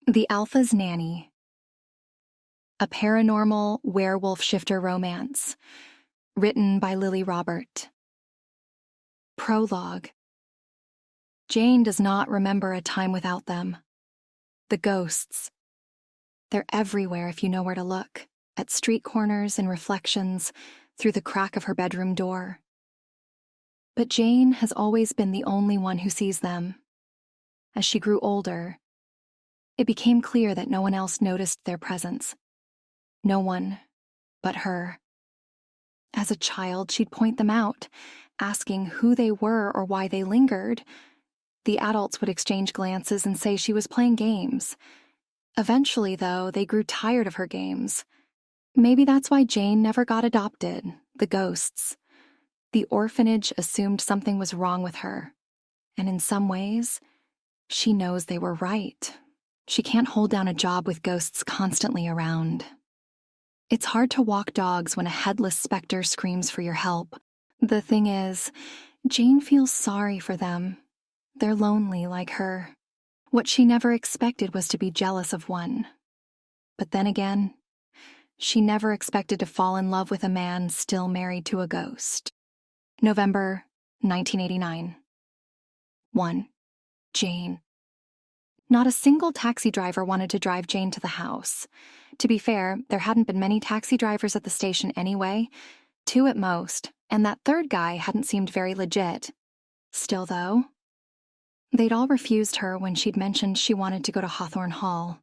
The Alpha's Nanny, a paranormal werewolf shifter romance, written by Lily Robert. Prologue. Jane does not remember a time without them. The ghosts. They're everywhere if you know where to look, at street corners and reflections, through the crack of her bedroom door. But Jane has always been the only one who sees them. As she grew older, it became clear that no one else noticed their presence. No one but her. As a child, she'd point them out, asking who they were or why they lingered. The adults would exchange glances and say she was playing games. Eventually, though, they grew tired of her games. Maybe that's why Jane never got adopted, the ghosts. The orphanage assumed something was wrong with her. And in some ways, she knows they were right. She can't hold down a job with ghosts constantly around. It's hard to walk dogs when a headless specter screams for your help. The thing is, Jane feels sorry for them. They're lonely like her. What she never expected was to be jealous of one. But then again, she never expected to fall in love with a man still married to a ghost. November 1989. 1. Jane. Not a single taxi driver wanted to drive Jane to the house. To be fair, there hadn't been many taxi drivers at the station anyway, 2 at most, and that third guy hadn't seemed very legit. Still, though, they'd all refused her when she'd mentioned she wanted to go to Hawthorne Hall.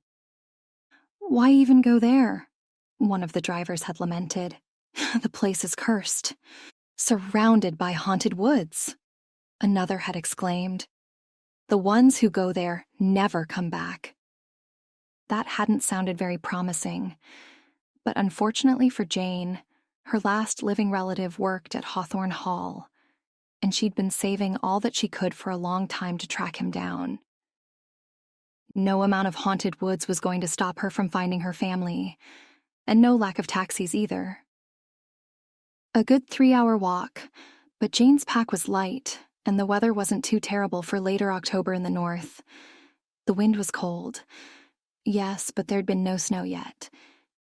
"Why even go there?" one of the drivers had lamented. "The place is cursed. Surrounded by haunted woods," another had exclaimed. "The ones who go there never come back." That hadn't sounded very promising, but unfortunately for Jane, her last living relative worked at Hawthorne Hall, and she'd been saving all that she could for a long time to track him down. No amount of haunted woods was going to stop her from finding her family, and no lack of taxis either. A good 3-hour walk, but Jane's pack was light, and the weather wasn't too terrible for later October in the north. The wind was cold. Yes, but there'd been no snow yet.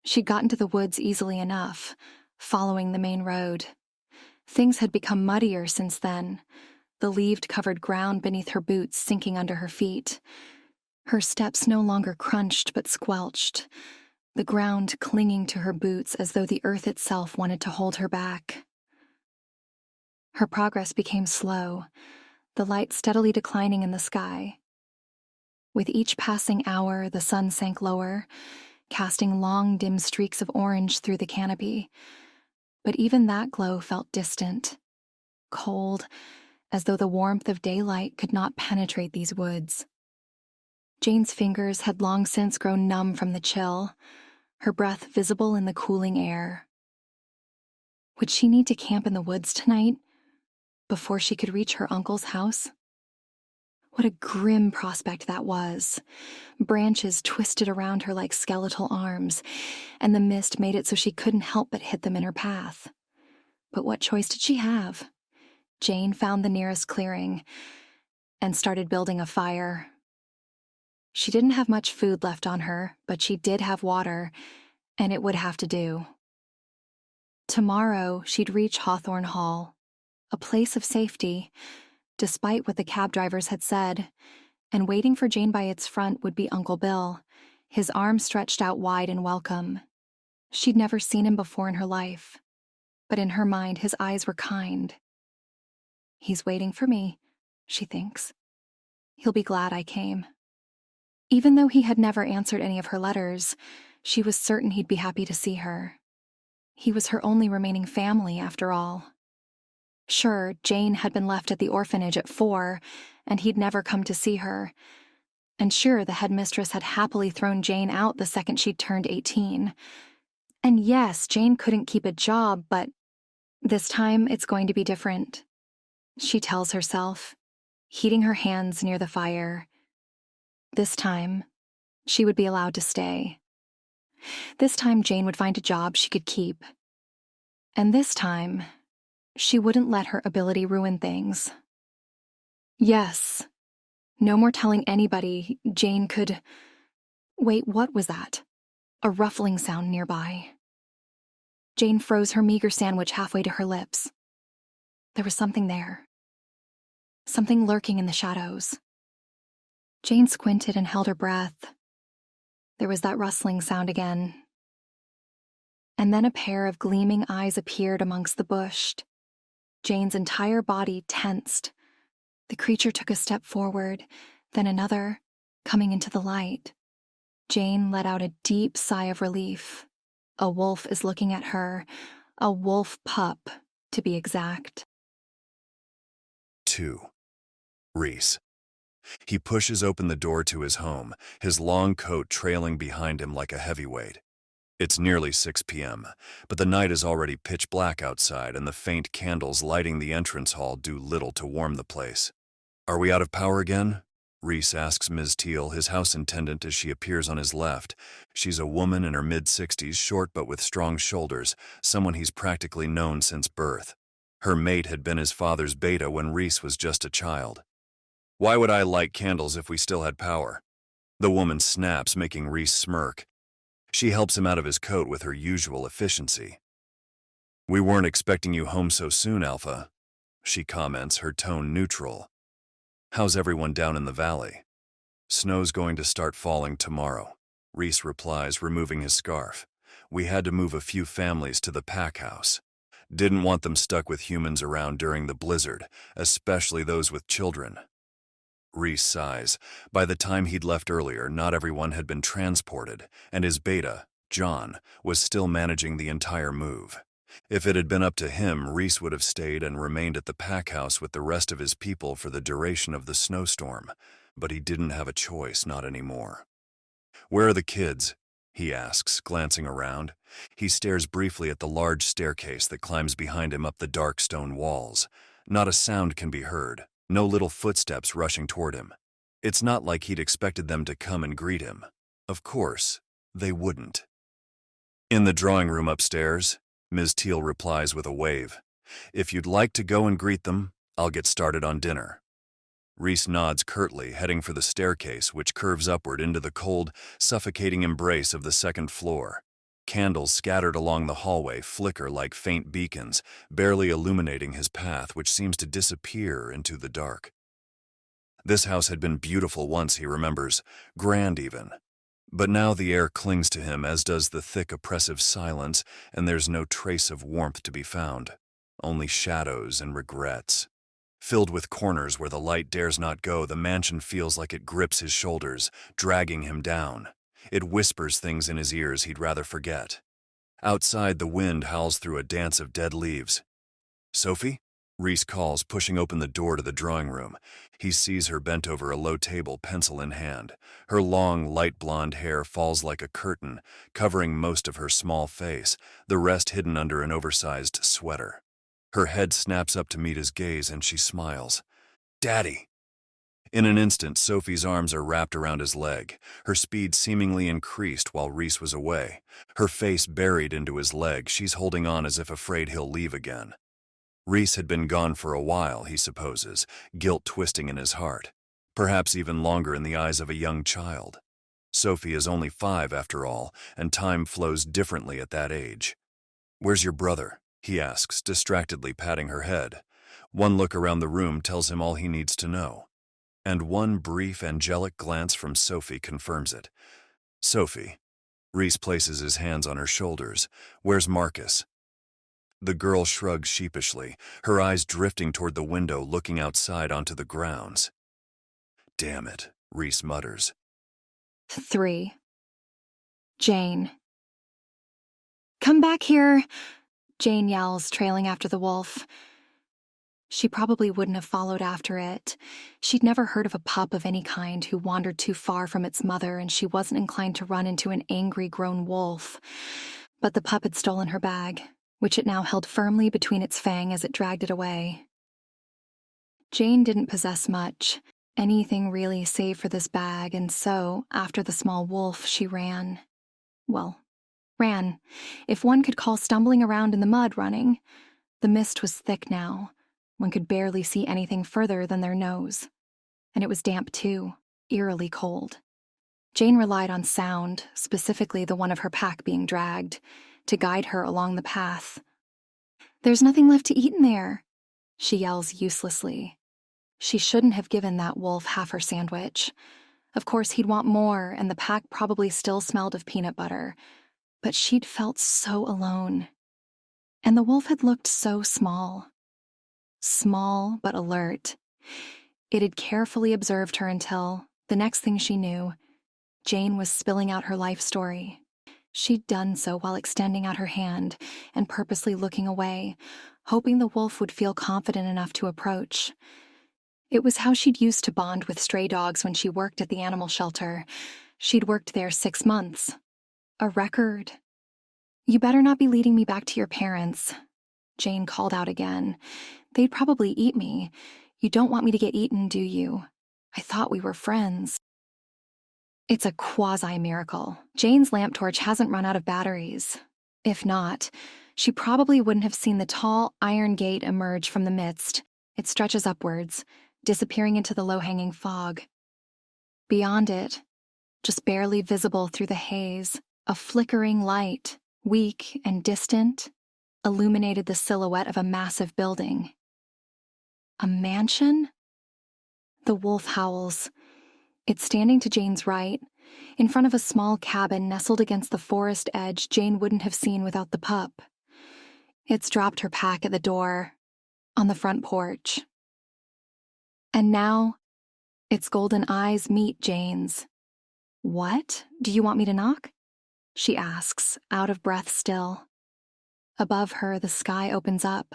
She'd gotten to the woods easily enough, following the main road. Things had become muddier since then, the leaved-covered ground beneath her boots sinking under her feet. Her steps no longer crunched but squelched, the ground clinging to her boots as though the earth itself wanted to hold her back. Her progress became slow, the light steadily declining in the sky. With each passing hour, the sun sank lower, casting long, dim streaks of orange through the canopy. But even that glow felt distant, cold, as though the warmth of daylight could not penetrate these woods. Jane's fingers had long since grown numb from the chill, her breath visible in the cooling air. Would she need to camp in the woods tonight, before she could reach her uncle's house? What a grim prospect that was. Branches twisted around her like skeletal arms, and the mist made it so she couldn't help but hit them in her path. But what choice did she have? Jane found the nearest clearing and started building a fire. She didn't have much food left on her, but she did have water, and it would have to do. Tomorrow, she'd reach Hawthorne Hall, a place of safety, despite what the cab drivers had said, and waiting for Jane by its front would be Uncle Bill, his arms stretched out wide in welcome. She'd never seen him before in her life, but in her mind his eyes were kind. "He's waiting for me," she thinks. "He'll be glad I came." Even though he had never answered any of her letters, she was certain he'd be happy to see her. He was her only remaining family, after all. Sure, Jane had been left at the orphanage at 4, and he'd never come to see her. And sure, the headmistress had happily thrown Jane out the second she'd turned 18. And yes, Jane couldn't keep a job, but this time it's going to be different, she tells herself, heating her hands near the fire. This time, she would be allowed to stay. This time, Jane would find a job she could keep. And this time, she wouldn't let her ability ruin things. Yes, no more telling anybody Jane could Wait, what was that? A ruffling sound nearby. Jane froze her meager sandwich halfway to her lips. There was something there. Something lurking in the shadows. Jane squinted and held her breath. There was that rustling sound again. And then a pair of gleaming eyes appeared amongst the bush. Jane's entire body tensed. The creature took a step forward, then another, coming into the light. Jane let out a deep sigh of relief. A wolf is looking at her. A wolf pup, to be exact. 2. Reese. He pushes open the door to his home, his long coat trailing behind him like a heavyweight. It's nearly 6 p.m., but the night is already pitch black outside and the faint candles lighting the entrance hall do little to warm the place. "Are we out of power again?" Reese asks Ms. Teal, his house attendant, as she appears on his left. She's a woman in her mid-60s, short but with strong shoulders, someone he's practically known since birth. Her mate had been his father's beta when Reese was just a child. "Why would I light candles if we still had power?" The woman snaps, making Reese smirk. She helps him out of his coat with her usual efficiency. "We weren't expecting you home so soon, Alpha," she comments, her tone neutral. "How's everyone down in the valley?" "Snow's going to start falling tomorrow," Reese replies, removing his scarf. "We had to move a few families to the pack house. Didn't want them stuck with humans around during the blizzard, especially those with children." Reese sighs. By the time he'd left earlier, not everyone had been transported, and his beta, John, was still managing the entire move. If it had been up to him, Reese would have stayed and remained at the pack house with the rest of his people for the duration of the snowstorm, but he didn't have a choice, not anymore. "Where are the kids?" he asks, glancing around. He stares briefly at the large staircase that climbs behind him up the dark stone walls. Not a sound can be heard. No little footsteps rushing toward him. It's not like he'd expected them to come and greet him. Of course, they wouldn't. "In the drawing room upstairs," Ms. Teal replies with a wave. "If you'd like to go and greet them, I'll get started on dinner." Reese nods curtly, heading for the staircase, which curves upward into the cold, suffocating embrace of the second floor. Candles scattered along the hallway flicker like faint beacons, barely illuminating his path, which seems to disappear into the dark. This house had been beautiful once, he remembers, grand even. But now the air clings to him, as does the thick, oppressive silence, and there's no trace of warmth to be found. Only shadows and regrets. Filled with corners where the light dares not go, the mansion feels like it grips his shoulders, dragging him down. It whispers things in his ears he'd rather forget. Outside, the wind howls through a dance of dead leaves. "Sophie?" Reese calls, pushing open the door to the drawing room. He sees her bent over a low table, pencil in hand. Her long, light blonde hair falls like a curtain, covering most of her small face, the rest hidden under an oversized sweater. Her head snaps up to meet his gaze, and she smiles. "Daddy!" In an instant, Sophie's arms are wrapped around his leg, her speed seemingly increased while Reese was away. Her face buried into his leg, she's holding on as if afraid he'll leave again. Reese had been gone for a while, he supposes, guilt twisting in his heart. Perhaps even longer in the eyes of a young child. Sophie is only 5 after all, and time flows differently at that age. "Where's your brother?" he asks, distractedly patting her head. One look around the room tells him all he needs to know. And one brief, angelic glance from Sophie confirms it. "Sophie." Reese places his hands on her shoulders. "Where's Marcus?" The girl shrugs sheepishly, her eyes drifting toward the window looking outside onto the grounds. "Damn it," Reese mutters. 3. Jane. "Come back here," Jane yells, trailing after the wolf. She probably wouldn't have followed after it. She'd never heard of a pup of any kind who wandered too far from its mother, and she wasn't inclined to run into an angry grown wolf. But the pup had stolen her bag, which it now held firmly between its fangs as it dragged it away. Jane didn't possess much, anything really save for this bag, and so, after the small wolf, she ran. Well, ran, if one could call stumbling around in the mud running. The mist was thick now. One could barely see anything further than their nose. And it was damp too, eerily cold. Jane relied on sound, specifically the one of her pack being dragged, to guide her along the path. "There's nothing left to eat in there," she yells uselessly. She shouldn't have given that wolf half her sandwich. Of course, he'd want more, and the pack probably still smelled of peanut butter. But she'd felt so alone. And the wolf had looked so small. Small, but alert. It had carefully observed her until, the next thing she knew, Jane was spilling out her life story. She'd done so while extending out her hand and purposely looking away, hoping the wolf would feel confident enough to approach. It was how she'd used to bond with stray dogs when she worked at the animal shelter. She'd worked there 6 months. A record. "You better not be leading me back to your parents," Jane called out again. "They'd probably eat me. You don't want me to get eaten, do you? I thought we were friends." It's a quasi-miracle. Jane's lamp torch hasn't run out of batteries. If not, she probably wouldn't have seen the tall iron gate emerge from the midst. It stretches upwards, disappearing into the low-hanging fog. Beyond it, just barely visible through the haze, a flickering light, weak and distant, illuminated the silhouette of a massive building. A mansion? The wolf howls. It's standing to Jane's right, in front of a small cabin nestled against the forest edge Jane wouldn't have seen without the pup. It's dropped her pack at the door, on the front porch. And now, its golden eyes meet Jane's. "What? Do you want me to knock?" she asks, out of breath still. Above her, the sky opens up,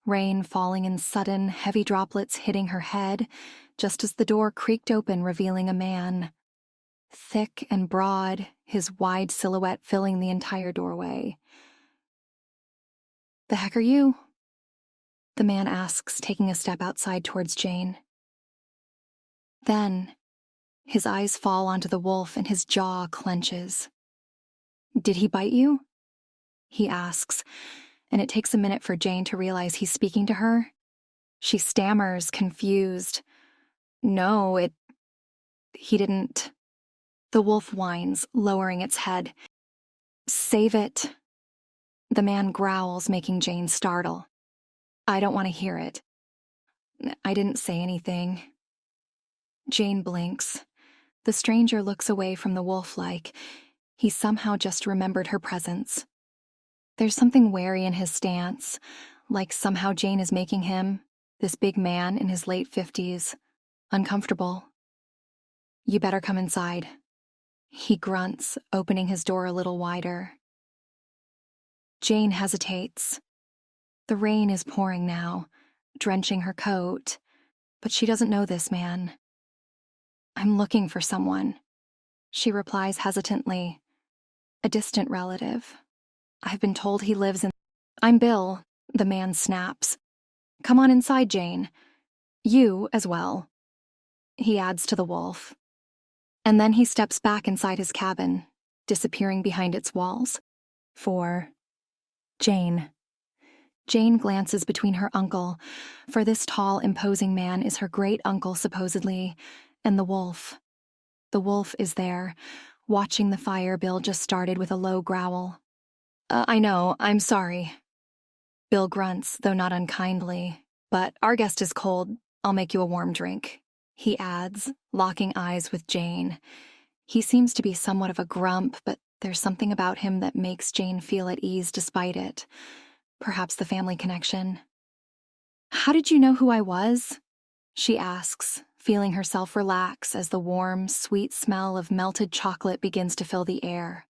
rain falling in sudden, heavy droplets hitting her head, just as the door creaked open, revealing a man. Thick and broad, his wide silhouette filling the entire doorway. "The heck are you?" the man asks, taking a step outside towards Jane. Then, his eyes fall onto the wolf and his jaw clenches. "Did he bite you?" he asks, and it takes a minute for Jane to realize he's speaking to her. She stammers, confused. "No, he didn't." The wolf whines, lowering its head. "Save it." The man growls, making Jane startle. "I don't want to hear it. I didn't say anything." Jane blinks. The stranger looks away from the wolf like he somehow just remembered her presence. There's something wary in his stance, like somehow Jane is making him, this big man in his late 50s, uncomfortable. "You better come inside," he grunts, opening his door a little wider. Jane hesitates. The rain is pouring now, drenching her coat, but she doesn't know this man. "I'm looking for someone," she replies hesitantly. "A distant relative. I've been told he lives in—" "I'm Bill," the man snaps. "Come on inside, Jane. You as well," he adds to the wolf. And then he steps back inside his cabin, disappearing behind its walls. For Jane. Jane glances between her uncle, for this tall, imposing man is her great-uncle supposedly, and the wolf. The wolf is there, watching the fire Bill just started with a low growl. I know, I'm sorry." Bill grunts, though not unkindly. "But our guest is cold. I'll make you a warm drink," he adds, locking eyes with Jane. He seems to be somewhat of a grump, but there's something about him that makes Jane feel at ease despite it. Perhaps the family connection. "How did you know who I was?" she asks, feeling herself relax as the warm, sweet smell of melted chocolate begins to fill the air.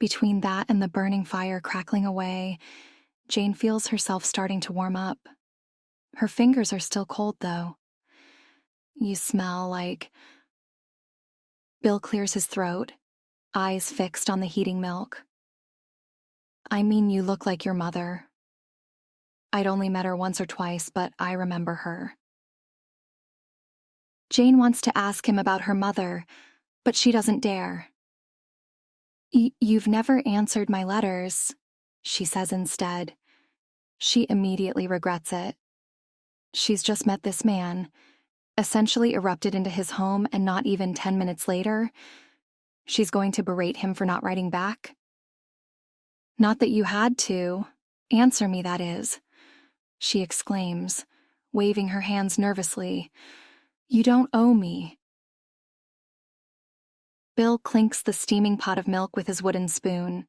Between that and the burning fire crackling away, Jane feels herself starting to warm up. Her fingers are still cold, though. "You smell like—" Bill clears his throat, eyes fixed on the heating milk. "I mean, you look like your mother. I'd only met her once or twice, but I remember her." Jane wants to ask him about her mother, but she doesn't dare. You've never answered my letters," she says instead. She immediately regrets it. She's just met this man, essentially erupted into his home, and not even 10 minutes later, She's going to berate him for not writing back? Not that you had to. Answer me, that is, she exclaims, waving her hands nervously. You don't owe me. Bill clinks the steaming pot of milk with his wooden spoon.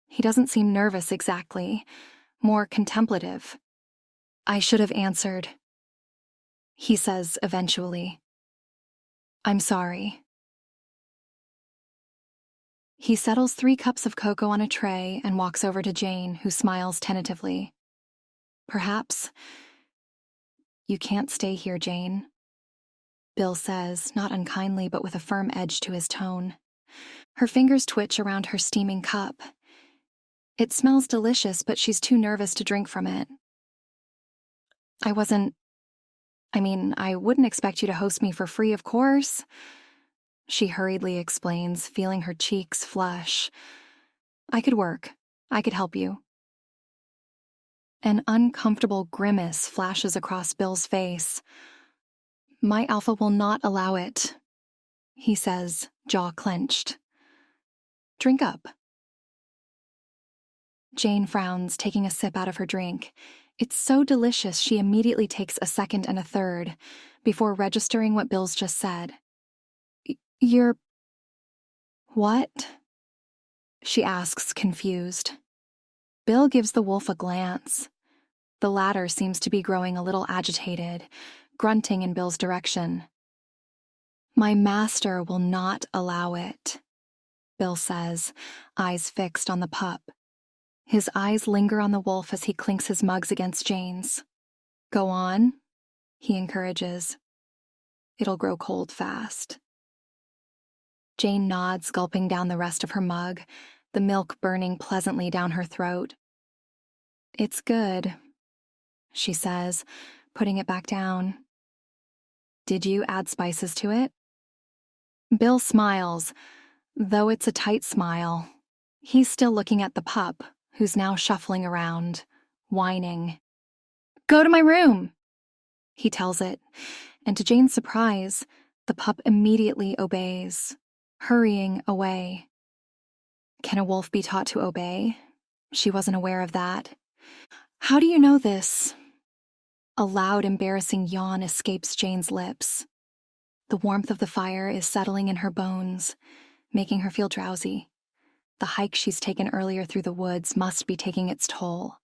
He doesn't seem nervous exactly, more contemplative. I should have answered, he says eventually. I'm sorry. He settles 3 cups of cocoa on a tray and walks over to Jane, who smiles tentatively. Perhaps. You can't stay here, Jane, Bill says, not unkindly but with a firm edge to his tone. Her fingers twitch around her steaming cup. It smells delicious, but she's too nervous to drink from it. I wouldn't expect you to host me for free, of course, she hurriedly explains, feeling her cheeks flush. I could work. I could help you. An uncomfortable grimace flashes across Bill's face. My alpha will not allow it, he says, jaw clenched. Drink up. Jane frowns, taking a sip out of her drink. It's so delicious she immediately takes a second and a third, before registering what Bill's just said. You're... What? She asks, confused. Bill gives the wolf a glance. The latter seems to be growing a little agitated, grunting in Bill's direction. My master will not allow it, Bill says, eyes fixed on the pup. His eyes linger on the wolf as he clinks his mugs against Jane's. Go on, he encourages. It'll grow cold fast. Jane nods, gulping down the rest of her mug, the milk burning pleasantly down her throat. It's good, she says, putting it back down. Did you add spices to it? Bill smiles, though it's a tight smile. He's still looking at the pup, who's now shuffling around, whining. Go to my room, he tells it, and to Jane's surprise, the pup immediately obeys, hurrying away. Can a wolf be taught to obey? She wasn't aware of that. How do you know this? A loud, embarrassing yawn escapes Jane's lips. The warmth of the fire is settling in her bones, making her feel drowsy. The hike she's taken earlier through the woods must be taking its toll.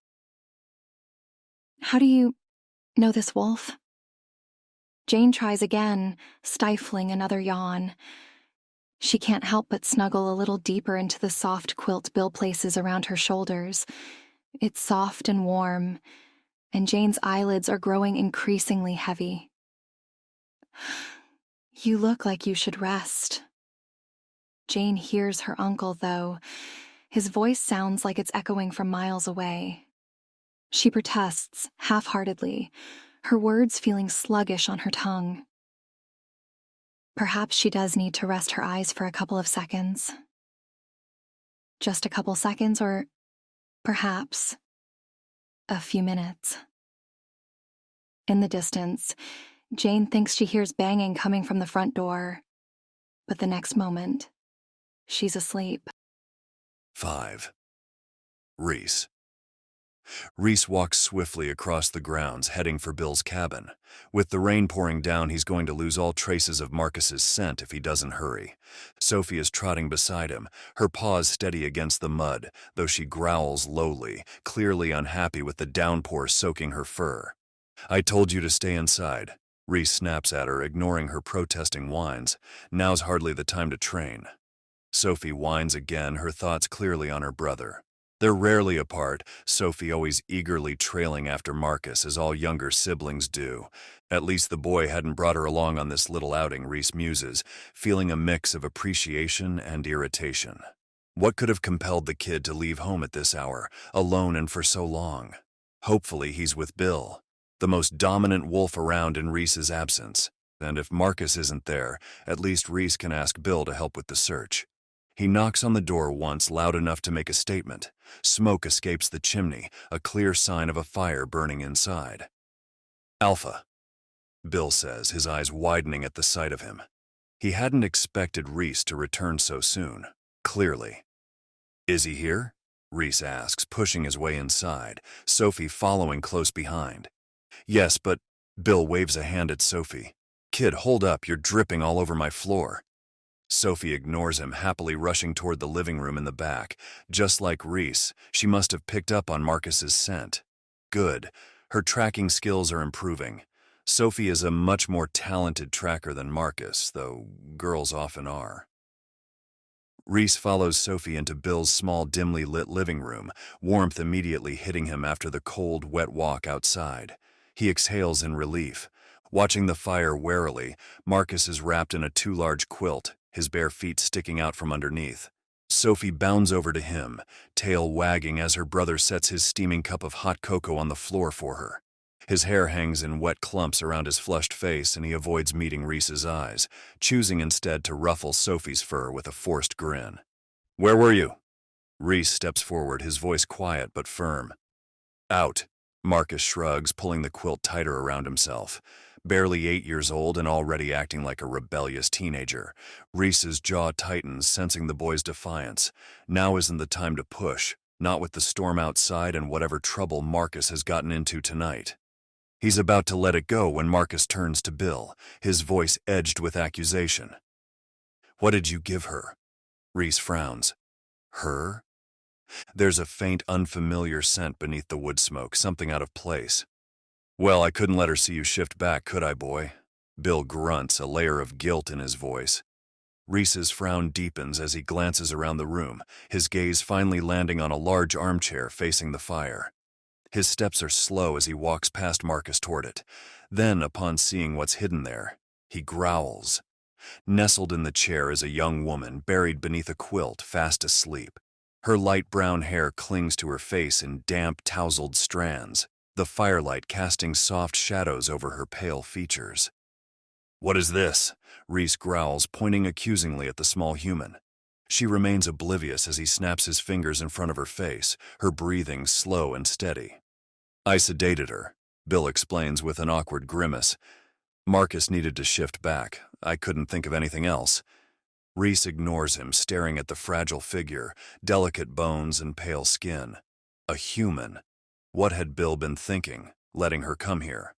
How do you know this wolf? Jane tries again, stifling another yawn. She can't help but snuggle a little deeper into the soft quilt Bill places around her shoulders. It's soft and warm, and Jane's eyelids are growing increasingly heavy. You look like you should rest. Jane hears her uncle, though. His voice sounds like it's echoing from miles away. She protests, half-heartedly, her words feeling sluggish on her tongue. Perhaps she does need to rest her eyes for a couple of seconds. Just a couple seconds, or perhaps a few minutes. In the distance, Jane thinks she hears banging coming from the front door, but the next moment, she's asleep. 5. Reese. Reese walks swiftly across the grounds, heading for Bill's cabin. With the rain pouring down, he's going to lose all traces of Marcus's scent if he doesn't hurry. Sophie is trotting beside him, her paws steady against the mud, though she growls lowly, clearly unhappy with the downpour soaking her fur. I told you to stay inside. Reese snaps at her, ignoring her protesting whines. Now's hardly the time to train. Sophie whines again, her thoughts clearly on her brother. They're rarely apart, Sophie always eagerly trailing after Marcus, as all younger siblings do. At least the boy hadn't brought her along on this little outing, Reese muses, feeling a mix of appreciation and irritation. What could have compelled the kid to leave home at this hour, alone and for so long? Hopefully he's with Bill, the most dominant wolf around in Reese's absence. And if Marcus isn't there, at least Reese can ask Bill to help with the search. He knocks on the door once, loud enough to make a statement. Smoke escapes the chimney, a clear sign of a fire burning inside. Alpha, Bill says, his eyes widening at the sight of him. He hadn't expected Reese to return so soon, clearly. Is he here? Reese asks, pushing his way inside, Sophie following close behind. Yes, but Bill waves a hand at Sophie. Kid, hold up, you're dripping all over my floor. Sophie ignores him, happily rushing toward the living room in the back. Just like Reese, she must have picked up on Marcus's scent. Good. Her tracking skills are improving. Sophie is a much more talented tracker than Marcus, though girls often are. Reese follows Sophie into Bill's small, dimly lit living room, warmth immediately hitting him after the cold, wet walk outside. He exhales in relief. Watching the fire warily, Marcus is wrapped in a too large quilt, his bare feet sticking out from underneath. Sophie bounds over to him, tail wagging as her brother sets his steaming cup of hot cocoa on the floor for her. His hair hangs in wet clumps around his flushed face, and he avoids meeting Reese's eyes, choosing instead to ruffle Sophie's fur with a forced grin. Where were you? Reese steps forward, his voice quiet but firm. Out. Marcus shrugs, pulling the quilt tighter around himself. Barely 8 years old and already acting like a rebellious teenager. Reese's jaw tightens, sensing the boy's defiance. Now isn't the time to push, not with the storm outside and whatever trouble Marcus has gotten into tonight. He's about to let it go when Marcus turns to Bill, his voice edged with accusation. What did you give her? Reese frowns. Her? There's a faint, unfamiliar scent beneath the wood smoke, something out of place. Well, I couldn't let her see you shift back, could I, boy? Bill grunts, a layer of guilt in his voice. Reese's frown deepens as he glances around the room, his gaze finally landing on a large armchair facing the fire. His steps are slow as he walks past Marcus toward it. Then, upon seeing what's hidden there, he growls. Nestled in the chair is a young woman buried beneath a quilt, fast asleep. Her light brown hair clings to her face in damp, tousled strands, the firelight casting soft shadows over her pale features. What is this? Reese growls, pointing accusingly at the small human. She remains oblivious as he snaps his fingers in front of her face, her breathing slow and steady. I sedated her, Bill explains with an awkward grimace. Marcus needed to shift back. I couldn't think of anything else. Reese ignores him, staring at the fragile figure, delicate bones and pale skin. A human. What had Bill been thinking, letting her come here?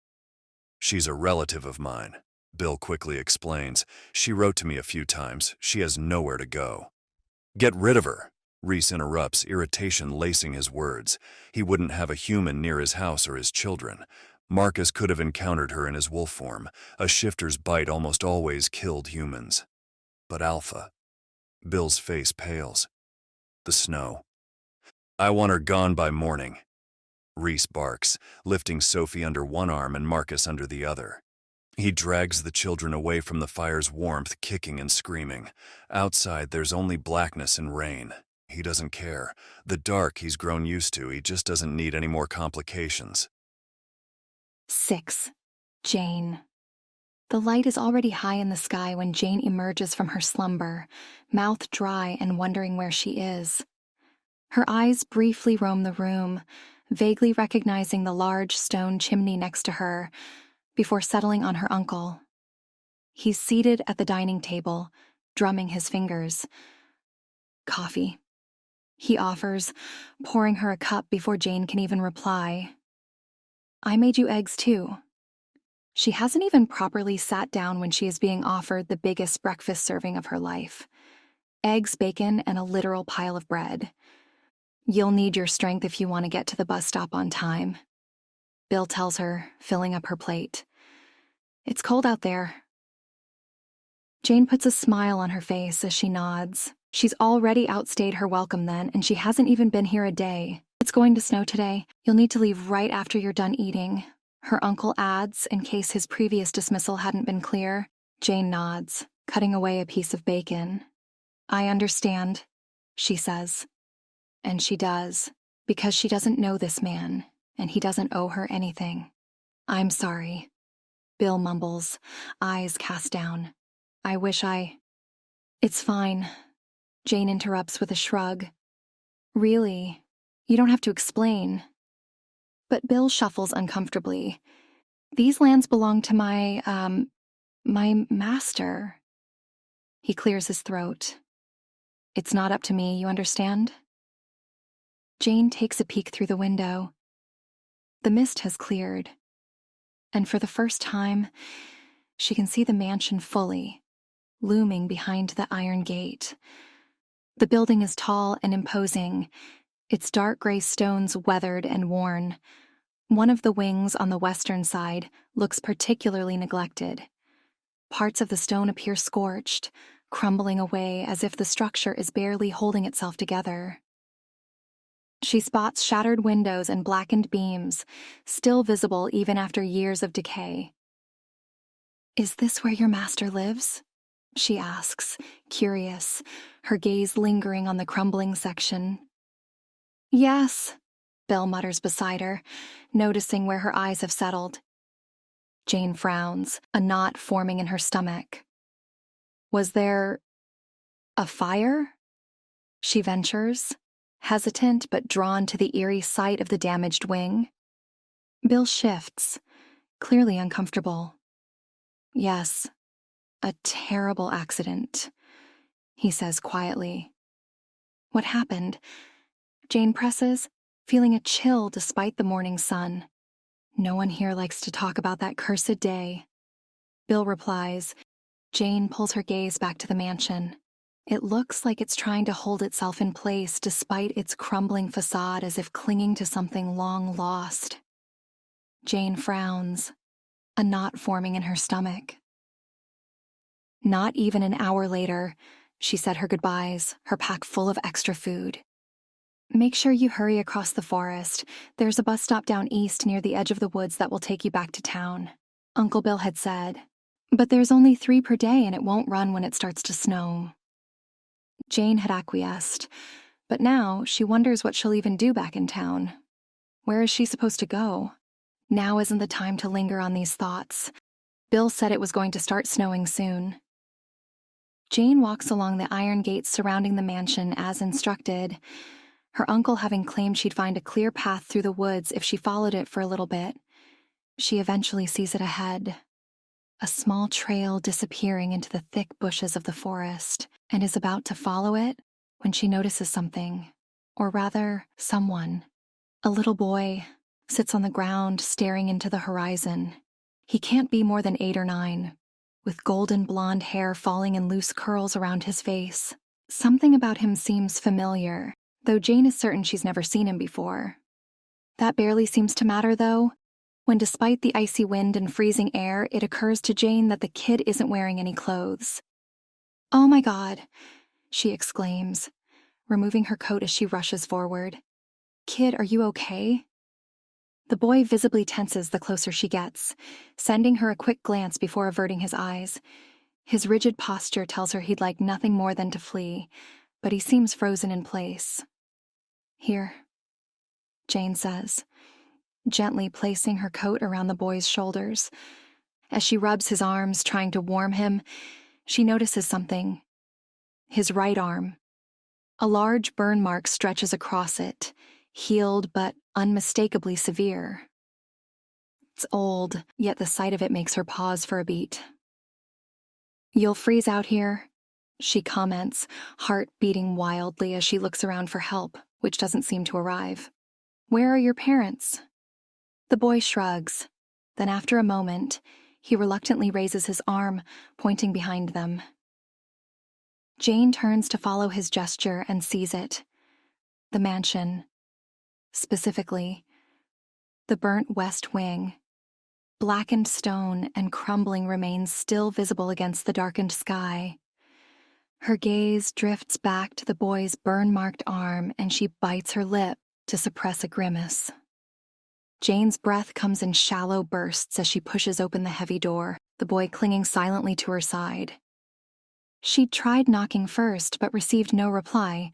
She's a relative of mine, Bill quickly explains. She wrote to me a few times. She has nowhere to go. Get rid of her, Reese interrupts, irritation lacing his words. He wouldn't have a human near his house or his children. Marcus could have encountered her in his wolf form. A shifter's bite almost always killed humans. But Alpha. Bill's face pales. The snow. I want her gone by morning. Reese barks, lifting Sophie under one arm and Marcus under the other. He drags the children away from the fire's warmth, kicking and screaming. Outside, there's only blackness and rain. He doesn't care. The dark he's grown used to. He just doesn't need any more complications. 6. Jane. The light is already high in the sky when Jane emerges from her slumber, mouth dry and wondering where she is. Her eyes briefly roam the room, vaguely recognizing the large stone chimney next to her, before settling on her uncle. He's seated at the dining table, drumming his fingers. Coffee. He offers, pouring her a cup before Jane can even reply. I made you eggs too. She hasn't even properly sat down when she is being offered the biggest breakfast serving of her life. Eggs, bacon, and a literal pile of bread. You'll need your strength if you want to get to the bus stop on time, Bill tells her, filling up her plate. It's cold out there. Jane puts a smile on her face as she nods. She's already outstayed her welcome then, and she hasn't even been here a day. It's going to snow today. You'll need to leave right after you're done eating, her uncle adds, in case his previous dismissal hadn't been clear. Jane nods, cutting away a piece of bacon. I understand, she says. And she does, because she doesn't know this man, and he doesn't owe her anything. I'm sorry, Bill mumbles, eyes cast down. I wish I... It's fine, Jane interrupts with a shrug. Really, you don't have to explain. But Bill shuffles uncomfortably. These lands belong to my master. He clears his throat. It's not up to me, you understand? Jane takes a peek through the window. The mist has cleared, and for the first time, she can see the mansion fully, looming behind the iron gate. The building is tall and imposing, its dark gray stones weathered and worn. One of the wings on the western side looks particularly neglected. Parts of the stone appear scorched, crumbling away as if the structure is barely holding itself together. She spots shattered windows and blackened beams, still visible even after years of decay. "Is this where your master lives?" she asks, curious, her gaze lingering on the crumbling section. "Yes," Bill mutters beside her, noticing where her eyes have settled. Jane frowns, a knot forming in her stomach. "Was there a fire?" she ventures, hesitant but drawn to the eerie sight of the damaged wing. Bill shifts, clearly uncomfortable. "Yes, a terrible accident," he says quietly. "What happened?" Jane presses, feeling a chill despite the morning sun. "No one here likes to talk about that cursed day." Bill replies. Jane pulls her gaze back to the mansion. It looks like it's trying to hold itself in place despite its crumbling facade, as if clinging to something long lost. Jane frowns, a knot forming in her stomach. Not even an hour later, she said her goodbyes, her pack full of extra food. "Make sure you hurry across the forest. There's a bus stop down east near the edge of the woods that will take you back to town," Uncle Bill had said. "But there's only 3 per day and it won't run when it starts to snow." Jane had acquiesced, but now she wonders what she'll even do back in town. Where is she supposed to go? Now isn't the time to linger on these thoughts. Bill said it was going to start snowing soon. Jane walks along the iron gates surrounding the mansion as instructed, her uncle having claimed she'd find a clear path through the woods if she followed it for a little bit. She eventually sees it ahead, a small trail disappearing into the thick bushes of the forest, and is about to follow it when she notices something, or rather, someone. A little boy sits on the ground staring into the horizon. He can't be more than 8 or 9, with golden blonde hair falling in loose curls around his face. Something about him seems familiar, though Jane is certain she's never seen him before. That barely seems to matter, though, when despite the icy wind and freezing air, it occurs to Jane that the kid isn't wearing any clothes. "Oh my God," she exclaims, removing her coat as she rushes forward. "Kid, are you okay?" The boy visibly tenses the closer she gets, sending her a quick glance before averting his eyes. His rigid posture tells her he'd like nothing more than to flee, but he seems frozen in place. "Here," Jane says, gently placing her coat around the boy's shoulders. As she rubs his arms, trying to warm him, she notices something. His right arm. A large burn mark stretches across it, healed but unmistakably severe. It's old, yet the sight of it makes her pause for a beat. "You'll freeze out here," she comments, heart beating wildly as she looks around for help, which doesn't seem to arrive. "Where are your parents?" The boy shrugs. Then after a moment, he reluctantly raises his arm, pointing behind them. Jane turns to follow his gesture and sees it. The mansion. Specifically, the burnt west wing. Blackened stone and crumbling remains still visible against the darkened sky. Her gaze drifts back to the boy's burn-marked arm, and she bites her lip to suppress a grimace. Jane's breath comes in shallow bursts as she pushes open the heavy door, the boy clinging silently to her side. She'd tried knocking first, but received no reply,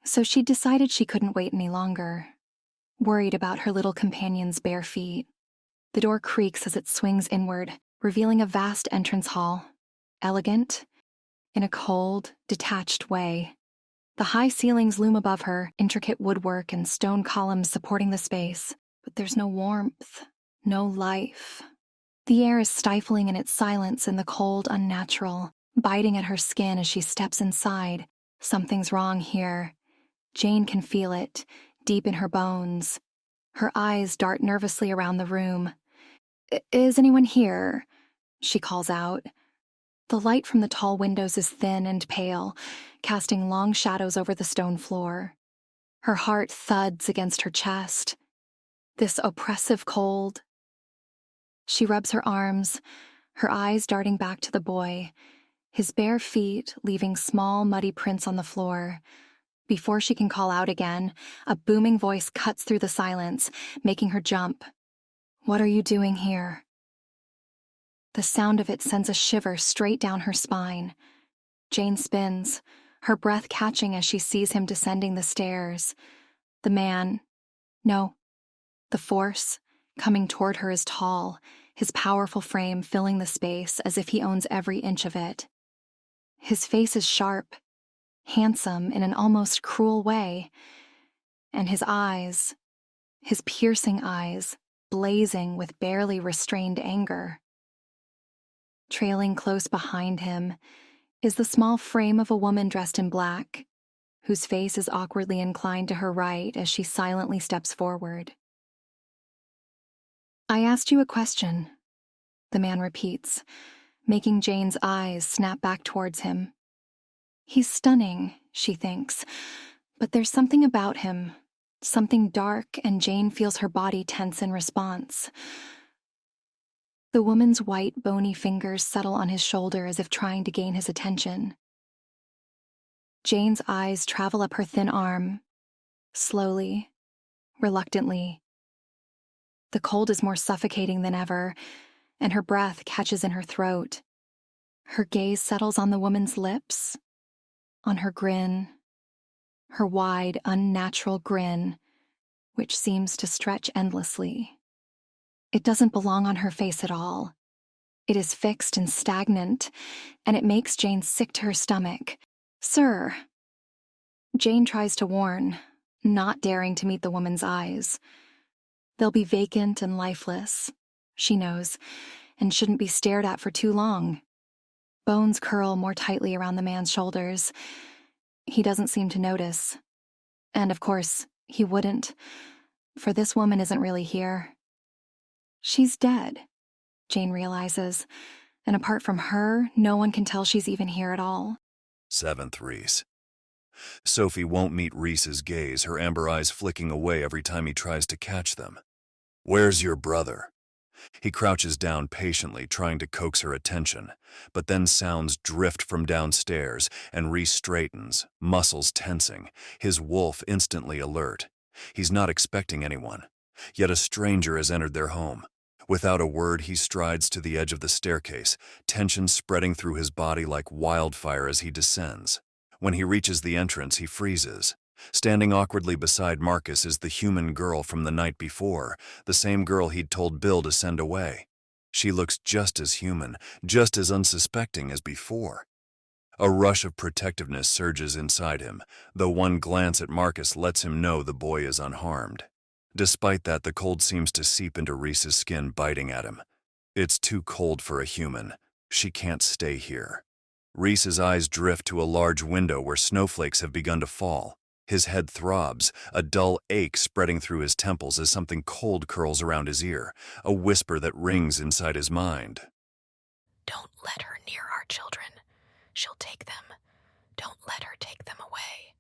so she decided she couldn't wait any longer, worried about her little companion's bare feet. The door creaks as it swings inward, revealing a vast entrance hall, elegant, in a cold, detached way. The high ceilings loom above her, intricate woodwork and stone columns supporting the space, but there's no warmth, no life. The air is stifling in its silence and the cold unnatural, biting at her skin as she steps inside. Something's wrong here. Jane can feel it, deep in her bones. Her eyes dart nervously around the room. Is anyone here?" she calls out. The light from the tall windows is thin and pale, casting long shadows over the stone floor. Her heart thuds against her chest. This oppressive cold. She rubs her arms, her eyes darting back to the boy, his bare feet leaving small, muddy prints on the floor. Before she can call out again, a booming voice cuts through the silence, making her jump. "What are you doing here?" The sound of it sends a shiver straight down her spine. Jane spins, her breath catching as she sees him descending the stairs. The man, no, the force, coming toward her is tall, his powerful frame filling the space as if he owns every inch of it. His face is sharp, handsome in an almost cruel way, and his eyes, his piercing eyes, blazing with barely restrained anger. Trailing close behind him is the small frame of a woman dressed in black, whose face is awkwardly inclined to her right as she silently steps forward. "I asked you a question," the man repeats, making Jane's eyes snap back towards him. He's stunning, she thinks, but there's something about him, something dark, and Jane feels her body tense in response. The woman's white, bony fingers settle on his shoulder as if trying to gain his attention. Jane's eyes travel up her thin arm, slowly, reluctantly. The cold is more suffocating than ever, and her breath catches in her throat. Her gaze settles on the woman's lips, on her grin, her wide, unnatural grin, which seems to stretch endlessly. It doesn't belong on her face at all. It is fixed and stagnant, and it makes Jane sick to her stomach. "Sir." Jane tries to warn, not daring to meet the woman's eyes. They'll be vacant and lifeless, she knows, and shouldn't be stared at for too long. Bones curl more tightly around the man's shoulders. He doesn't seem to notice. And of course, he wouldn't, for this woman isn't really here. She's dead, Jane realizes, and apart from her, no one can tell she's even here at all. 7th Reese. Sophie won't meet Reese's gaze, her amber eyes flicking away every time he tries to catch them. "Where's your brother?" He crouches down patiently, trying to coax her attention, but then sounds drift from downstairs, and Reese straightens, muscles tensing, his wolf instantly alert. He's not expecting anyone, yet a stranger has entered their home. Without a word, he strides to the edge of the staircase, tension spreading through his body like wildfire as he descends. When he reaches the entrance, he freezes. Standing awkwardly beside Marcus is the human girl from the night before, the same girl he'd told Bill to send away. She looks just as human, just as unsuspecting as before. A rush of protectiveness surges inside him, though one glance at Marcus lets him know the boy is unharmed. Despite that, the cold seems to seep into Reese's skin, biting at him. It's too cold for a human. She can't stay here. Reese's eyes drift to a large window where snowflakes have begun to fall. His head throbs, a dull ache spreading through his temples as something cold curls around his ear, a whisper that rings inside his mind. "Don't let her near our children. She'll take them. Don't let her take them away."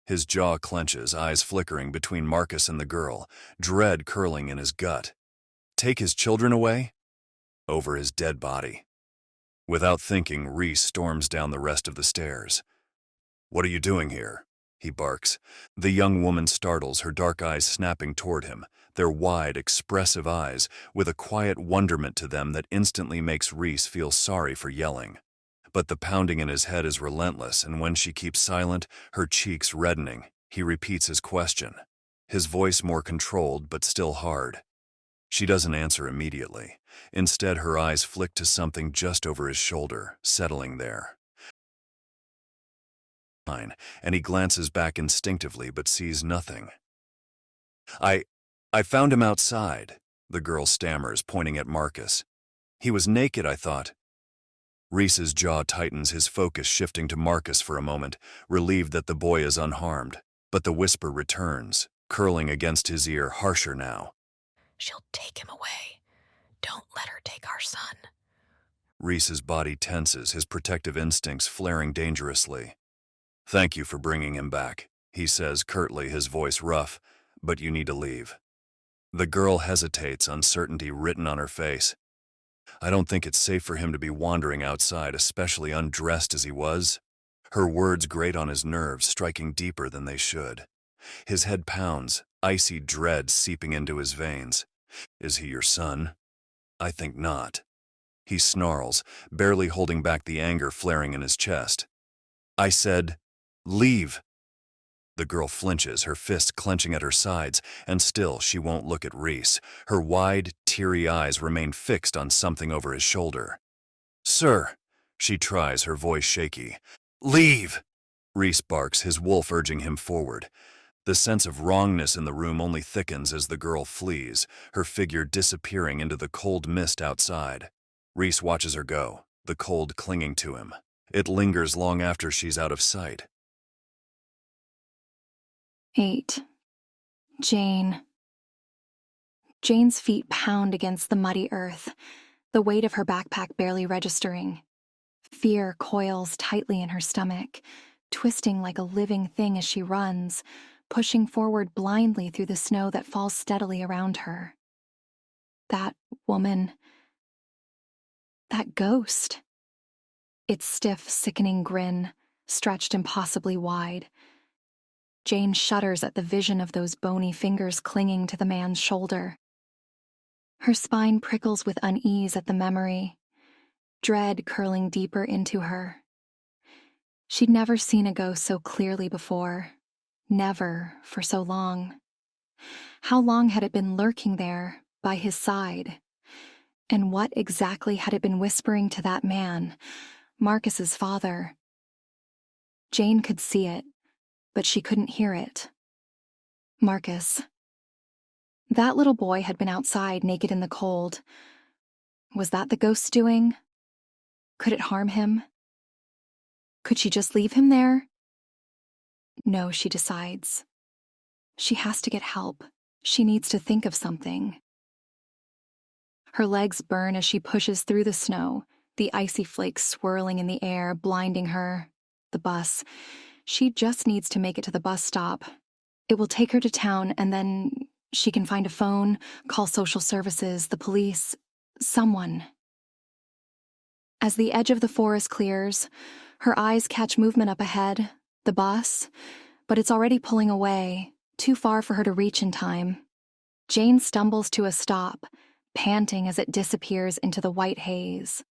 His jaw clenches, eyes flickering between Marcus and the girl, dread curling in his gut. Take his children away? Over his dead body. Without thinking, Reese storms down the rest of the stairs. "What are you doing here?" he barks. The young woman startles, her dark eyes snapping toward him, their wide, expressive eyes, with a quiet wonderment to them that instantly makes Reese feel sorry for yelling. But the pounding in his head is relentless, and when she keeps silent, her cheeks reddening, he repeats his question, his voice more controlled but still hard. She doesn't answer immediately. Instead, her eyes flick to something just over his shoulder, settling there. And he glances back instinctively but sees nothing. I found him outside," the girl stammers, pointing at Marcus. "He was naked, I thought." Reese's jaw tightens, his focus shifting to Marcus for a moment, relieved that the boy is unharmed. But the whisper returns, curling against his ear, harsher now. She'll take him away. Don't let her take our son. Reese's body tenses, his protective instincts flaring dangerously. Thank you for bringing him back, he says curtly, his voice rough, but you need to leave. The girl hesitates, uncertainty written on her face. I don't think it's safe for him to be wandering outside, especially undressed as he was. Her words grate on his nerves, striking deeper than they should. His head pounds, icy dread seeping into his veins. Is he your son? I think not. He snarls, barely holding back the anger flaring in his chest. I said, leave. The girl flinches, her fists clenching at her sides, and still she won't look at Reese. Her wide, teary eyes remain fixed on something over his shoulder. Sir, she tries, her voice shaky. Leave! Reese barks, his wolf urging him forward. The sense of wrongness in the room only thickens as the girl flees, her figure disappearing into the cold mist outside. Reese watches her go, the cold clinging to him. It lingers long after she's out of sight. 8. Jane. Jane's feet pound against the muddy earth, the weight of her backpack barely registering. Fear coils tightly in her stomach, twisting like a living thing as she runs, pushing forward blindly through the snow that falls steadily around her. That woman. That ghost. Its stiff, sickening grin, stretched impossibly wide. Jane shudders at the vision of those bony fingers clinging to the man's shoulder. Her spine prickles with unease at the memory, dread curling deeper into her. She'd never seen a ghost so clearly before, never for so long. How long had it been lurking there, by his side? And what exactly had it been whispering to that man, Marcus's father? Jane could see it, but she couldn't hear it. Marcus. That little boy had been outside, naked in the cold. Was that the ghost's doing? Could it harm him? Could she just leave him there? No, she decides. She has to get help. She needs to think of something. Her legs burn as she pushes through the snow, the icy flakes swirling in the air, blinding her. The bus. She just needs to make it to the bus stop. It will take her to town, and then she can find a phone, call social services, the police, someone. As the edge of the forest clears, her eyes catch movement up ahead, the bus, but it's already pulling away, too far for her to reach in time. Jane stumbles to a stop, panting as it disappears into the white haze.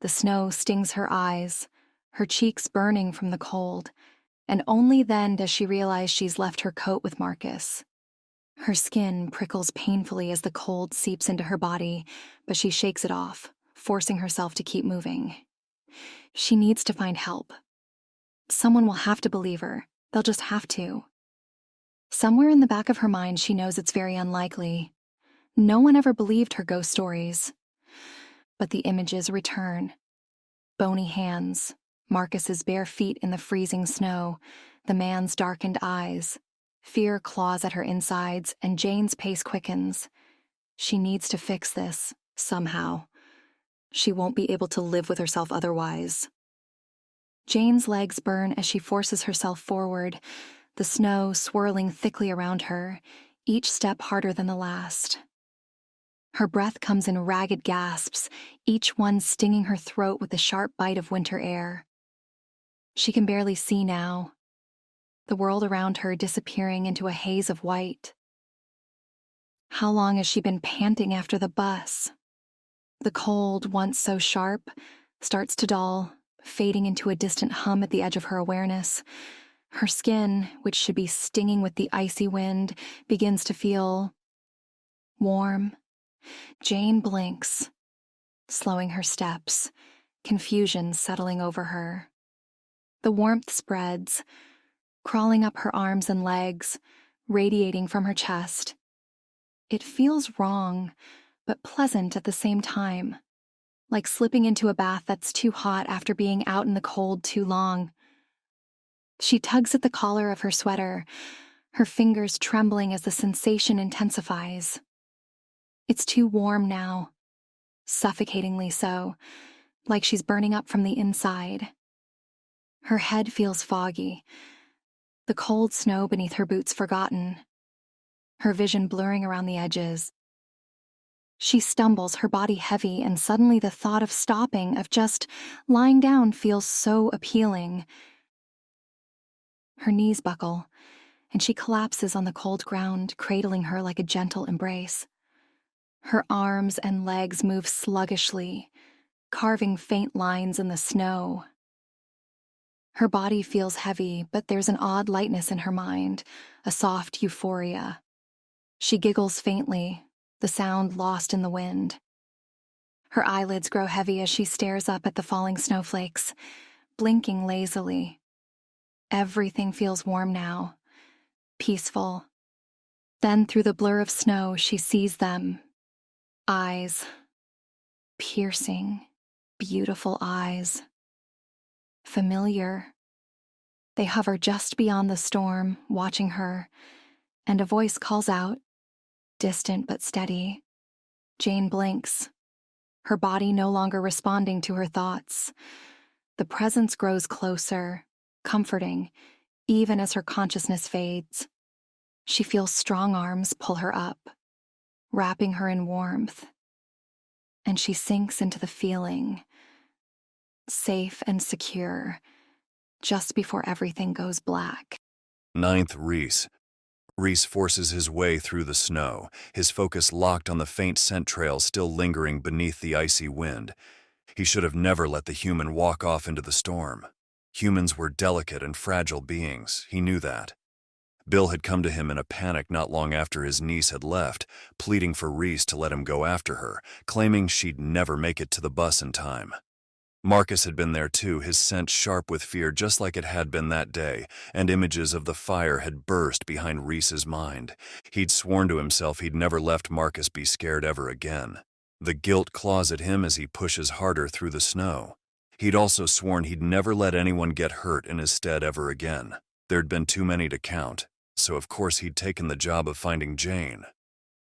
The snow stings her eyes, her cheeks burning from the cold, and only then does she realize she's left her coat with Marcus. Her skin prickles painfully as the cold seeps into her body, but she shakes it off, forcing herself to keep moving. She needs to find help. Someone will have to believe her. They'll just have to. Somewhere in the back of her mind, she knows it's very unlikely. No one ever believed her ghost stories. But the images return. Bony hands, Marcus's bare feet in the freezing snow, the man's darkened eyes. Fear claws at her insides, and Jane's pace quickens. She needs to fix this, somehow. She won't be able to live with herself otherwise. Jane's legs burn as she forces herself forward, the snow swirling thickly around her, each step harder than the last. Her breath comes in ragged gasps, each one stinging her throat with the sharp bite of winter air. She can barely see now, the world around her disappearing into a haze of white. How long has she been panting after the bus? The cold, once so sharp, starts to dull, fading into a distant hum at the edge of her awareness. Her skin, which should be stinging with the icy wind, begins to feel warm. Jane blinks, slowing her steps, confusion settling over her. The warmth spreads, crawling up her arms and legs, radiating from her chest. It feels wrong, but pleasant at the same time. like slipping into a bath that's too hot after being out in the cold too long. She tugs at the collar of her sweater, her fingers trembling as the sensation intensifies. It's too warm now, suffocatingly so, like she's burning up from the inside. Her head feels foggy, the cold snow beneath her boots forgotten, her vision blurring around the edges. She stumbles, her body heavy, and suddenly the thought of stopping, of just lying down, feels so appealing. Her knees buckle, and she collapses on the cold ground, cradling her like a gentle embrace. Her arms and legs move sluggishly, carving faint lines in the snow. Her body feels heavy, but there's an odd lightness in her mind, a soft euphoria. She giggles faintly, the sound lost in the wind. Her eyelids grow heavy as she stares up at the falling snowflakes, blinking lazily. Everything feels warm now, peaceful. Then through the blur of snow, she sees them. Eyes. Piercing, beautiful eyes. Familiar. They hover just beyond the storm, watching her, and a voice calls out, distant but steady. Jane blinks, her body no longer responding to her thoughts. The presence grows closer, comforting, even as her consciousness fades. She feels strong arms pull her up, wrapping her in warmth. And she sinks into the feeling, safe and secure, just before everything goes black. 9th, Reese. Reese forces his way through the snow, his focus locked on the faint scent trail still lingering beneath the icy wind. He should have never let the human walk off into the storm. Humans were delicate and fragile beings, he knew that. Bill had come to him in a panic not long after his niece had left, pleading for Reese to let him go after her, claiming she'd never make it to the bus in time. Marcus had been there too, his scent sharp with fear just like it had been that day, and images of the fire had burst behind Reese's mind. He'd sworn to himself he'd never left Marcus be scared ever again. The guilt claws at him as he pushes harder through the snow. He'd also sworn he'd never let anyone get hurt in his stead ever again. There'd been too many to count, so of course he'd taken the job of finding Jane.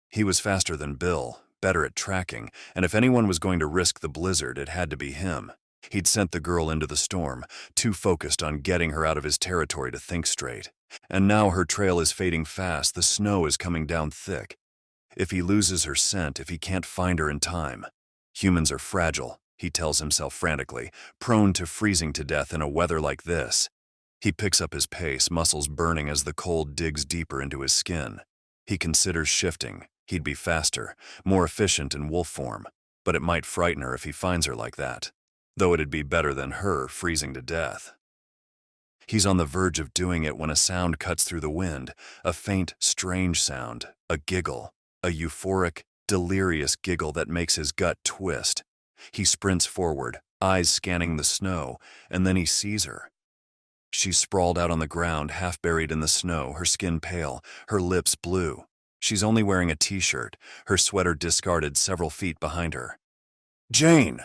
He was faster than Bill, better at tracking, and if anyone was going to risk the blizzard, it had to be him. He'd sent the girl into the storm, too focused on getting her out of his territory to think straight. And now her trail is fading fast, the snow is coming down thick. If he loses her scent, if he can't find her in time. Humans are fragile, he tells himself frantically, prone to freezing to death in a weather like this. He picks up his pace, muscles burning as the cold digs deeper into his skin. He considers shifting. He'd be faster, more efficient in wolf form, but it might frighten her if he finds her like that. Though it'd be better than her freezing to death. He's on the verge of doing it when a sound cuts through the wind, a faint, strange sound, a giggle, a euphoric, delirious giggle that makes his gut twist. He sprints forward, eyes scanning the snow, and then he sees her. She's sprawled out on the ground, half buried in the snow, her skin pale, her lips blue. She's only wearing a t-shirt, her sweater discarded several feet behind her. Jane!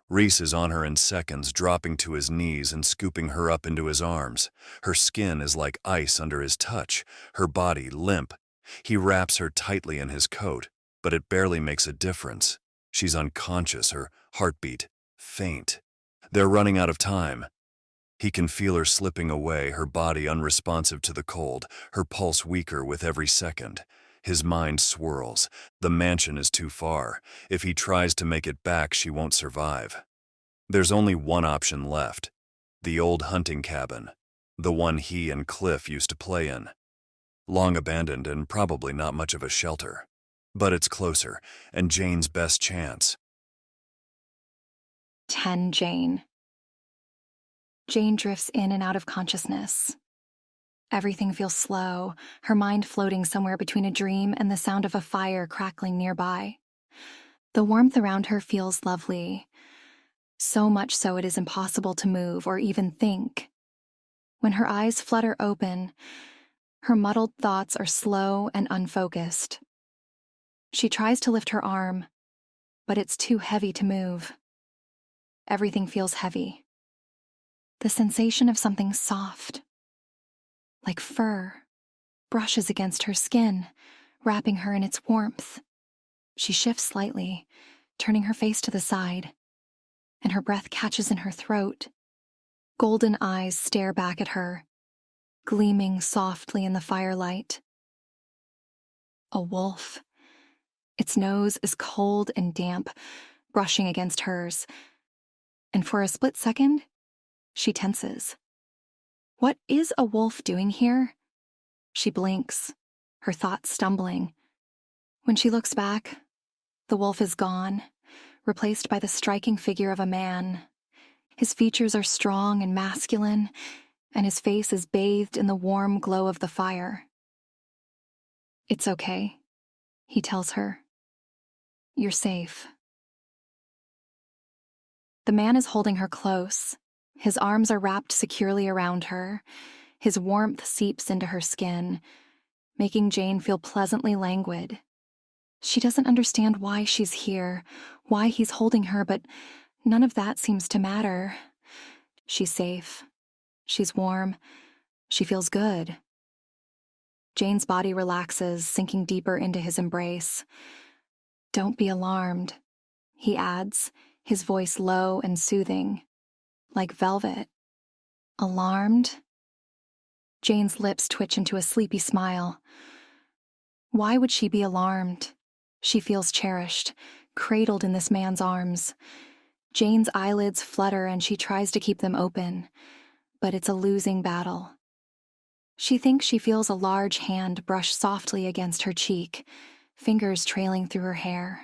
Reese is on her in seconds, dropping to his knees and scooping her up into his arms. Her skin is like ice under his touch, her body limp. He wraps her tightly in his coat, but it barely makes a difference. She's unconscious, her heartbeat faint. They're running out of time. He can feel her slipping away, her body unresponsive to the cold, her pulse weaker with every second. His mind swirls. The mansion is too far. If he tries to make it back, she won't survive. There's only one option left. The old hunting cabin. The one he and Cliff used to play in. Long abandoned and probably not much of a shelter. But it's closer, and Jane's best chance. 10 Jane. Jane drifts in and out of consciousness. Everything feels slow, her mind floating somewhere between a dream and the sound of a fire crackling nearby. The warmth around her feels lovely, so much so it is impossible to move or even think. When her eyes flutter open, her muddled thoughts are slow and unfocused. She tries to lift her arm, but it's too heavy to move. everything feels heavy. The sensation of something soft, like fur, brushes against her skin, wrapping her in its warmth. She shifts slightly, turning her face to the side, and her breath catches in her throat. Golden eyes stare back at her, gleaming softly in the firelight. A wolf. Its nose is cold and damp, brushing against hers. And for a split second, she tenses. What is a wolf doing here? She blinks, her thoughts stumbling. When she looks back, the wolf is gone, replaced by the striking figure of a man. His features are strong and masculine, and his face is bathed in the warm glow of the fire. It's okay, he tells her. You're safe. The man is holding her close. His arms are wrapped securely around her. His warmth seeps into her skin, making Jane feel pleasantly languid. She doesn't understand why she's here, why he's holding her, but none of that seems to matter. She's safe. She's warm. She feels good. Jane's body relaxes, sinking deeper into his embrace. Don't be alarmed, he adds, his voice low and soothing, like velvet. Alarmed? Jane's lips twitch into a sleepy smile. Why would she be alarmed? She feels cherished, cradled in this man's arms. Jane's eyelids flutter and she tries to keep them open, but it's a losing battle. She thinks she feels a large hand brush softly against her cheek, fingers trailing through her hair.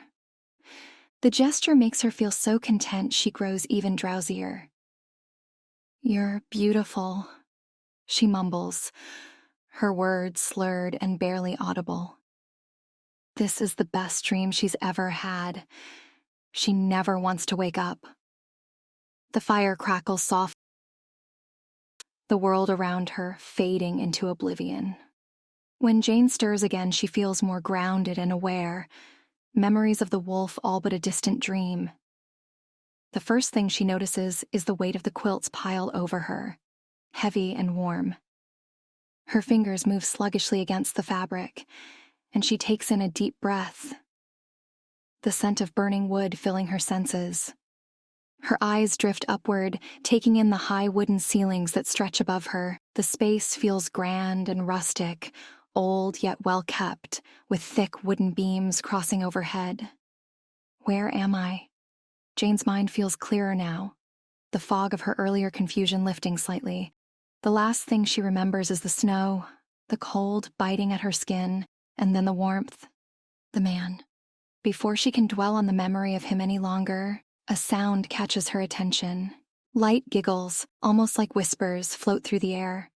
The gesture makes her feel so content she grows even drowsier. You're beautiful, she mumbles, her words slurred and barely audible. This is the best dream she's ever had. She never wants to wake up. The fire crackles softly, the world around her fading into oblivion. When Jane stirs again, she feels more grounded and aware, memories of the wolf all but a distant dream. The first thing she notices is the weight of the quilts piled over her, heavy and warm. Her fingers move sluggishly against the fabric, and she takes in a deep breath, the scent of burning wood filling her senses. Her eyes drift upward, taking in the high wooden ceilings that stretch above her. The space feels grand and rustic, old yet well kept, with thick wooden beams crossing overhead. Where am I? Jane's mind feels clearer now, the fog of her earlier confusion lifting slightly. The last thing she remembers is the snow, the cold biting at her skin, and then the warmth. The man. Before she can dwell on the memory of him any longer, a sound catches her attention. Light giggles, almost like whispers, float through the air.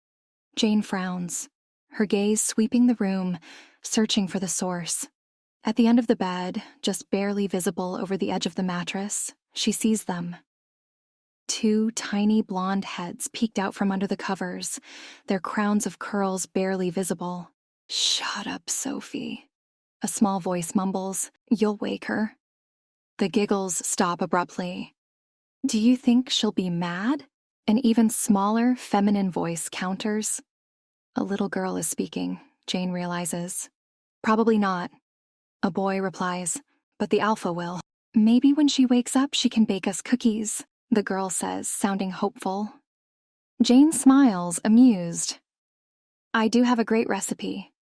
Jane frowns, her gaze sweeping the room, searching for the source. At the end of the bed, just barely visible over the edge of the mattress, she sees them. Two tiny blonde heads peeked out from under the covers, their crowns of curls barely visible. "Shut up, Sophie," a small voice mumbles. "You'll wake her." The giggles stop abruptly. "Do you think she'll be mad?" An even smaller, feminine voice counters. A little girl is speaking, Jane realizes. "Probably not." A boy replies, "But the alpha will." "Maybe when she wakes up she can bake us cookies," the girl says, sounding hopeful. Jane smiles, amused. "I do have a great recipe."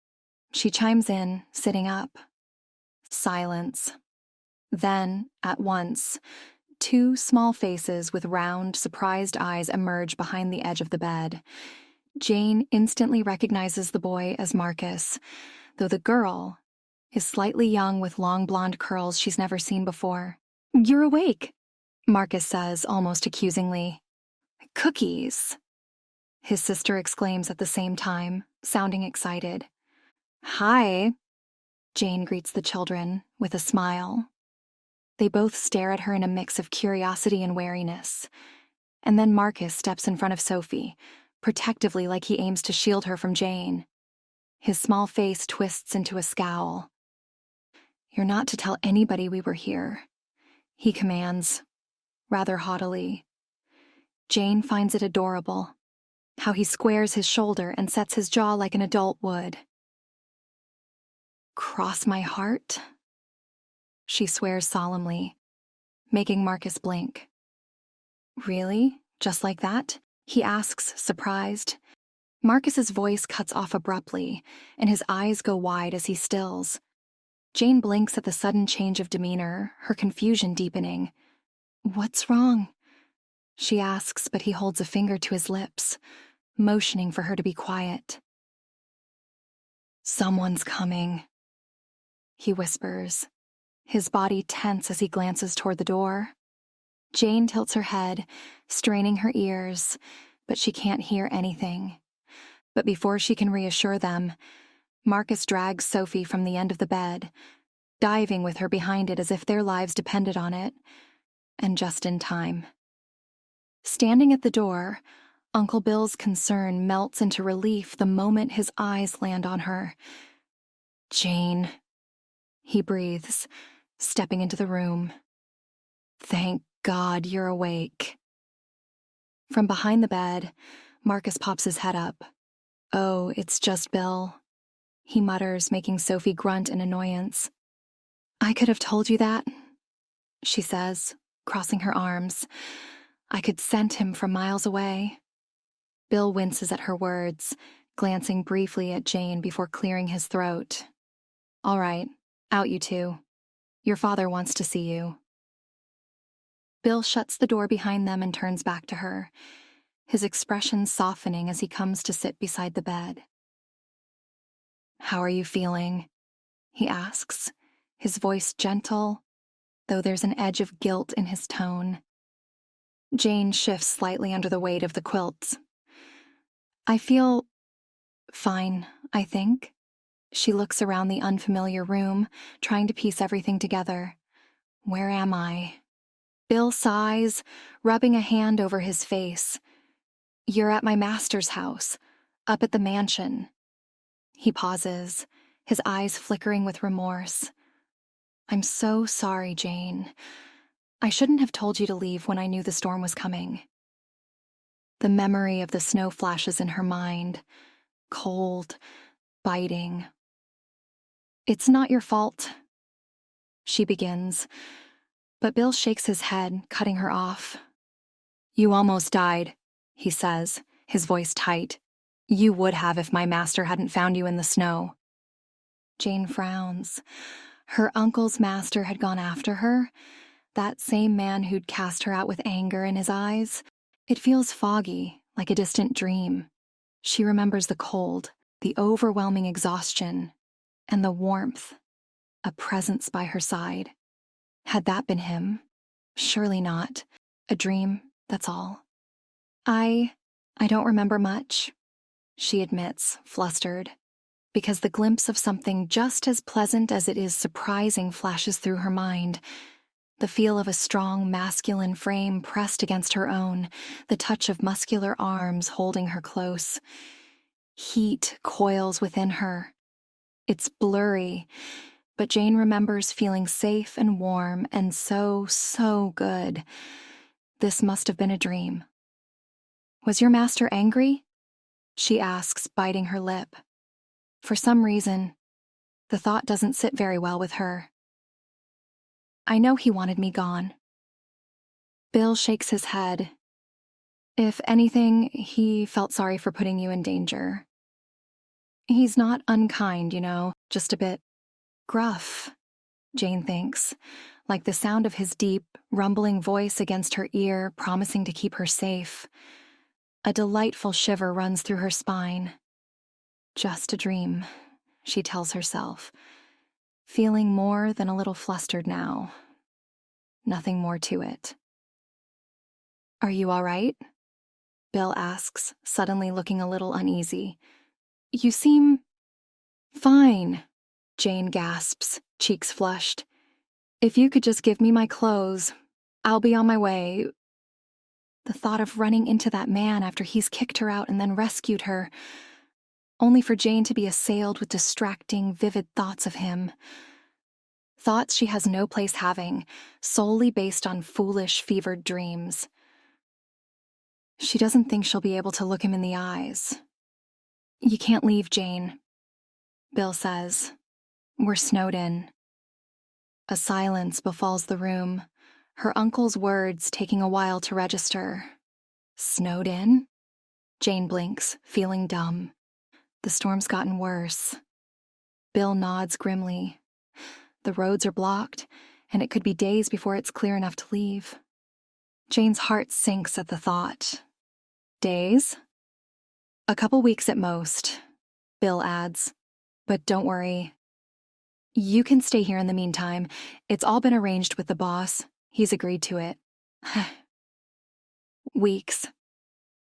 She chimes in, sitting up. Silence. Then, at once, two small faces with round, surprised eyes emerge behind the edge of the bed. Jane instantly recognizes the boy as Marcus, though the girl is slightly young with long blonde curls she's never seen before. "You're awake," Marcus says, almost accusingly. "Cookies," his sister exclaims at the same time, sounding excited. "Hi," Jane greets the children with a smile. They both stare at her in a mix of curiosity and wariness. And then Marcus steps in front of Sophie, protectively like he aims to shield her from Jane. His small face twists into a scowl. "You're not to tell anybody we were here," he commands. rather haughtily. Jane finds it adorable, how he squares his shoulder and sets his jaw like an adult would. "Cross my heart?" she swears solemnly, making Marcus blink. "Really? Just like that?" he asks, surprised. Marcus's voice cuts off abruptly, and his eyes go wide as he stills. Jane blinks at the sudden change of demeanor, her confusion deepening. "What's wrong?" she asks, but he holds a finger to his lips, motioning for her to be quiet. "Someone's coming," he whispers, his body tense as he glances toward the door. Jane tilts her head, straining her ears, but she can't hear anything. But before she can reassure them, Marcus drags Sophie from the end of the bed, diving with her behind it as if their lives depended on it, and just in time. Standing at the door, Uncle Bill's concern melts into relief the moment his eyes land on her. "Jane," he breathes, stepping into the room. "Thank God you're awake." From behind the bed, Marcus pops his head up. "Oh, it's just Bill," he mutters, making Sophie grunt in annoyance. "I could have told you that," she says, crossing her arms. "I could scent him from miles away." Bill winces at her words, glancing briefly at Jane before clearing his throat. "All right, out you two. Your father wants to see you." Bill shuts the door behind them and turns back to her, his expression softening as he comes to sit beside the bed. "How are you feeling?" he asks, his voice gentle, though there's an edge of guilt in his tone. Jane shifts slightly under the weight of the quilts. "I feel fine, I think." She looks around the unfamiliar room, trying to piece everything together. "Where am I?" Bill sighs, rubbing a hand over his face. "You're at my master's house, up at the mansion." He pauses, his eyes flickering with remorse. "I'm so sorry, Jane. I shouldn't have told you to leave when I knew the storm was coming." The memory of the snow flashes in her mind, cold, biting. "It's not your fault," she begins, but Bill shakes his head, cutting her off. "You almost died," he says, his voice tight. "You would have if my master hadn't found you in the snow." Jane frowns. Her uncle's master had gone after her, that same man who'd cast her out with anger in his eyes. It feels foggy, like a distant dream. She remembers the cold, the overwhelming exhaustion, and the warmth, a presence by her side. Had that been him? Surely not. A dream, that's all. I don't remember much," she admits, flustered, because the glimpse of something just as pleasant as it is surprising flashes through her mind. The feel of a strong, masculine frame pressed against her own, the touch of muscular arms holding her close. Heat coils within her. It's blurry, but Jane remembers feeling safe and warm and so good. This must have been a dream. "Was your master angry?" she asks, biting her lip. For some reason, the thought doesn't sit very well with her. "I know he wanted me gone." Bill shakes his head. "If anything, he felt sorry for putting you in danger. He's not unkind, just a bit gruff," Jane thinks, like the sound of his deep, rumbling voice against her ear, promising to keep her safe. A delightful shiver runs through her spine. Just a dream, she tells herself, feeling more than a little flustered now. Nothing more to it. "Are you all right?" Bill asks, suddenly looking a little uneasy. "You seem fine," Jane gasps, cheeks flushed. "If you could just give me my clothes, I'll be on my way." The thought of running into that man after he's kicked her out and then rescued her, only for Jane to be assailed with distracting, vivid thoughts of him. Thoughts she has no place having, solely based on foolish, fevered dreams. She doesn't think she'll be able to look him in the eyes. "You can't leave, Jane," Bill says. "We're snowed in." A silence befalls the room, her uncle's words taking a while to register. "Snowed in?" Jane blinks, feeling dumb. The storm's gotten worse. Bill nods grimly. The roads are blocked, and it could be days before it's clear enough to leave. Jane's heart sinks at the thought. Days? "A couple weeks at most," Bill adds. "But don't worry. You can stay here in the meantime. It's all been arranged with the boss. He's agreed to it." Weeks.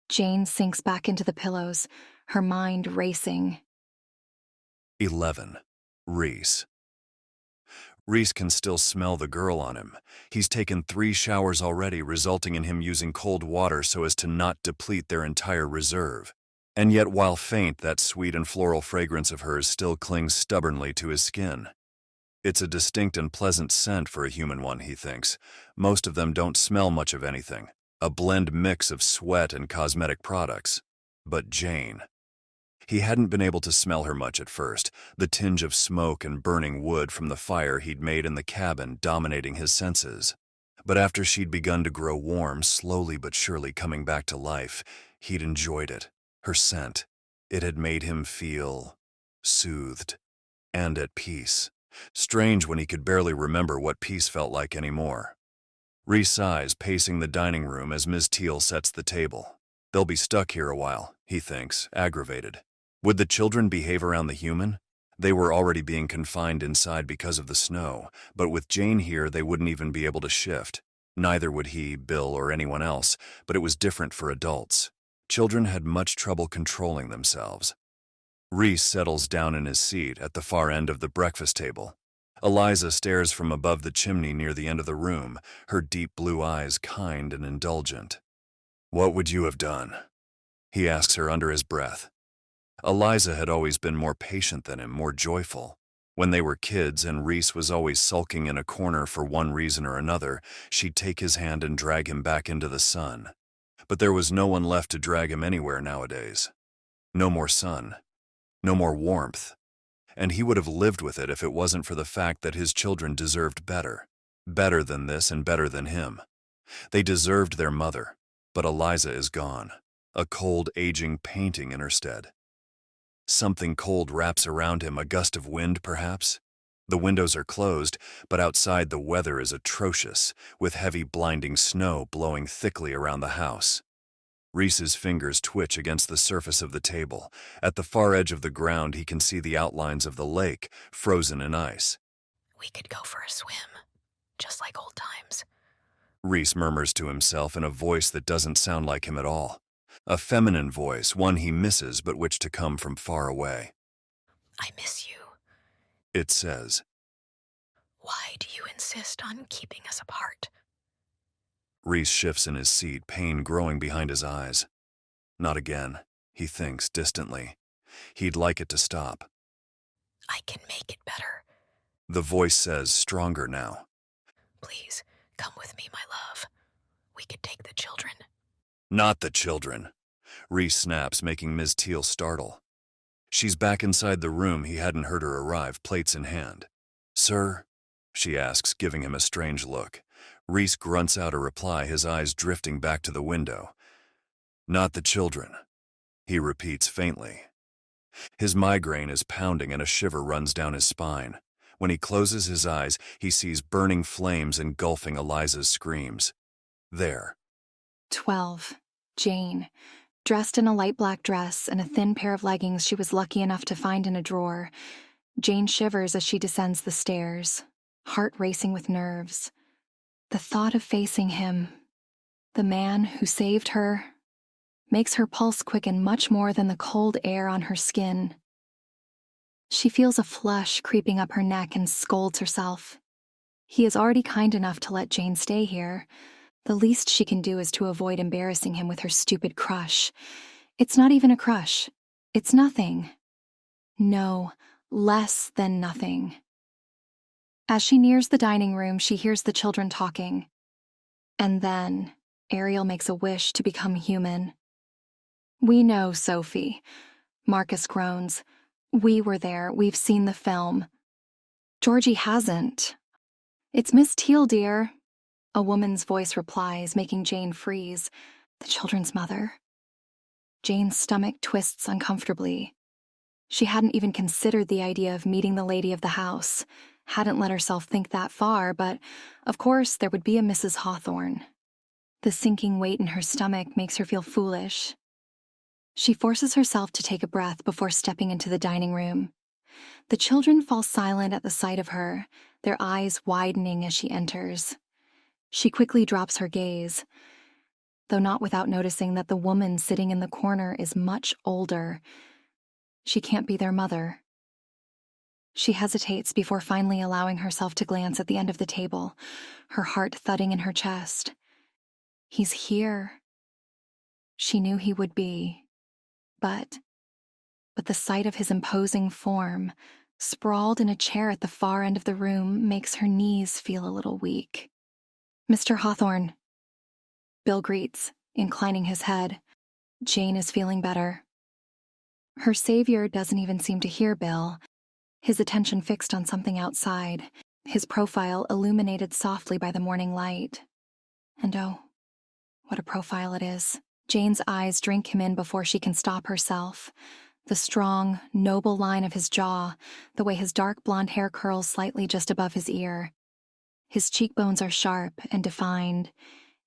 Jane sinks back into the pillows, her mind racing. 11. Reese. Reese can still smell the girl on him. He's taken 3 showers already, resulting in him using cold water so as to not deplete their entire reserve. And yet, while faint, that sweet and floral fragrance of hers still clings stubbornly to his skin. It's a distinct and pleasant scent for a human one, he thinks. Most of them don't smell much of anything, a blend mix of sweat and cosmetic products. But Jane. He hadn't been able to smell her much at first, the tinge of smoke and burning wood from the fire he'd made in the cabin dominating his senses. But after she'd begun to grow warm, slowly but surely coming back to life, he'd enjoyed it, her scent. It had made him feel soothed and at peace. Strange when he could barely remember what peace felt like anymore. Reese sighs, pacing the dining room as Ms. Teal sets the table. They'll be stuck here a while, he thinks, aggravated. Would the children behave around the human? They were already being confined inside because of the snow, but with Jane here they wouldn't even be able to shift. Neither would he, Bill, or anyone else, but it was different for adults. Children had much trouble controlling themselves. Reese settles down in his seat at the far end of the breakfast table. Eliza stares from above the chimney near the end of the room, her deep blue eyes kind and indulgent. "What would you have done?" he asks her under his breath. Eliza had always been more patient than him, more joyful. When they were kids and Reese was always sulking in a corner for one reason or another, she'd take his hand and drag him back into the sun. But there was no one left to drag him anywhere nowadays. No more sun. No more warmth. And he would have lived with it if it wasn't for the fact that his children deserved better. Better than this and better than him. They deserved their mother, but Eliza is gone. A cold, aging painting in her stead. Something cold wraps around him, a gust of wind, perhaps? The windows are closed, but outside the weather is atrocious, with heavy, blinding snow blowing thickly around the house. Reese's fingers twitch against the surface of the table. At the far edge of the ground, he can see the outlines of the lake, frozen in ice. "We could go for a swim, just like old times," Reese murmurs to himself in a voice that doesn't sound like him at all. A feminine voice, one he misses but which to come from far away. "I miss you. It says. Why do you insist on keeping us apart?" Reese shifts in his seat, pain growing behind his eyes. Not again, he thinks distantly. He'd like it to stop. "I can make it better. The voice says, stronger now. Please, come with me, my love. We could take the children." Not the children. Reese snaps, making Ms. Teal startle. She's back inside the room he hadn't heard her arrive, plates in hand. "Sir?" she asks, giving him a strange look. Reese grunts out a reply, his eyes drifting back to the window. "Not the children," he repeats faintly. His migraine is pounding and a shiver runs down his spine. When he closes his eyes, he sees burning flames engulfing Eliza's screams. There. 12. Jane, dressed in a light black dress and a thin pair of leggings she was lucky enough to find in a drawer. Jane shivers as she descends the stairs, heart racing with nerves. The thought of facing him, the man who saved her, makes her pulse quicken much more than the cold air on her skin. She feels a flush creeping up her neck and scolds herself. He is already kind enough to let Jane stay here. The least she can do is to avoid embarrassing him with her stupid crush. It's not even a crush. It's nothing. No, less than nothing. As she nears the dining room, she hears the children talking. And then, Ariel makes a wish to become human. "We know, Sophie," Marcus groans. "We were there, we've seen the film." "Georgie hasn't." "It's Miss Teal, dear," a woman's voice replies, making Jane freeze. The children's mother. Jane's stomach twists uncomfortably. She hadn't even considered the idea of meeting the lady of the house, hadn't let herself think that far, but of course there would be a Mrs. Hawthorne. The sinking weight in her stomach makes her feel foolish. She forces herself to take a breath before stepping into the dining room. The children fall silent at the sight of her, their eyes widening as she enters. She quickly drops her gaze, though not without noticing that the woman sitting in the corner is much older. She can't be their mother. She hesitates before finally allowing herself to glance at the end of the table, her heart thudding in her chest. He's here. She knew he would be. But the sight of his imposing form, sprawled in a chair at the far end of the room, makes her knees feel a little weak. "Mr. Hawthorne," Bill greets, inclining his head. Jane is feeling better. Her savior doesn't even seem to hear Bill, his attention fixed on something outside, his profile illuminated softly by the morning light. And oh, what a profile it is. Jane's eyes drink him in before she can stop herself. The strong, noble line of his jaw, the way his dark blonde hair curls slightly just above his ear. His cheekbones are sharp and defined,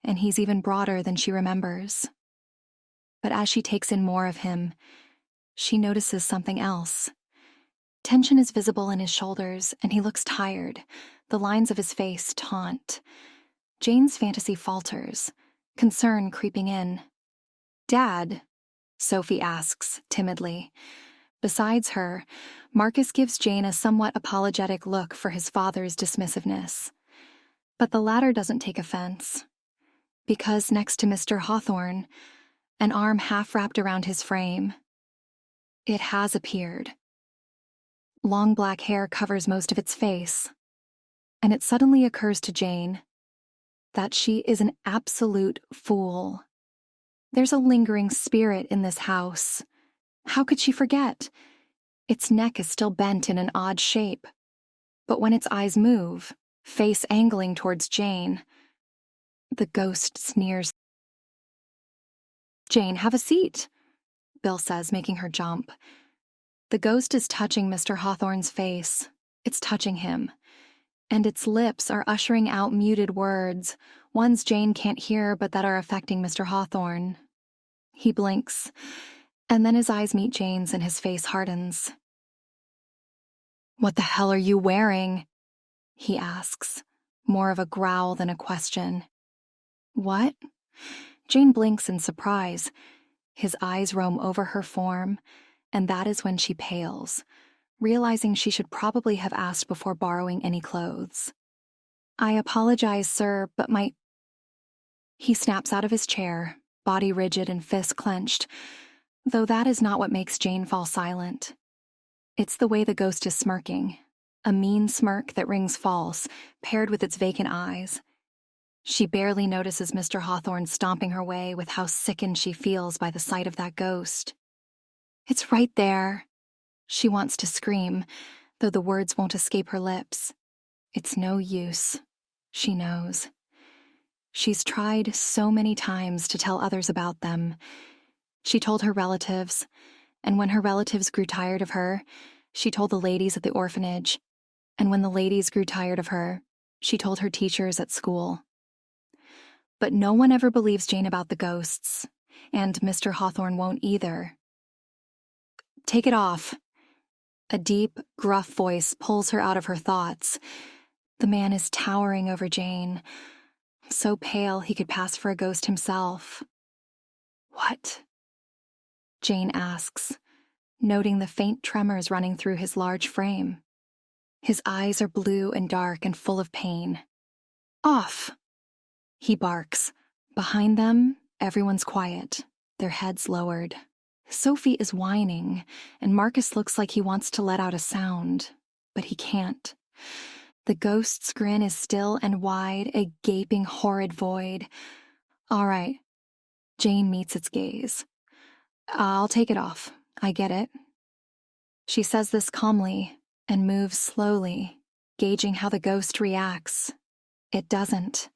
and he's even broader than she remembers. But as she takes in more of him, she notices something else. Tension is visible in his shoulders, and he looks tired, the lines of his face taut. Jane's fantasy falters, concern creeping in. "Dad?" Sophie asks, timidly. Besides her, Marcus gives Jane a somewhat apologetic look for his father's dismissiveness. But the latter doesn't take offense, because next to Mr. Hawthorne, an arm half wrapped around his frame, it has appeared. Long black hair covers most of its face, and it suddenly occurs to Jane that she is an absolute fool. There's a lingering spirit in this house. How could she forget? Its neck is still bent in an odd shape, but when its eyes move, face angling towards Jane, the ghost sneers. "Jane, have a seat," Bill says, making her jump. The ghost is touching Mr. Hawthorne's face. It's touching him. And its lips are ushering out muted words, ones Jane can't hear but that are affecting Mr. Hawthorne. He blinks, and then his eyes meet Jane's and his face hardens. "What the hell are you wearing?" he asks, more of a growl than a question. "What?" Jane blinks in surprise. His eyes roam over her form, and that is when she pales, realizing she should probably have asked before borrowing any clothes. "I apologize, sir, but my—" He snaps out of his chair, body rigid and fists clenched, though that is not what makes Jane fall silent. It's the way the ghost is smirking, a mean smirk that rings false, paired with its vacant eyes. She barely notices Mr. Hawthorne stomping her way with how sickened she feels by the sight of that ghost. "It's right there." She wants to scream, though the words won't escape her lips. It's no use. She knows. She's tried so many times to tell others about them. She told her relatives, and when her relatives grew tired of her, she told the ladies at the orphanage, and when the ladies grew tired of her, she told her teachers at school. But no one ever believes Jane about the ghosts, and Mr. Hawthorne won't either. "Take it off." A deep, gruff voice pulls her out of her thoughts. The man is towering over Jane, so pale he could pass for a ghost himself. "What?" Jane asks, noting the faint tremors running through his large frame. His eyes are blue and dark and full of pain. "Off!" He barks. Behind them, everyone's quiet, their heads lowered. Sophie is whining, and Marcus looks like he wants to let out a sound, but he can't. The ghost's grin is still and wide, a gaping, horrid void. All right. Jane meets its gaze. I'll take it off. I get it. She says this calmly and moves slowly, gauging how the ghost reacts. It doesn't.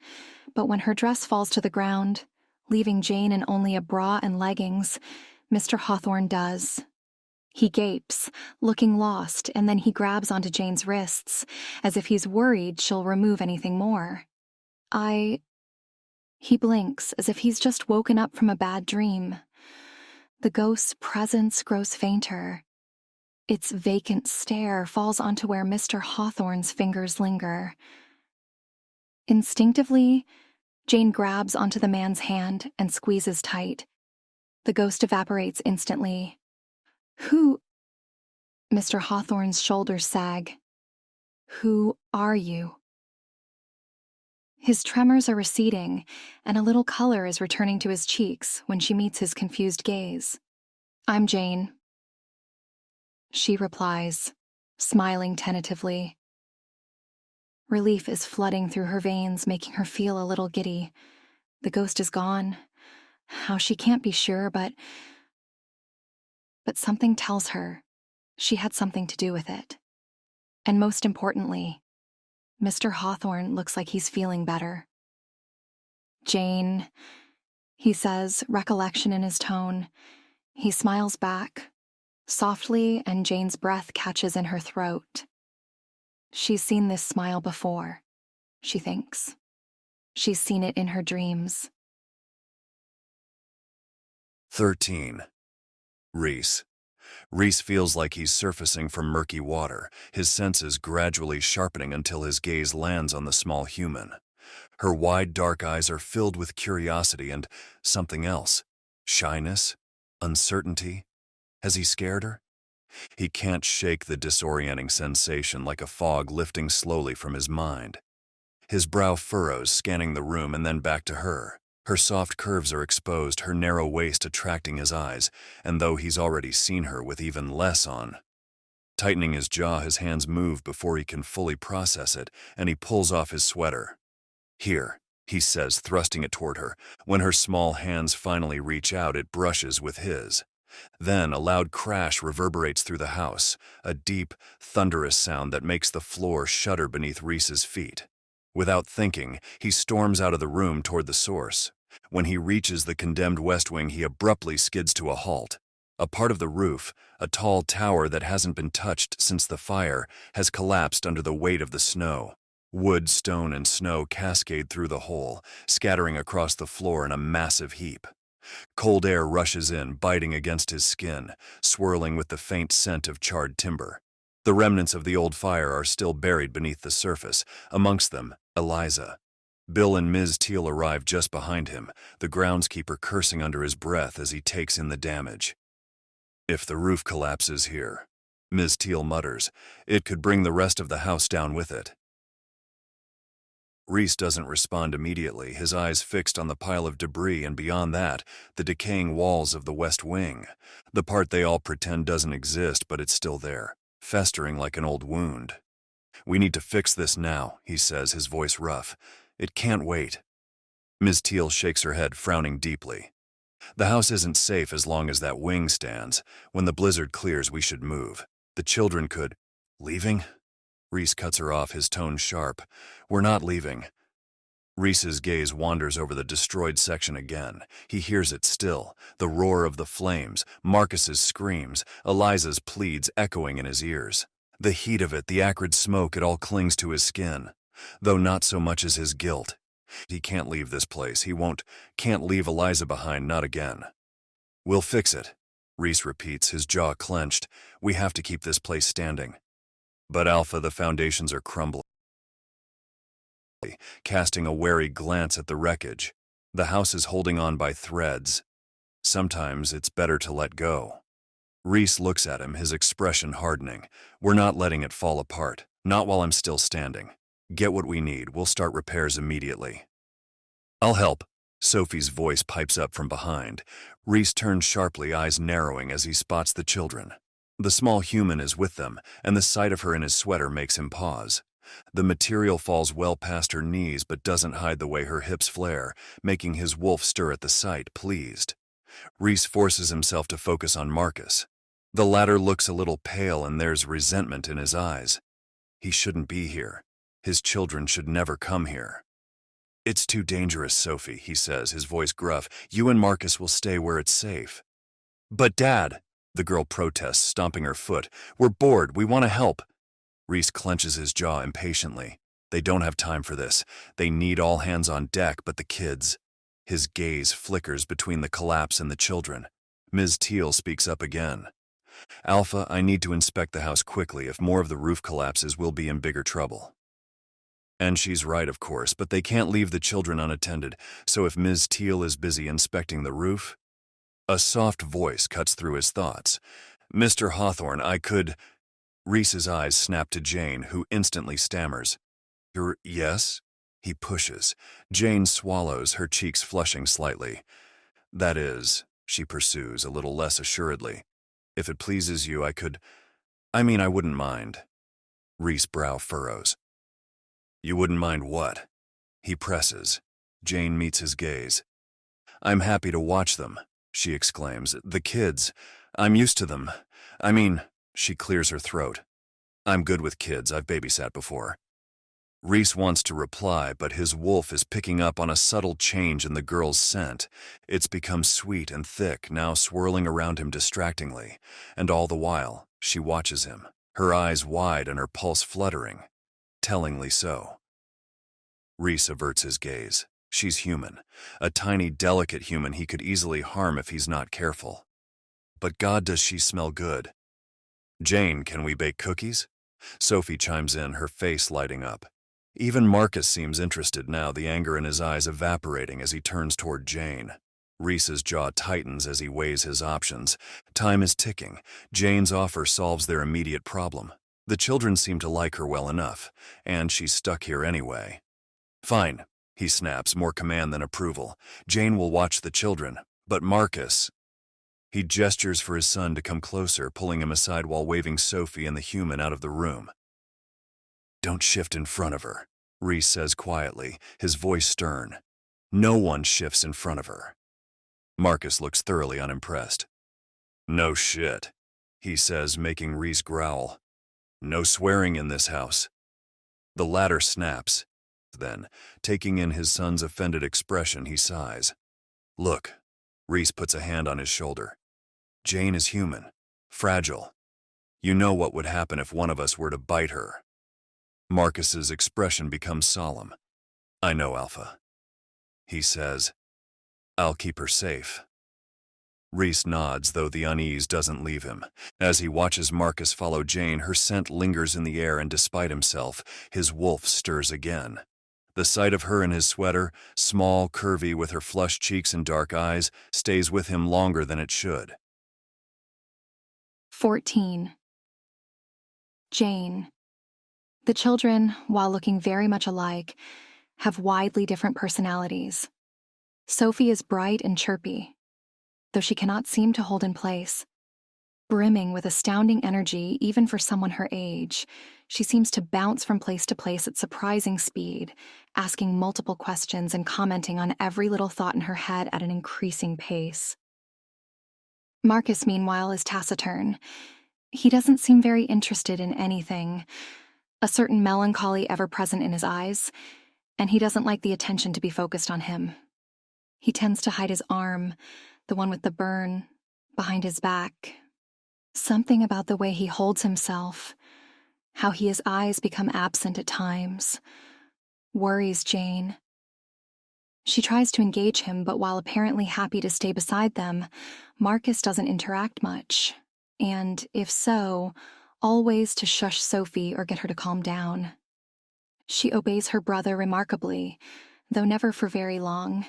But when her dress falls to the ground, leaving Jane in only a bra and leggings, Mr. Hawthorne does. He gapes, looking lost, and then he grabs onto Jane's wrists, as if he's worried she'll remove anything more. He blinks, as if he's just woken up from a bad dream. The ghost's presence grows fainter. Its vacant stare falls onto where Mr. Hawthorne's fingers linger. Instinctively, Jane grabs onto the man's hand and squeezes tight. The ghost evaporates instantly. Who? Mr. Hawthorne's shoulders sag. Who are you? His tremors are receding, and a little color is returning to his cheeks when she meets his confused gaze. I'm Jane. She replies, smiling tentatively. Relief is flooding through her veins, making her feel a little giddy. The ghost is gone. How she can't be sure, but something tells her she had something to do with it. And most importantly, Mr. Hawthorne looks like he's feeling better. Jane, he says, recollection in his tone. He smiles back, softly, and Jane's breath catches in her throat. She's seen this smile before, she thinks. She's seen it in her dreams. 13. Reese. Reese feels like he's surfacing from murky water, his senses gradually sharpening until his gaze lands on the small human. Her wide, dark eyes are filled with curiosity and something else. Shyness? Uncertainty? Has he scared her? He can't shake the disorienting sensation like a fog lifting slowly from his mind. His brow furrows, scanning the room and then back to her. Her soft curves are exposed, her narrow waist attracting his eyes, and though he's already seen her with even less on. Tightening his jaw, his hands move before he can fully process it, and he pulls off his sweater. Here, he says, thrusting it toward her. When her small hands finally reach out, it brushes with his. Then a loud crash reverberates through the house, a deep, thunderous sound that makes the floor shudder beneath Reese's feet. Without thinking, he storms out of the room toward the source. When he reaches the condemned west wing, he abruptly skids to a halt. A part of the roof, a tall tower that hasn't been touched since the fire, has collapsed under the weight of the snow. Wood, stone, and snow cascade through the hole, scattering across the floor in a massive heap. Cold air rushes in, biting against his skin, swirling with the faint scent of charred timber. The remnants of the old fire are still buried beneath the surface, amongst them, Eliza. Bill and Ms. Teal arrive just behind him, the groundskeeper cursing under his breath as he takes in the damage. If the roof collapses here, Ms. Teal mutters, it could bring the rest of the house down with it. Reese doesn't respond immediately, his eyes fixed on the pile of debris and beyond that, the decaying walls of the west wing. The part they all pretend doesn't exist, but it's still there, festering like an old wound. We need to fix this now, he says, his voice rough. It can't wait. Ms. Teal shakes her head, frowning deeply. The house isn't safe as long as that wing stands. When the blizzard clears, we should move. The children could... Leaving? Reese cuts her off, his tone sharp. We're not leaving. Reese's gaze wanders over the destroyed section again. He hears it still, the roar of the flames, Marcus's screams, Eliza's pleads echoing in his ears. The heat of it, the acrid smoke, it all clings to his skin. Though not so much as his guilt. He can't leave this place. He can't leave Eliza behind, not again. We'll fix it, Reese repeats, his jaw clenched. We have to keep this place standing. But Alpha, the foundations are crumbling. Casting a wary glance at the wreckage. The house is holding on by threads. Sometimes it's better to let go. Reese looks at him, his expression hardening. We're not letting it fall apart. Not while I'm still standing. Get what we need. We'll start repairs immediately. I'll help. Sophie's voice pipes up from behind. Reese turns sharply, eyes narrowing as he spots the children. The small human is with them, and the sight of her in his sweater makes him pause. The material falls well past her knees but doesn't hide the way her hips flare, making his wolf stir at the sight, pleased. Reese forces himself to focus on Marcus. The latter looks a little pale and there's resentment in his eyes. He shouldn't be here. His children should never come here. "It's too dangerous, Sophie," he says, his voice gruff. "You and Marcus will stay where it's safe." "But Dad," the girl protests, stomping her foot. "We're bored. We want to help." Reese clenches his jaw impatiently. They don't have time for this. They need all hands on deck, but the kids. His gaze flickers between the collapse and the children. Ms. Teal speaks up again. "Alpha, I need to inspect the house quickly. If more of the roof collapses, we'll be in bigger trouble." And she's right, of course, but they can't leave the children unattended, so if Ms. Teal is busy inspecting the roof... A soft voice cuts through his thoughts. "Mr. Hawthorne, I could..." Reese's eyes snap to Jane, who instantly stammers. Yes?" He pushes. Jane swallows, her cheeks flushing slightly. "That is," she pursues, a little less assuredly. "If it pleases you, I wouldn't mind." Reese's brow furrows. "You wouldn't mind what?" He presses. Jane meets his gaze. "I'm happy to watch them," she exclaims. "The kids. I'm used to them. She clears her throat. "I'm good with kids. I've babysat before." Reese wants to reply, but his wolf is picking up on a subtle change in the girl's scent. It's become sweet and thick, now swirling around him distractingly. And all the while, she watches him, her eyes wide and her pulse fluttering. Tellingly so. Reese averts his gaze. She's human. A tiny, delicate human he could easily harm if he's not careful. But God, does she smell good. "Jane, can we bake cookies?" Sophie chimes in, her face lighting up. Even Marcus seems interested now, the anger in his eyes evaporating as he turns toward Jane. Reese's jaw tightens as he weighs his options. Time is ticking. Jane's offer solves their immediate problem. The children seem to like her well enough, and she's stuck here anyway. "Fine," he snaps, more command than approval. "Jane will watch the children, but Marcus..." He gestures for his son to come closer, pulling him aside while waving Sophie and the human out of the room. "Don't shift in front of her," Reese says quietly, his voice stern. "No one shifts in front of her." Marcus looks thoroughly unimpressed. "No shit," he says, making Reese growl. "No swearing in this house." The latter snaps. Then, taking in his son's offended expression, he sighs. "Look," Reese puts a hand on his shoulder. "Jane is human, fragile. You know what would happen if one of us were to bite her." Marcus's expression becomes solemn. "I know, Alpha," he says. "I'll keep her safe." Reese nods, though the unease doesn't leave him. As he watches Marcus follow Jane, her scent lingers in the air, and despite himself, his wolf stirs again. The sight of her in his sweater, small, curvy, with her flushed cheeks and dark eyes, stays with him longer than it should. 14. Jane. The children, while looking very much alike, have widely different personalities. Sophie is bright and chirpy, though she cannot seem to hold in place. Brimming with astounding energy, even for someone her age, she seems to bounce from place to place at surprising speed, asking multiple questions and commenting on every little thought in her head at an increasing pace. Marcus, meanwhile, is taciturn. He doesn't seem very interested in anything, a certain melancholy ever present in his eyes, and he doesn't like the attention to be focused on him. He tends to hide his arm, the one with the burn, behind his back. Something about the way he holds himself, how his eyes become absent at times, worries Jane. She tries to engage him, but while apparently happy to stay beside them, Marcus doesn't interact much, and, if so, always to shush Sophie or get her to calm down. She obeys her brother remarkably, though never for very long.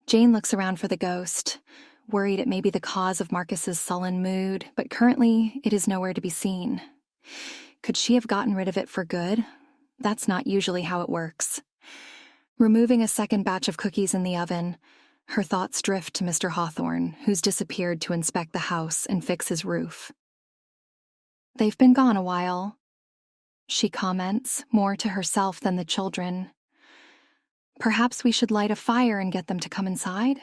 Jane looks around for the ghost, worried it may be the cause of Marcus's sullen mood, but currently it is nowhere to be seen. Could she have gotten rid of it for good? That's not usually how it works. Removing a second batch of cookies in the oven, her thoughts drift to Mr. Hawthorne, who's disappeared to inspect the house and fix his roof. They've been gone a while. she comments, more to herself than the children. Perhaps we should light a fire and get them to come inside?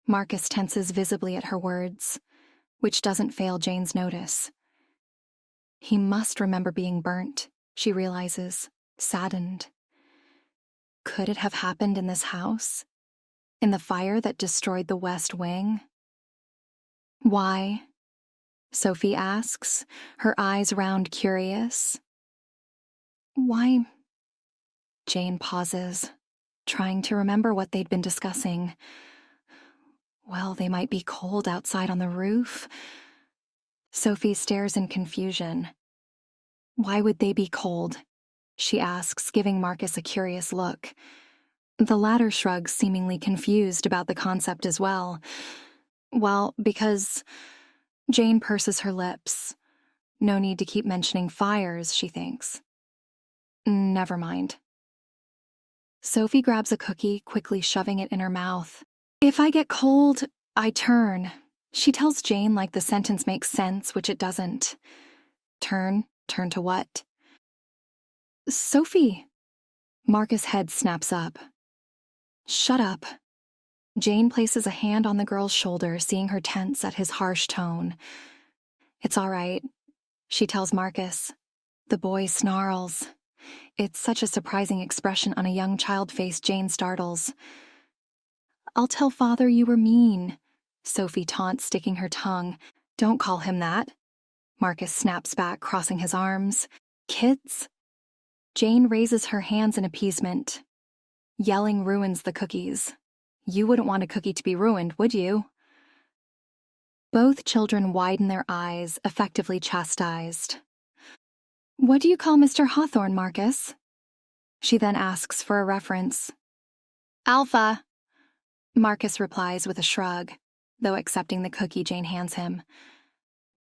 Marcus tenses visibly at her words, which doesn't fail Jane's notice. He must remember being burnt, she realizes, saddened. Could it have happened in this house? In the fire that destroyed the West Wing? Why? Sophie asks, her eyes round curious. Why? Jane pauses, trying to remember what they'd been discussing. Well, they might be cold outside on the roof. Sophie stares in confusion. Why would they be cold? She asks, giving Marcus a curious look. The latter shrugs, seemingly confused about the concept as well. Well, because... Jane purses her lips. No need to keep mentioning fires, she thinks. Never mind. Sophie grabs a cookie, quickly shoving it in her mouth. If I get cold, I turn. She tells Jane like the sentence makes sense, which it doesn't. Turn? Turn to what? Sophie. Marcus' head snaps up. Shut up. Jane places a hand on the girl's shoulder, seeing her tense at his harsh tone. It's all right, she tells Marcus. The boy snarls. It's such a surprising expression on a young child face Jane startles. I'll tell father you were mean, Sophie taunts, sticking her tongue. Don't call him that. Marcus snaps back, crossing his arms. Kids? Jane raises her hands in appeasement. Yelling ruins the cookies. You wouldn't want a cookie to be ruined, would you? Both children widen their eyes, effectively chastised. What do you call Mr. Hawthorne, Marcus? She then asks for a reference. Alpha. Marcus replies with a shrug, though accepting the cookie Jane hands him.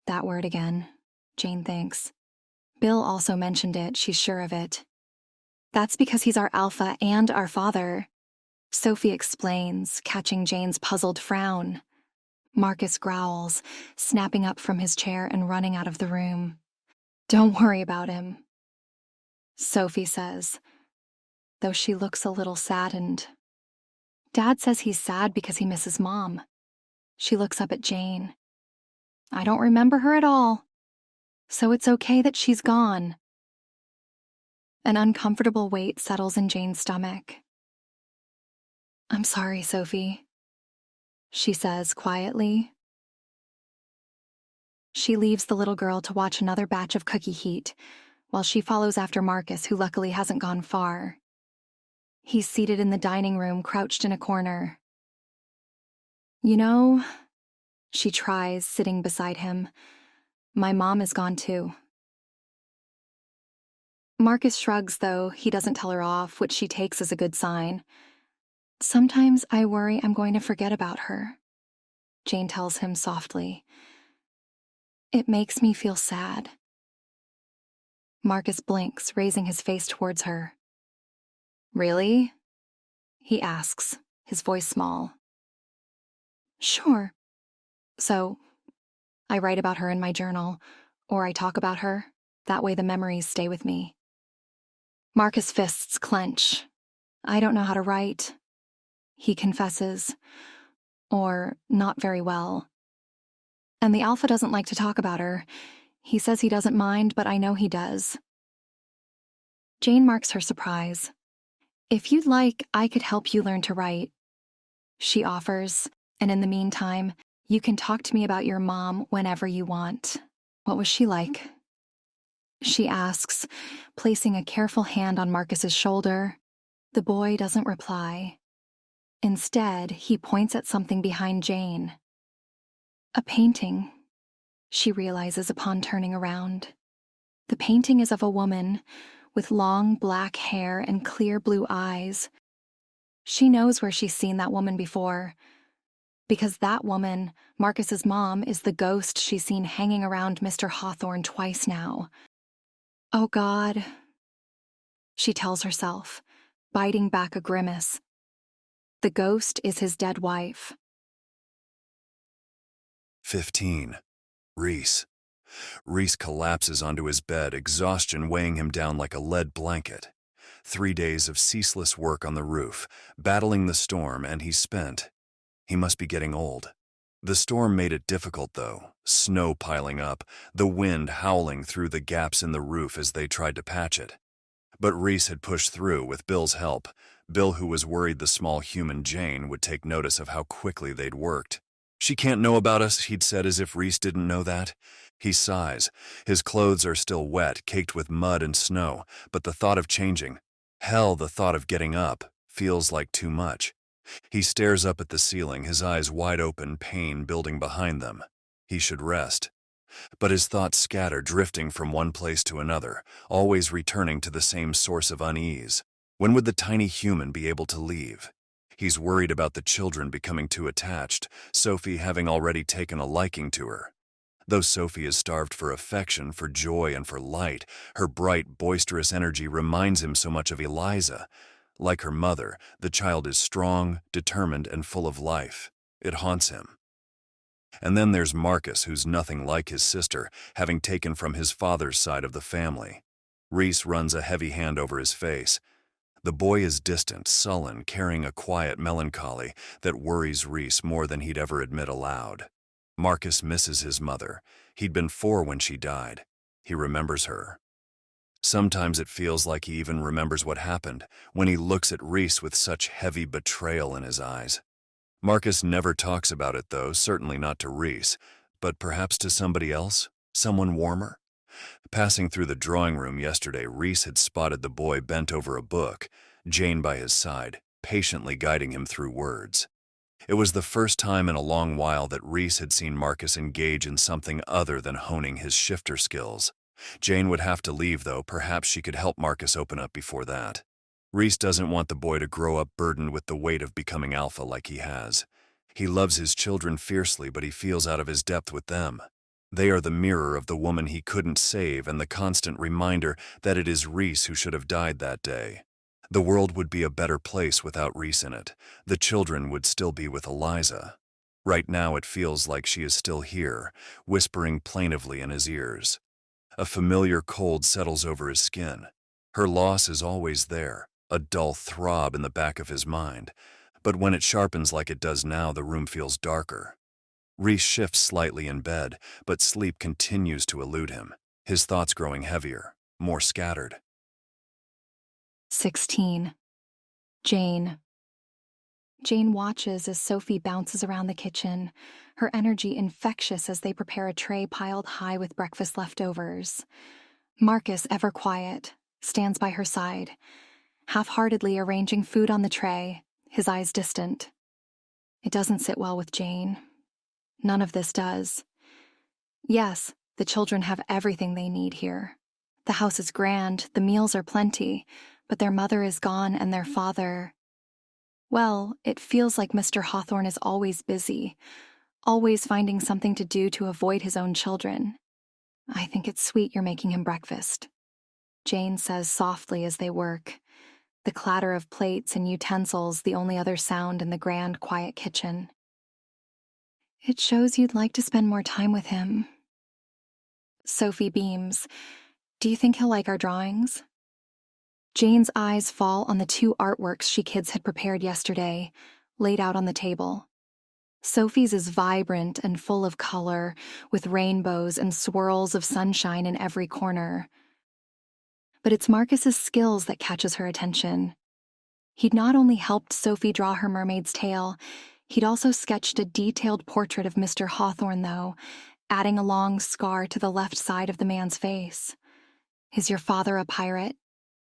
That word again, Jane thinks. Bill also mentioned it, she's sure of it. That's because he's our alpha and our father. Sophie explains, catching Jane's puzzled frown. Marcus growls, snapping up from his chair and running out of the room. Don't worry about him, Sophie says, though she looks a little saddened. Dad says he's sad because he misses Mom. She looks up at Jane. I don't remember her at all, so it's okay that she's gone. An uncomfortable weight settles in Jane's stomach. I'm sorry, Sophie, she says quietly. She leaves the little girl to watch another batch of cookie heat, while she follows after Marcus, who luckily hasn't gone far. He's seated in the dining room, crouched in a corner. You know, she tries, sitting beside him. My mom is gone too. Marcus shrugs, though he doesn't tell her off, which she takes as a good sign. Sometimes I worry I'm going to forget about her, Jane tells him softly. It makes me feel sad. Marcus blinks, raising his face towards her. Really? He asks, his voice small. Sure. So, I write about her in my journal, or I talk about her. That way the memories stay with me. Marcus' fists clench. I don't know how to write, he confesses. Or not very well. And the alpha doesn't like to talk about her. He says he doesn't mind, but I know he does. Jane marks her surprise. If you'd like, I could help you learn to write, she offers, and in the meantime, you can talk to me about your mom whenever you want. What was she like? She asks, placing a careful hand on Marcus's shoulder. The boy doesn't reply. Instead, he points at something behind Jane. A painting, she realizes upon turning around. The painting is of a woman with long black hair and clear blue eyes. She knows where she's seen that woman before, because that woman, Marcus's mom, is the ghost she's seen hanging around Mr. Hawthorne twice now. Oh God, she tells herself, biting back a grimace. The ghost is his dead wife. 15. Reese. Reese collapses onto his bed, exhaustion weighing him down like a lead blanket. 3 days of ceaseless work on the roof, battling the storm, and he's spent. He must be getting old. The storm made it difficult, though, snow piling up, the wind howling through the gaps in the roof as they tried to patch it. But Reese had pushed through with Bill's help, Bill who was worried the small human Jane would take notice of how quickly they'd worked. "She can't know about us," he'd said as if Reese didn't know that. He sighs. His clothes are still wet, caked with mud and snow, but the thought of changing, hell, the thought of getting up, feels like too much. He stares up at the ceiling, his eyes wide open, pain building behind them. He should rest. But his thoughts scatter, drifting from one place to another, always returning to the same source of unease. When would the tiny human be able to leave? He's worried about the children becoming too attached, Sophie having already taken a liking to her. Though Sophie is starved for affection, for joy, and for light, her bright, boisterous energy reminds him so much of Eliza. Like her mother, the child is strong, determined, and full of life. It haunts him. And then there's Marcus, who's nothing like his sister, having taken from his father's side of the family. Reese runs a heavy hand over his face. The boy is distant, sullen, carrying a quiet melancholy that worries Reese more than he'd ever admit aloud. Marcus misses his mother. He'd been 4 when she died. He remembers her. Sometimes it feels like he even remembers what happened when he looks at Reese with such heavy betrayal in his eyes. Marcus never talks about it, though, certainly not to Reese, but perhaps to somebody else, someone warmer. Passing through the drawing room yesterday, Reese had spotted the boy bent over a book, Jane by his side, patiently guiding him through words. It was the first time in a long while that Reese had seen Marcus engage in something other than honing his shifter skills. Jane would have to leave, though. Perhaps she could help Marcus open up before that. Reese doesn't want the boy to grow up burdened with the weight of becoming alpha like he has. He loves his children fiercely, but he feels out of his depth with them. They are the mirror of the woman he couldn't save and the constant reminder that it is Reese who should have died that day. The world would be a better place without Reese in it. The children would still be with Eliza. Right now it feels like she is still here, whispering plaintively in his ears. A familiar cold settles over his skin. Her loss is always there, a dull throb in the back of his mind. But when it sharpens like it does now, the room feels darker. Reese shifts slightly in bed, but sleep continues to elude him, his thoughts growing heavier, more scattered. 16. Jane. Jane watches as Sophie bounces around the kitchen, her energy infectious as they prepare a tray piled high with breakfast leftovers. Marcus, ever quiet, stands by her side, half-heartedly arranging food on the tray, his eyes distant. It doesn't sit well with Jane. None of this does. Yes, the children have everything they need here. The house is grand, the meals are plenty, but their mother is gone and their father... Well, it feels like Mr. Hawthorne is always busy, always finding something to do to avoid his own children. "I think it's sweet you're making him breakfast," Jane says softly as they work, the clatter of plates and utensils the only other sound in the grand, quiet kitchen. "It shows you'd like to spend more time with him." Sophie beams. "Do you think he'll like our drawings?" Jane's eyes fall on the 2 artworks she kids had prepared yesterday, laid out on the table. Sophie's is vibrant and full of color, with rainbows and swirls of sunshine in every corner. But it's Marcus's skills that catches her attention. He'd not only helped Sophie draw her mermaid's tail, he'd also sketched a detailed portrait of Mr. Hawthorne, though, adding a long scar to the left side of the man's face. "Is your father a pirate?"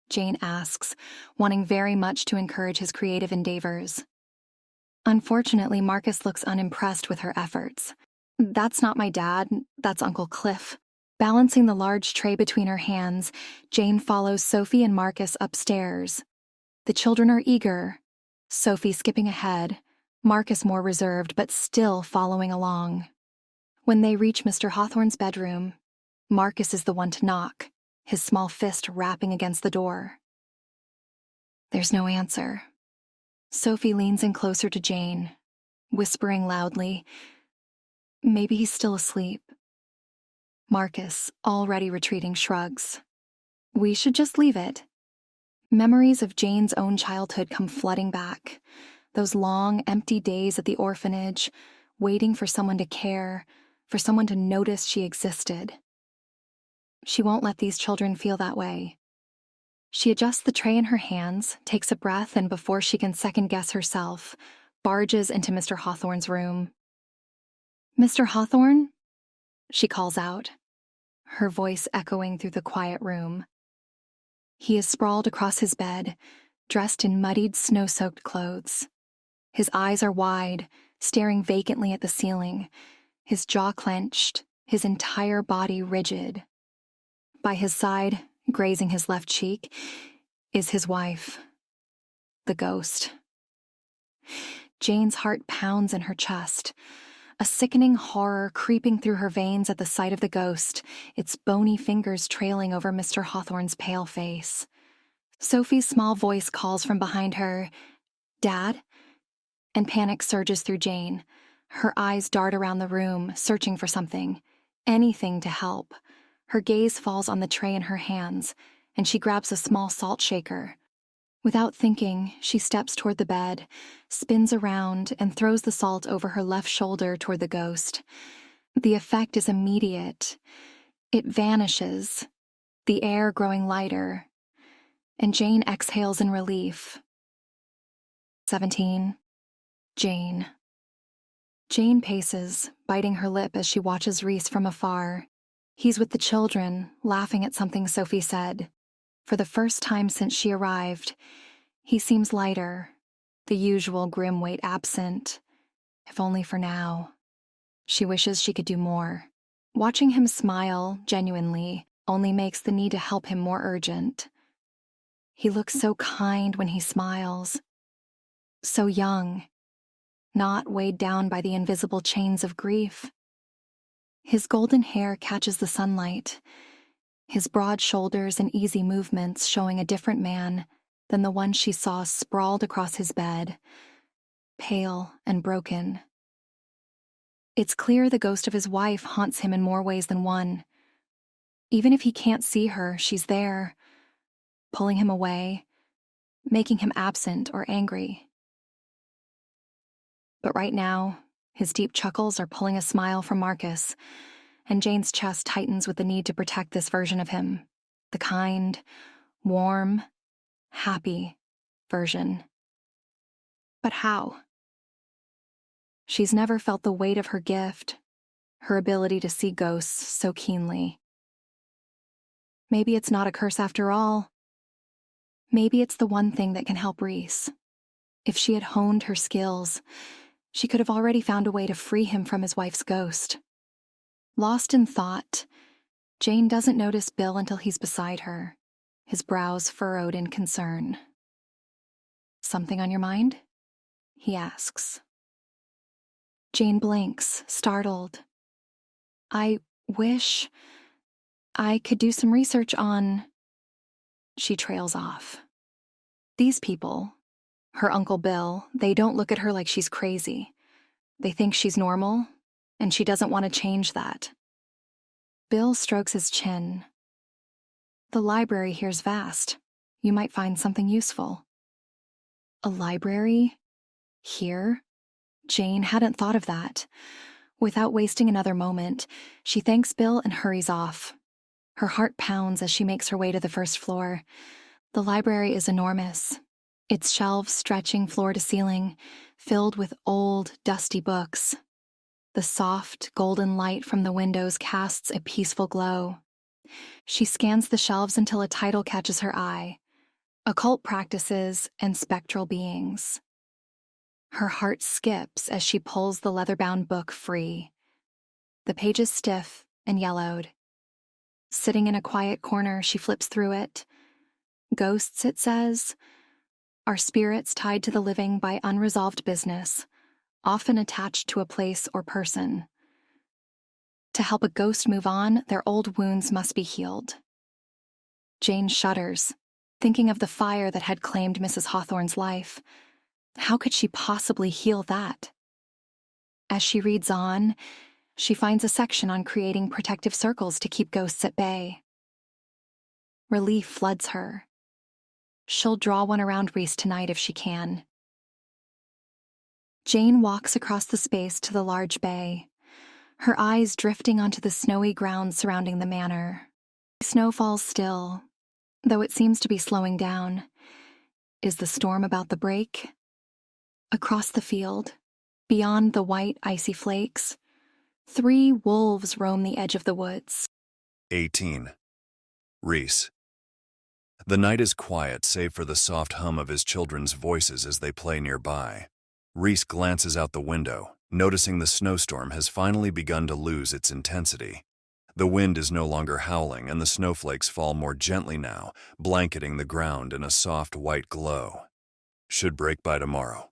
Jane asks, wanting very much to encourage his creative endeavors. Unfortunately, Marcus looks unimpressed with her efforts. "That's not my dad, that's Uncle Cliff." Balancing the large tray between her hands, Jane follows Sophie and Marcus upstairs. The children are eager, Sophie skipping ahead, Marcus more reserved but still following along. When they reach Mr. Hawthorne's bedroom, Marcus is the one to knock, his small fist rapping against the door. There's no answer. Sophie leans in closer to Jane, whispering loudly, "Maybe he's still asleep." Marcus, already retreating, shrugs. We should just leave it. Memories of Jane's own childhood come flooding back. Those long, empty days at the orphanage, waiting for someone to care, for someone to notice she existed. She won't let these children feel that way. She adjusts the tray in her hands, takes a breath, and before she can second-guess herself, barges into Mr. Hawthorne's room. "Mr. Hawthorne?" she calls out, her voice echoing through the quiet room. He is sprawled across his bed, dressed in muddied, snow-soaked clothes. His eyes are wide, staring vacantly at the ceiling, his jaw clenched, his entire body rigid. By his side, grazing his left cheek, is his wife, the ghost. Jane's heart pounds in her chest, a sickening horror creeping through her veins at the sight of the ghost, its bony fingers trailing over Mr. Hawthorne's pale face. Sophie's small voice calls from behind her, "Dad?" And panic surges through Jane. Her eyes dart around the room, searching for something, anything to help. Her gaze falls on the tray in her hands, and she grabs a small salt shaker. Without thinking, she steps toward the bed, spins around, and throws the salt over her left shoulder toward the ghost. The effect is immediate. It vanishes, the air growing lighter, and Jane exhales in relief. 17. Jane. Jane paces, biting her lip as she watches Reese from afar. He's with the children, laughing at something Sophie said. For the first time since she arrived, he seems lighter, the usual grim weight absent, if only for now. She wishes she could do more. Watching him smile, genuinely, only makes the need to help him more urgent. He looks so kind when he smiles, so young, not weighed down by the invisible chains of grief. His golden hair catches the sunlight, his broad shoulders and easy movements showing a different man than the one she saw sprawled across his bed, pale and broken. It's clear the ghost of his wife haunts him in more ways than one. Even if he can't see her, she's there, pulling him away, making him absent or angry. But right now, his deep chuckles are pulling a smile from Marcus, and Jane's chest tightens with the need to protect this version of him, the kind, warm, happy version. But how? She's never felt the weight of her gift, her ability to see ghosts so keenly. Maybe it's not a curse after all. Maybe it's the one thing that can help Reese. If she had honed her skills, she could have already found a way to free him from his wife's ghost. Lost in thought, Jane doesn't notice Bill until he's beside her, his brows furrowed in concern. "Something on your mind?" he asks. Jane blinks, startled. "I wish I could do some research on..." She trails off. These people, her Uncle Bill, they don't look at her like she's crazy. They think she's normal, and she doesn't want to change that. Bill strokes his chin. "The library here's vast. You might find something useful." A library? Here? Jane hadn't thought of that. Without wasting another moment, she thanks Bill and hurries off. Her heart pounds as she makes her way to the first floor. The library is enormous, its shelves stretching floor to ceiling, filled with old, dusty books. The soft, golden light from the windows casts a peaceful glow. She scans the shelves until a title catches her eye: Occult Practices and Spectral Beings. Her heart skips as she pulls the leather-bound book free. The page is stiff and yellowed. Sitting in a quiet corner, she flips through it. Ghosts, it says, are spirits tied to the living by unresolved business, often attached to a place or person. To help a ghost move on, their old wounds must be healed. Jane shudders, thinking of the fire that had claimed Mrs. Hawthorne's life. How could she possibly heal that? As she reads on, she finds a section on creating protective circles to keep ghosts at bay. Relief floods her. She'll draw one around Reese tonight if she can. Jane walks across the space to the large bay, her eyes drifting onto the snowy ground surrounding the manor. Snow falls still, though it seems to be slowing down. Is the storm about to break? Across the field, beyond the white, icy flakes, 3 wolves roam the edge of the woods. 18. Reese. The night is quiet save for the soft hum of his children's voices as they play nearby. Reese glances out the window, noticing the snowstorm has finally begun to lose its intensity. The wind is no longer howling and the snowflakes fall more gently now, blanketing the ground in a soft white glow. Should break by tomorrow,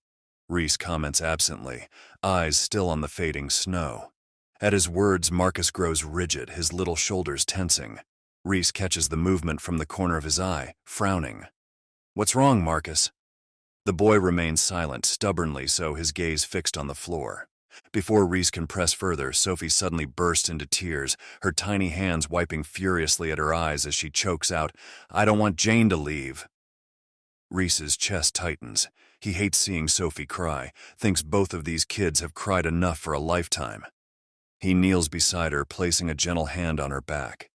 Reese comments absently, eyes still on the fading snow. At his words, Marcus grows rigid, his little shoulders tensing. Reese catches the movement from the corner of his eye, frowning. "What's wrong, Marcus?" The boy remains silent, stubbornly so, his gaze fixed on the floor. Before Reese can press further, Sophie suddenly bursts into tears, her tiny hands wiping furiously at her eyes as she chokes out, "I don't want Jane to leave." Reese's chest tightens. He hates seeing Sophie cry, thinks both of these kids have cried enough for a lifetime. He kneels beside her, placing a gentle hand on her back.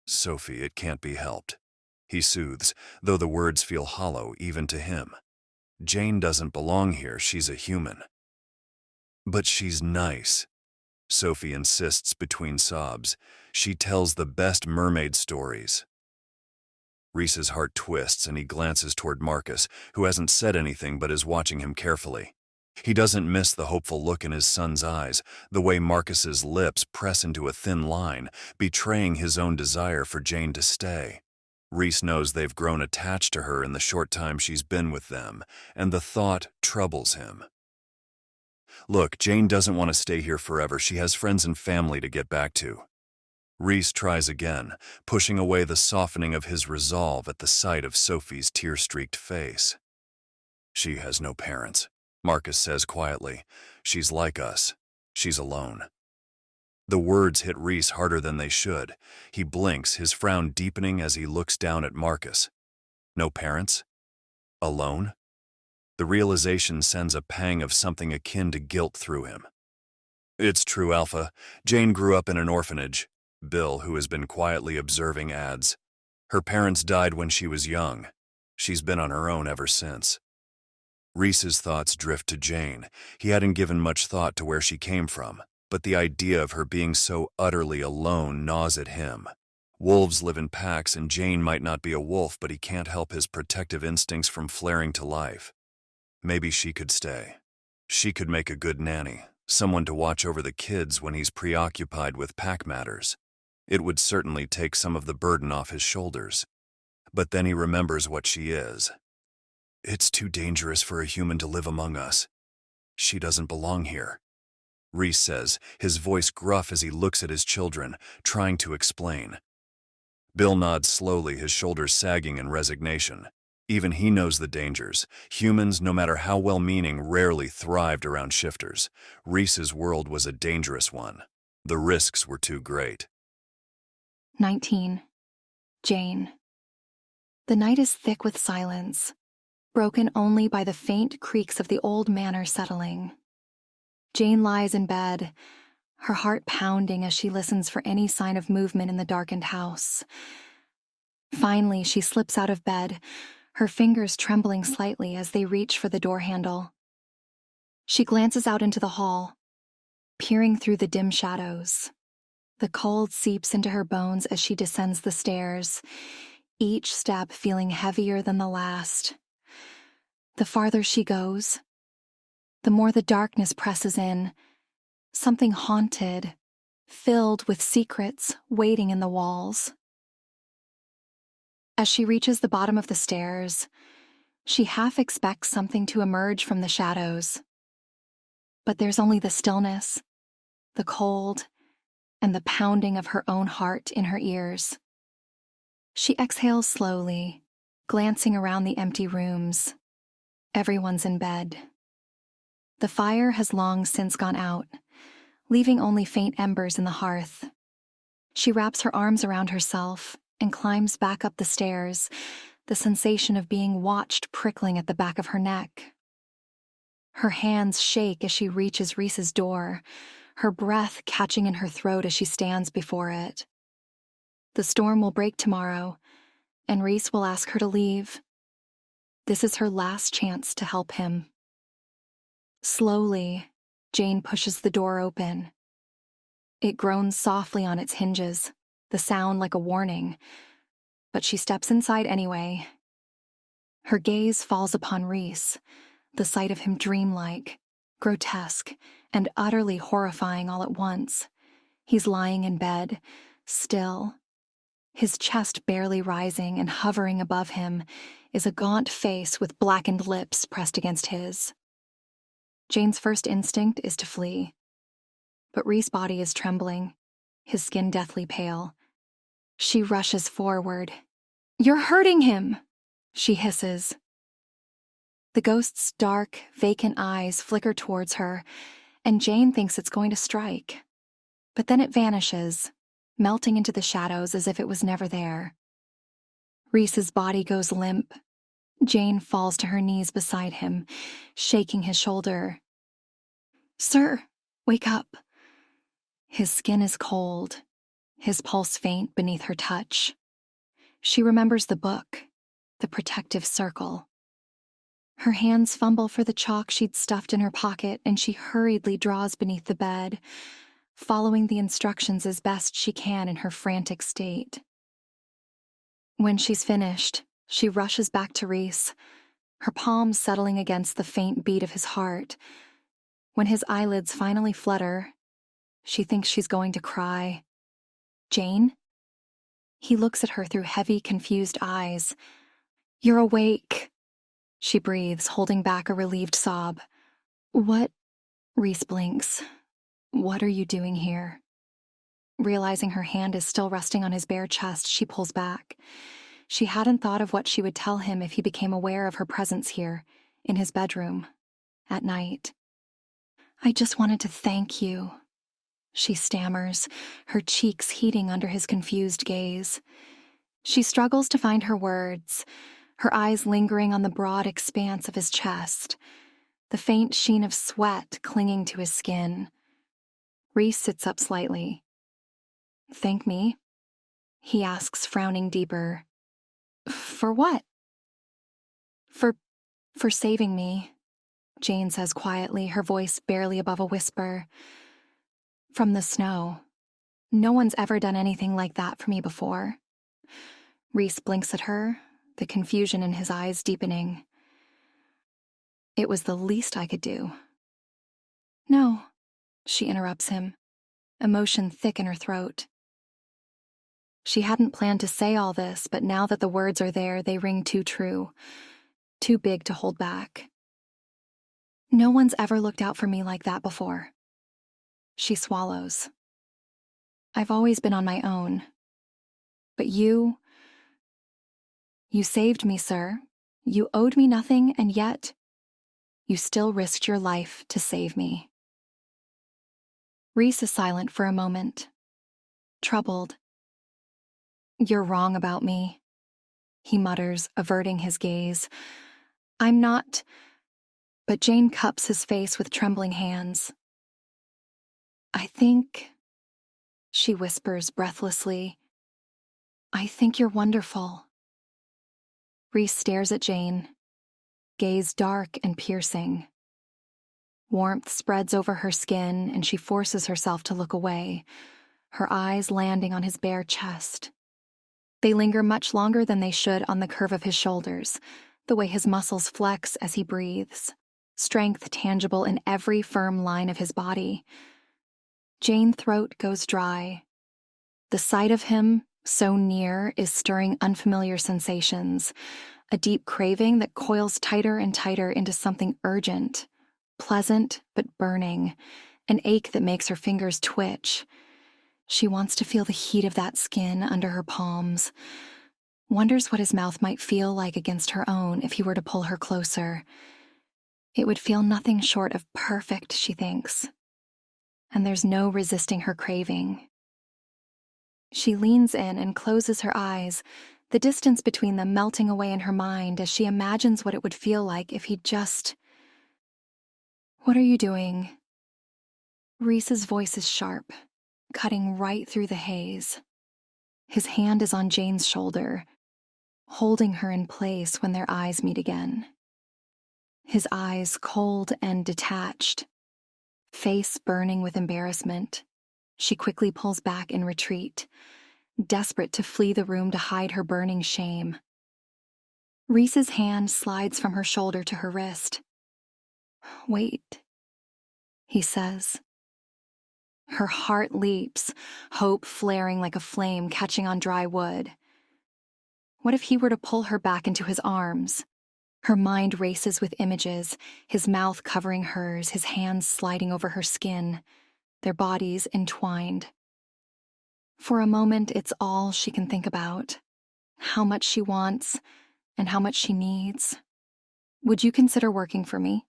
"Sophie, it can't be helped," he soothes, though the words feel hollow even to him. "Jane doesn't belong here, she's a human." "But she's nice," Sophie insists between sobs. "She tells the best mermaid stories." Reese's heart twists and he glances toward Marcus, who hasn't said anything but is watching him carefully. He doesn't miss the hopeful look in his son's eyes, the way Marcus's lips press into a thin line, betraying his own desire for Jane to stay. Reese knows they've grown attached to her in the short time she's been with them, and the thought troubles him. "Look, Jane doesn't want to stay here forever. She has friends and family to get back to." Reese tries again, pushing away the softening of his resolve at the sight of Sophie's tear-streaked face. "She has no parents," Marcus says quietly. "She's like us. She's alone." The words hit Reese harder than they should. He blinks, his frown deepening as he looks down at Marcus. No parents? Alone? The realization sends a pang of something akin to guilt through him. "It's true, Alpha. Jane grew up in an orphanage," Bill, who has been quietly observing, adds. "Her parents died when she was young. She's been on her own ever since." Reese's thoughts drift to Jane. He hadn't given much thought to where she came from, but the idea of her being so utterly alone gnaws at him. Wolves live in packs, and Jane might not be a wolf, but he can't help his protective instincts from flaring to life. Maybe she could stay. She could make a good nanny, someone to watch over the kids when he's preoccupied with pack matters. It would certainly take some of the burden off his shoulders. But then he remembers what she is. "It's too dangerous for a human to live among us. She doesn't belong here," Reese says, his voice gruff as he looks at his children, trying to explain. Bill nods slowly, his shoulders sagging in resignation. Even he knows the dangers. Humans, no matter how well-meaning, rarely thrived around shifters. Reese's world was a dangerous one. The risks were too great. 19. Jane. The night is thick with silence, broken only by the faint creaks of the old manor settling. Jane lies in bed, her heart pounding as she listens for any sign of movement in the darkened house. Finally, she slips out of bed, her fingers trembling slightly as they reach for the door handle. She glances out into the hall, peering through the dim shadows. The cold seeps into her bones as she descends the stairs, each step feeling heavier than the last. The farther she goes, the more the darkness presses in, something haunted, filled with secrets waiting in the walls. As she reaches the bottom of the stairs, she half expects something to emerge from the shadows. But there's only the stillness, the cold, and the pounding of her own heart in her ears. She exhales slowly, glancing around the empty rooms. Everyone's in bed. The fire has long since gone out, leaving only faint embers in the hearth. She wraps her arms around herself and climbs back up the stairs, the sensation of being watched prickling at the back of her neck. Her hands shake as she reaches Reese's door, her breath catching in her throat as she stands before it. The storm will break tomorrow, and Reese will ask her to leave. This is her last chance to help him. Slowly, Jane pushes the door open. It groans softly on its hinges, the sound like a warning, but she steps inside anyway. Her gaze falls upon Reese, the sight of him dreamlike, grotesque, and utterly horrifying all at once. He's lying in bed, still. His chest barely rising, and hovering above him is a gaunt face with blackened lips pressed against his. Jane's first instinct is to flee. But Reese's body is trembling, his skin deathly pale. She rushes forward. "You're hurting him!" she hisses. The ghost's dark, vacant eyes flicker towards her, and Jane thinks it's going to strike. But then it vanishes, melting into the shadows as if it was never there. Reese's body goes limp. Jane falls to her knees beside him, shaking his shoulder. "Sir, wake up." His skin is cold, his pulse faint beneath her touch. She remembers the book, the protective circle. Her hands fumble for the chalk she'd stuffed in her pocket, and she hurriedly draws beneath the bed, following the instructions as best she can in her frantic state. When she's finished, she rushes back to Reese, her palms settling against the faint beat of his heart. When his eyelids finally flutter, she thinks she's going to cry. "Jane?" He looks at her through heavy, confused eyes. "You're awake," she breathes, holding back a relieved sob. "What?" Reese blinks. "What are you doing here?" Realizing her hand is still resting on his bare chest, she pulls back. She hadn't thought of what she would tell him if he became aware of her presence here, in his bedroom, at night. "I just wanted to thank you," she stammers, her cheeks heating under his confused gaze. She struggles to find her words, her eyes lingering on the broad expanse of his chest, the faint sheen of sweat clinging to his skin. Reese sits up slightly. "Thank me?" he asks, frowning deeper. "For what?" For saving me," Jane says quietly, her voice barely above a whisper. "From the snow. No one's ever done anything like that for me before." Reese blinks at her, the confusion in his eyes deepening. "It was the least I could do." "No," she interrupts him, emotion thick in her throat. She hadn't planned to say all this, but now that the words are there, they ring too true, too big to hold back. "No one's ever looked out for me like that before." She swallows. "I've always been on my own. But you saved me, sir. You owed me nothing, and yet you still risked your life to save me." Reese is silent for a moment, troubled. "You're wrong about me," he mutters, averting his gaze. "I'm not—" But Jane cups his face with trembling hands. "I think," she whispers breathlessly, "I think you're wonderful." Reese stares at Jane, gaze dark and piercing. Warmth spreads over her skin, and she forces herself to look away, her eyes landing on his bare chest. They linger much longer than they should on the curve of his shoulders, the way his muscles flex as he breathes, strength tangible in every firm line of his body. Jane's throat goes dry. The sight of him, so near, is stirring unfamiliar sensations, a deep craving that coils tighter and tighter into something urgent, pleasant but burning, an ache that makes her fingers twitch. She wants to feel the heat of that skin under her palms, wonders what his mouth might feel like against her own if he were to pull her closer. It would feel nothing short of perfect, she thinks. and there's no resisting her craving. She leans in and closes her eyes, the distance between them melting away in her mind as she imagines what it would feel like if he'd just... "What are you doing?" Reese's voice is sharp, cutting right through the haze. His hand is on Jane's shoulder, holding her in place when their eyes meet again. His eyes cold and detached, face burning with embarrassment. She quickly pulls back in retreat, desperate to flee the room to hide her burning shame. Reese's hand slides from her shoulder to her wrist. "Wait," he says. Her heart leaps, hope flaring like a flame catching on dry wood. What if he were to pull her back into his arms? Her mind races with images, his mouth covering hers, his hands sliding over her skin, their bodies entwined. For a moment, it's all she can think about. How much she wants and how much she needs. "Would you consider working for me?"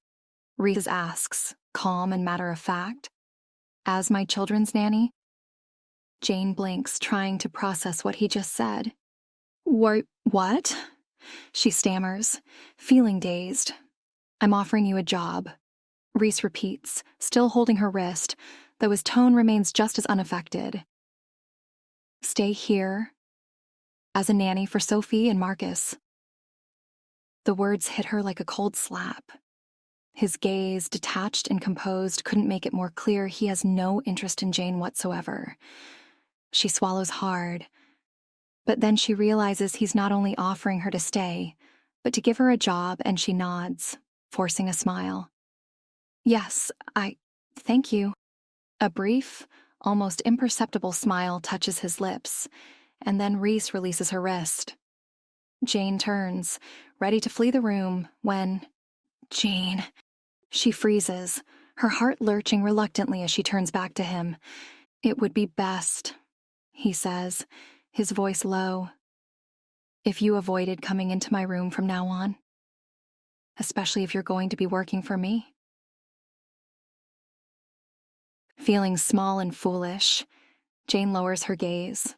Reese asks, calm and matter-of-fact. "As my children's nanny?" Jane blinks, trying to process what he just said. What? She stammers, feeling dazed. "I'm offering you a job," Reese repeats, still holding her wrist, though his tone remains just as unaffected. "Stay here as a nanny for Sophie and Marcus." The words hit her like a cold slap. His gaze, detached and composed, couldn't make it more clear he has no interest in Jane whatsoever. She swallows hard, but then she realizes he's not only offering her to stay, but to give her a job, and she nods, forcing a smile. "Yes, thank you." A brief, almost imperceptible smile touches his lips, and then Reese releases her wrist. Jane turns, ready to flee the room, when... "Jane..." She freezes, her heart lurching reluctantly as she turns back to him. "It would be best," he says, his voice low, "if you avoided coming into my room from now on. Especially if you're going to be working for me." Feeling small and foolish, Jane lowers her gaze,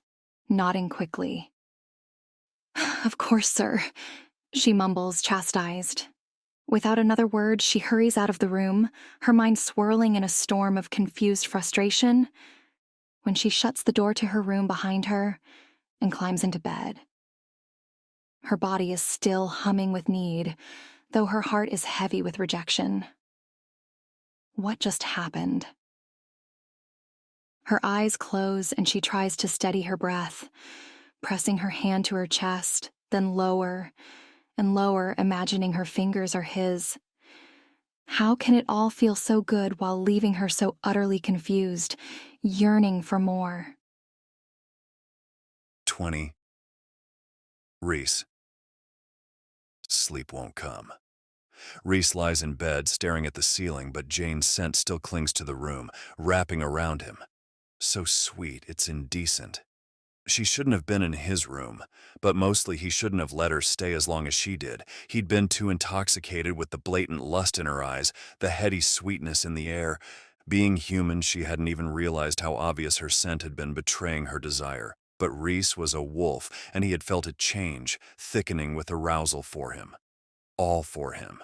nodding quickly. "Of course, sir," she mumbles, chastised. Without another word, she hurries out of the room, her mind swirling in a storm of confused frustration, when she shuts the door to her room behind her and climbs into bed. Her body is still humming with need, though her heart is heavy with rejection. What just happened? Her eyes close and she tries to steady her breath, pressing her hand to her chest, then lower and lower, imagining her fingers are his. How can it all feel so good while leaving her so utterly confused, yearning for more? 20. Reese. Sleep won't come. Reese lies in bed, staring at the ceiling, but Jane's scent still clings to the room, wrapping around him. So sweet, it's indecent. She shouldn't have been in his room, but mostly he shouldn't have let her stay as long as she did. He'd been too intoxicated with the blatant lust in her eyes, the heady sweetness in the air. Being human, she hadn't even realized how obvious her scent had been betraying her desire. But Reese was a wolf, and he had felt it change, thickening with arousal for him. All for him.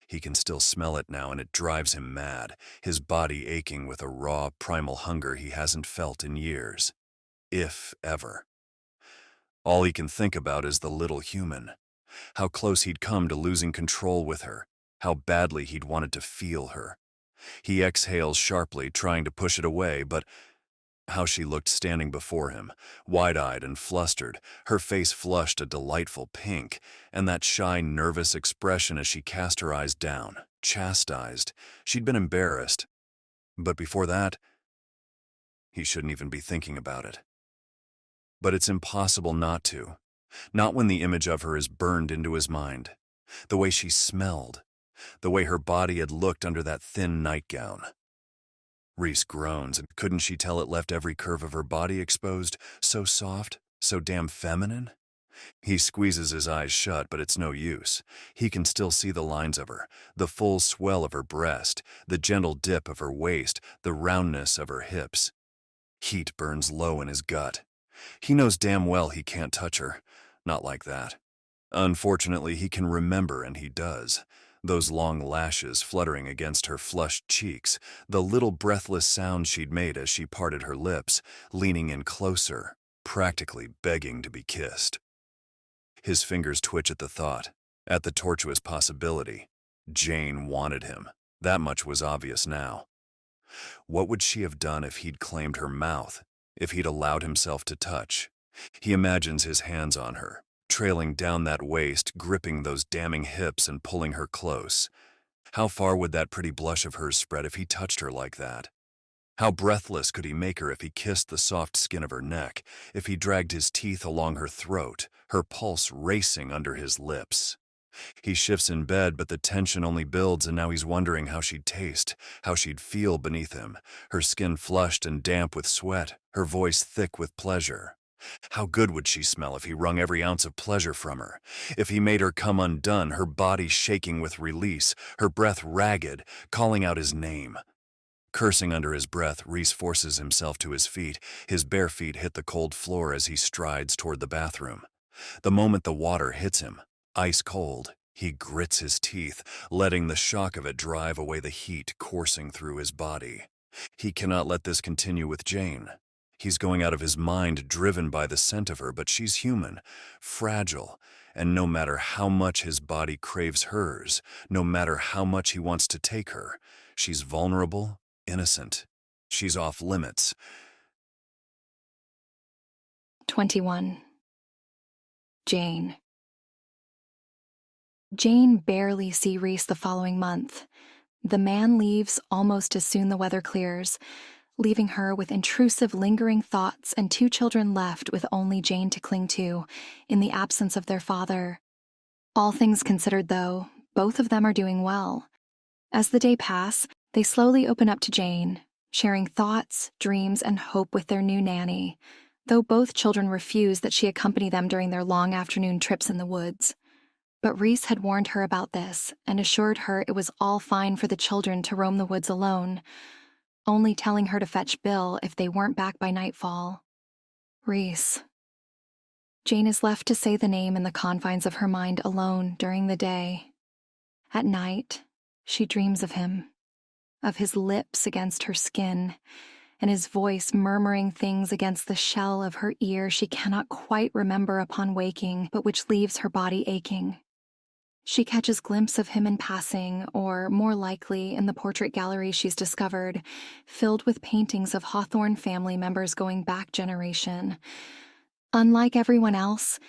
He can still smell it now, and it drives him mad, his body aching with a raw, primal hunger he hasn't felt in years. If ever. All he can think about is the little human, how close he'd come to losing control with her, how badly he'd wanted to feel her. He exhales sharply, trying to push it away, but how she looked standing before him, wide-eyed and flustered, her face flushed a delightful pink, and that shy, nervous expression as she cast her eyes down, chastised. She'd been embarrassed. But before that, he shouldn't even be thinking about it. But it's impossible not to. Not when the image of her is burned into his mind. The way she smelled. The way her body had looked under that thin nightgown. Reese groans, and couldn't she tell it left every curve of her body exposed? So soft, so damn feminine? He squeezes his eyes shut, but it's no use. He can still see the lines of her, the full swell of her breast, the gentle dip of her waist, the roundness of her hips. Heat burns low in his gut. He knows damn well he can't touch her. Not like that. Unfortunately, he can remember, and he does. Those long lashes fluttering against her flushed cheeks, the little breathless sound she'd made as she parted her lips, leaning in closer, practically begging to be kissed. His fingers twitch at the thought, at the tortuous possibility. Jane wanted him. That much was obvious now. What would she have done if he'd claimed her mouth, if he'd allowed himself to touch? He imagines his hands on her, trailing down that waist, gripping those damning hips and pulling her close. How far would that pretty blush of hers spread if he touched her like that? How breathless could he make her if he kissed the soft skin of her neck, if he dragged his teeth along her throat, her pulse racing under his lips? He shifts in bed, but the tension only builds, and now he's wondering how she'd taste, how she'd feel beneath him, her skin flushed and damp with sweat, her voice thick with pleasure. How good would she smell if he wrung every ounce of pleasure from her, if he made her come undone, her body shaking with release, her breath ragged, calling out his name. Cursing under his breath, Reese forces himself to his feet. His bare feet hit the cold floor as he strides toward the bathroom. The moment the water hits him, ice cold, he grits his teeth, letting the shock of it drive away the heat coursing through his body. He cannot let this continue with Jane. He's going out of his mind, driven by the scent of her, but she's human, fragile, and no matter how much his body craves hers, no matter how much he wants to take her, she's vulnerable, innocent. She's off limits. 21. Jane. Jane barely sees Reese the following month. The man leaves almost as soon the weather clears, leaving her with intrusive, lingering thoughts and 2 children left with only Jane to cling to, in the absence of their father. All things considered, though, both of them are doing well. As the day passes, they slowly open up to Jane, sharing thoughts, dreams, and hope with their new nanny, though both children refuse that she accompany them during their long afternoon trips in the woods. But Reese had warned her about this and assured her it was all fine for the children to roam the woods alone, only telling her to fetch Bill if they weren't back by nightfall. Reese. Jane is left to say the name in the confines of her mind alone during the day. At night, she dreams of him, of his lips against her skin, and his voice murmuring things against the shell of her ear she cannot quite remember upon waking, but which leaves her body aching. She catches a glimpse of him in passing, or, more likely, in the portrait gallery she's discovered, filled with paintings of Hawthorne family members going back generation. Unlike everyone else,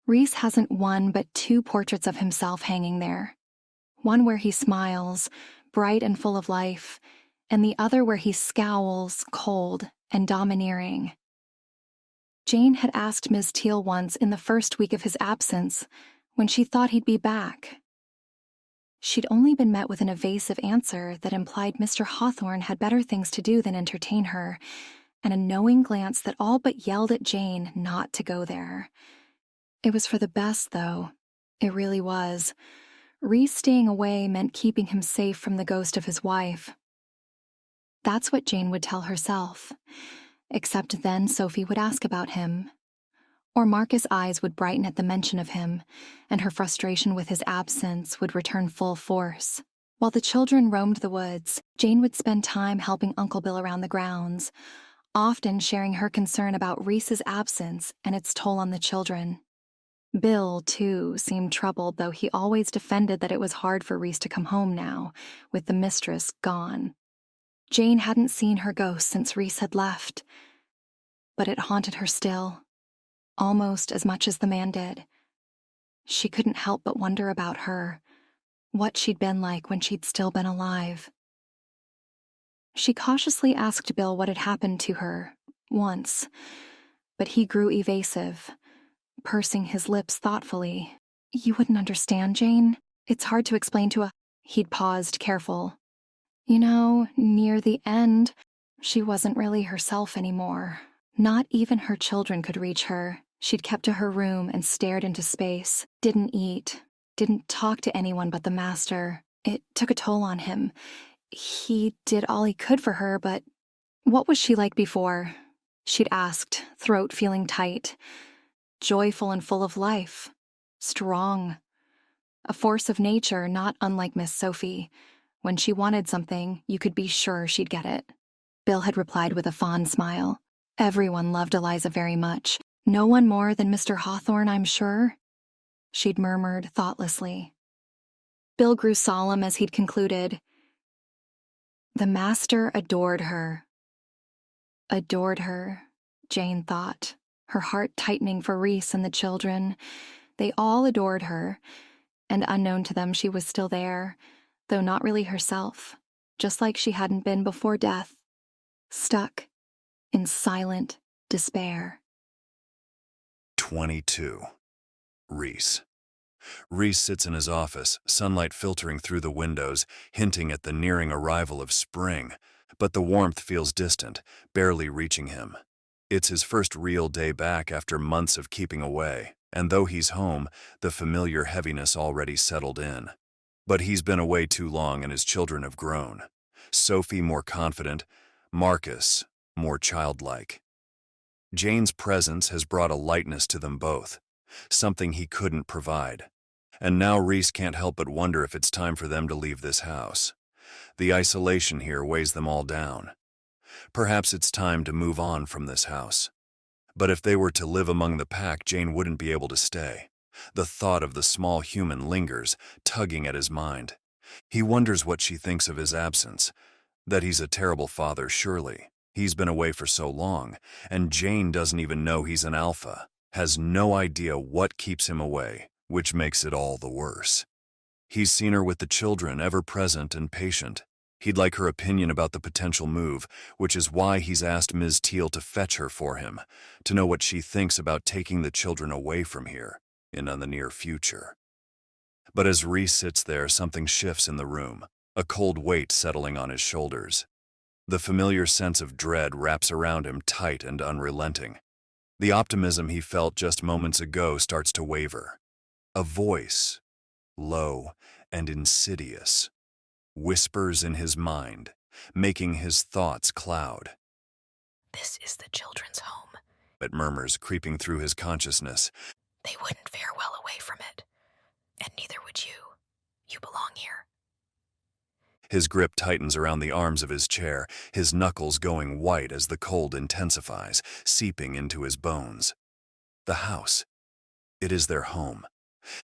Reese hasn't 1 but 2 portraits of himself hanging there. One where he smiles, bright and full of life, and the other where he scowls, cold and domineering. Jane had asked Ms. Teal once in the first week of his absence, when she thought he'd be back. She'd only been met with an evasive answer that implied Mr. Hawthorne had better things to do than entertain her, and a knowing glance that all but yelled at Jane not to go there. It was for the best, though. It really was. Reese staying away meant keeping him safe from the ghost of his wife. That's what Jane would tell herself, except then Sophie would ask about him. Or Marcus' eyes would brighten at the mention of him, and her frustration with his absence would return full force. While the children roamed the woods, Jane would spend time helping Uncle Bill around the grounds, often sharing her concern about Reese's absence and its toll on the children. Bill, too, seemed troubled, though he always defended that it was hard for Reese to come home now, with the mistress gone. Jane hadn't seen her ghost since Reese had left, but it haunted her still, almost as much as the man did. She couldn't help but wonder about her, what she'd been like when she'd still been alive. She cautiously asked Bill what had happened to her, once, but he grew evasive, pursing his lips thoughtfully. "You wouldn't understand, Jane. It's hard to explain to a—" He'd paused, careful. "You know, near the end, she wasn't really herself anymore. Not even her children could reach her. She'd kept to her room and stared into space, didn't eat, didn't talk to anyone but the master. It took a toll on him. He did all he could for her, but what was she like before? She'd asked, throat feeling tight. Joyful and full of life. Strong. A force of nature not unlike Miss Sophie. When she wanted something, you could be sure she'd get it. Bill had replied with a fond smile. Everyone loved Eliza very much. No one more than Mr. Hawthorne, I'm sure. She'd murmured thoughtlessly. Bill grew solemn as he'd concluded. The master adored her. Adored her, Jane thought, her heart tightening for Reese and the children. They all adored her, and unknown to them she was still there, though not really herself, just like she hadn't been before death, stuck in silent despair. 22. Reese. Reese sits in his office, sunlight filtering through the windows, hinting at the nearing arrival of spring, but the warmth feels distant, barely reaching him. It's his first real day back after months of keeping away, and though he's home, the familiar heaviness already settled in. But he's been away too long and his children have grown. Sophie more confident, Marcus more childlike. Jane's presence has brought a lightness to them both, something he couldn't provide. And now Reese can't help but wonder if it's time for them to leave this house. The isolation here weighs them all down. Perhaps it's time to move on from this house. But if they were to live among the pack, Jane wouldn't be able to stay. The thought of the small human lingers, tugging at his mind. He wonders what she thinks of his absence. That he's a terrible father, surely. He's been away for so long, and Jane doesn't even know he's an alpha, has no idea what keeps him away, which makes it all the worse. He's seen her with the children, ever present and patient. He'd like her opinion about the potential move, which is why he's asked Ms. Teal to fetch her for him, to know what she thinks about taking the children away from here, in the near future. But as Reese sits there, something shifts in the room, a cold weight settling on his shoulders. The familiar sense of dread wraps around him tight and unrelenting. The optimism he felt just moments ago starts to waver. A voice, low and insidious, whispers in his mind, making his thoughts cloud. This is the children's home. It murmurs, creeping through his consciousness. They wouldn't fare well away from it. And neither would you. You belong here. His grip tightens around the arms of his chair, his knuckles going white as the cold intensifies, seeping into his bones. The house. It is their home.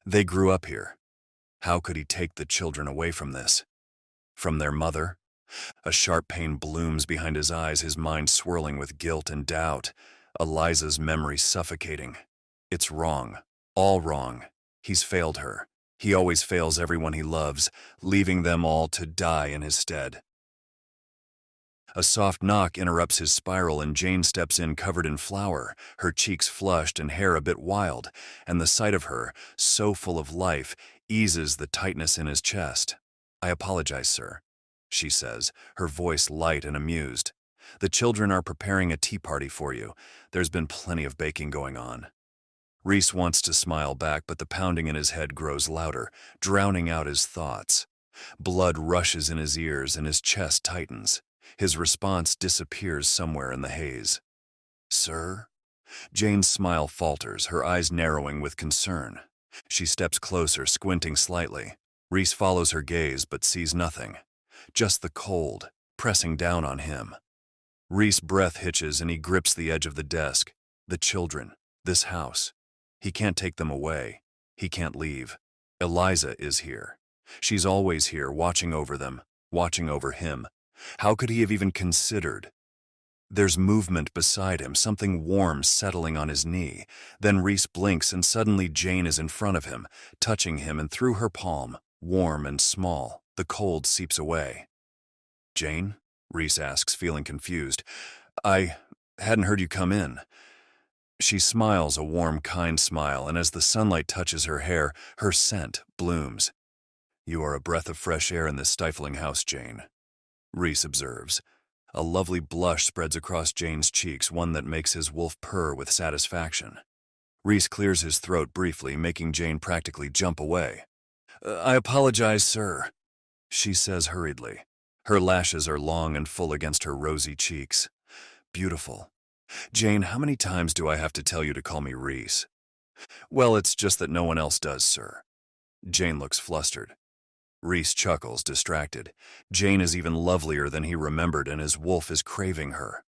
They grew up here. How could he take the children away from this? From their mother? A sharp pain blooms behind his eyes, his mind swirling with guilt and doubt. Eliza's memory suffocating. It's wrong. All wrong. He's failed her. He always fails everyone he loves, leaving them all to die in his stead. A soft knock interrupts his spiral and Jane steps in covered in flour, her cheeks flushed and hair a bit wild, and the sight of her, so full of life, eases the tightness in his chest. "I apologize, sir," she says, her voice light and amused. "The children are preparing a tea party for you. There's been plenty of baking going on." Reese wants to smile back, but the pounding in his head grows louder, drowning out his thoughts. Blood rushes in his ears and his chest tightens. His response disappears somewhere in the haze. "Sir?" Jane's smile falters, her eyes narrowing with concern. She steps closer, squinting slightly. Reese follows her gaze but sees nothing. Just the cold, pressing down on him. Reese's breath hitches and he grips the edge of the desk. The children, this house. He can't take them away. He can't leave. Eliza is here. She's always here, watching over them, watching over him. How could he have even considered? There's movement beside him, something warm settling on his knee. Then Reese blinks and suddenly Jane is in front of him, touching him, and through her palm, warm and small, the cold seeps away. "Jane?" Reese asks, feeling confused. "I hadn't heard you come in." She smiles a warm, kind smile, and as the sunlight touches her hair, her scent blooms. "You are a breath of fresh air in this stifling house, Jane," Reese observes. A lovely blush spreads across Jane's cheeks, one that makes his wolf purr with satisfaction. Reese clears his throat briefly, making Jane practically jump away. I apologize, sir, she says hurriedly. Her lashes are long and full against her rosy cheeks. Beautiful. Jane, how many times do I have to tell you to call me Reese? Well, it's just that no one else does, sir. Jane looks flustered. Reese chuckles, distracted. Jane is even lovelier than he remembered, and his wolf is craving her.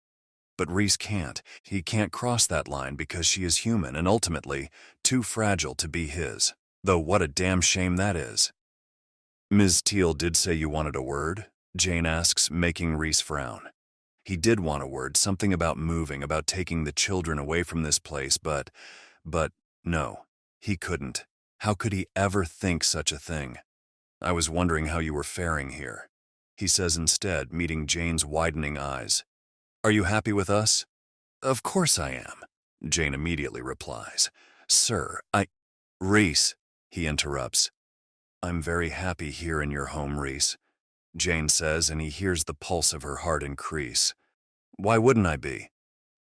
But Reese can't. He can't cross that line because she is human and ultimately too fragile to be his. Though what a damn shame that is. Ms. Teal did say you wanted a word? Jane asks, making Reese frown. He did want a word, something about moving, about taking the children away from this place, but no, he couldn't. How could he ever think such a thing? I was wondering how you were faring here, he says instead, meeting Jane's widening eyes. Are you happy with us? Of course I am, Jane immediately replies. Sir, Reese, he interrupts. I'm very happy here in your home, Reese, Jane says, and he hears the pulse of her heart increase. Why wouldn't I be?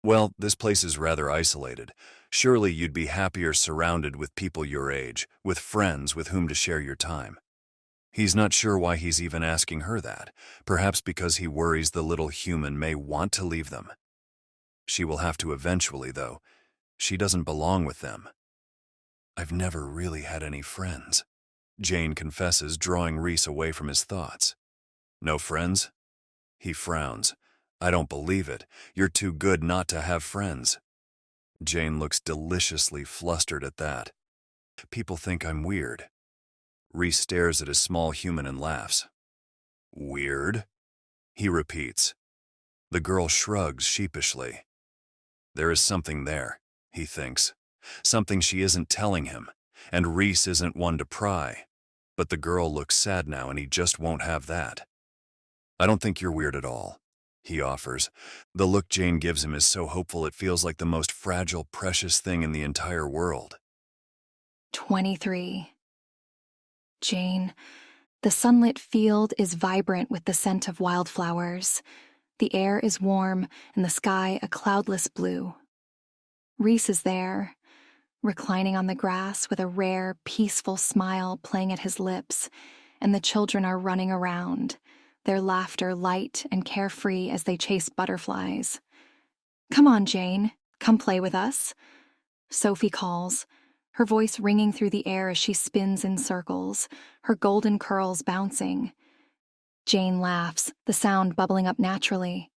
Well, this place is rather isolated. Surely you'd be happier surrounded with people your age, with friends with whom to share your time. He's not sure why he's even asking her that, perhaps because he worries the little human may want to leave them. She will have to eventually, though. She doesn't belong with them. I've never really had any friends, Jane confesses, drawing Reese away from his thoughts. No friends? He frowns. I don't believe it. You're too good not to have friends. Jane looks deliciously flustered at that. People think I'm weird. Reese stares at his small human and laughs. Weird? He repeats. The girl shrugs sheepishly. There is something there, he thinks. Something she isn't telling him, and Reese isn't one to pry. But the girl looks sad now, and he just won't have that. I don't think you're weird at all, he offers. The look Jane gives him is so hopeful it feels like the most fragile, precious thing in the entire world. 23. Jane, the sunlit field is vibrant with the scent of wildflowers. The air is warm and the sky a cloudless blue. Reese is there, reclining on the grass with a rare, peaceful smile playing at his lips, and the children are running around, their laughter light and carefree as they chase butterflies. Come on, Jane, come play with us. Sophie calls, her voice ringing through the air as she spins in circles, her golden curls bouncing. Jane laughs, the sound bubbling up naturally.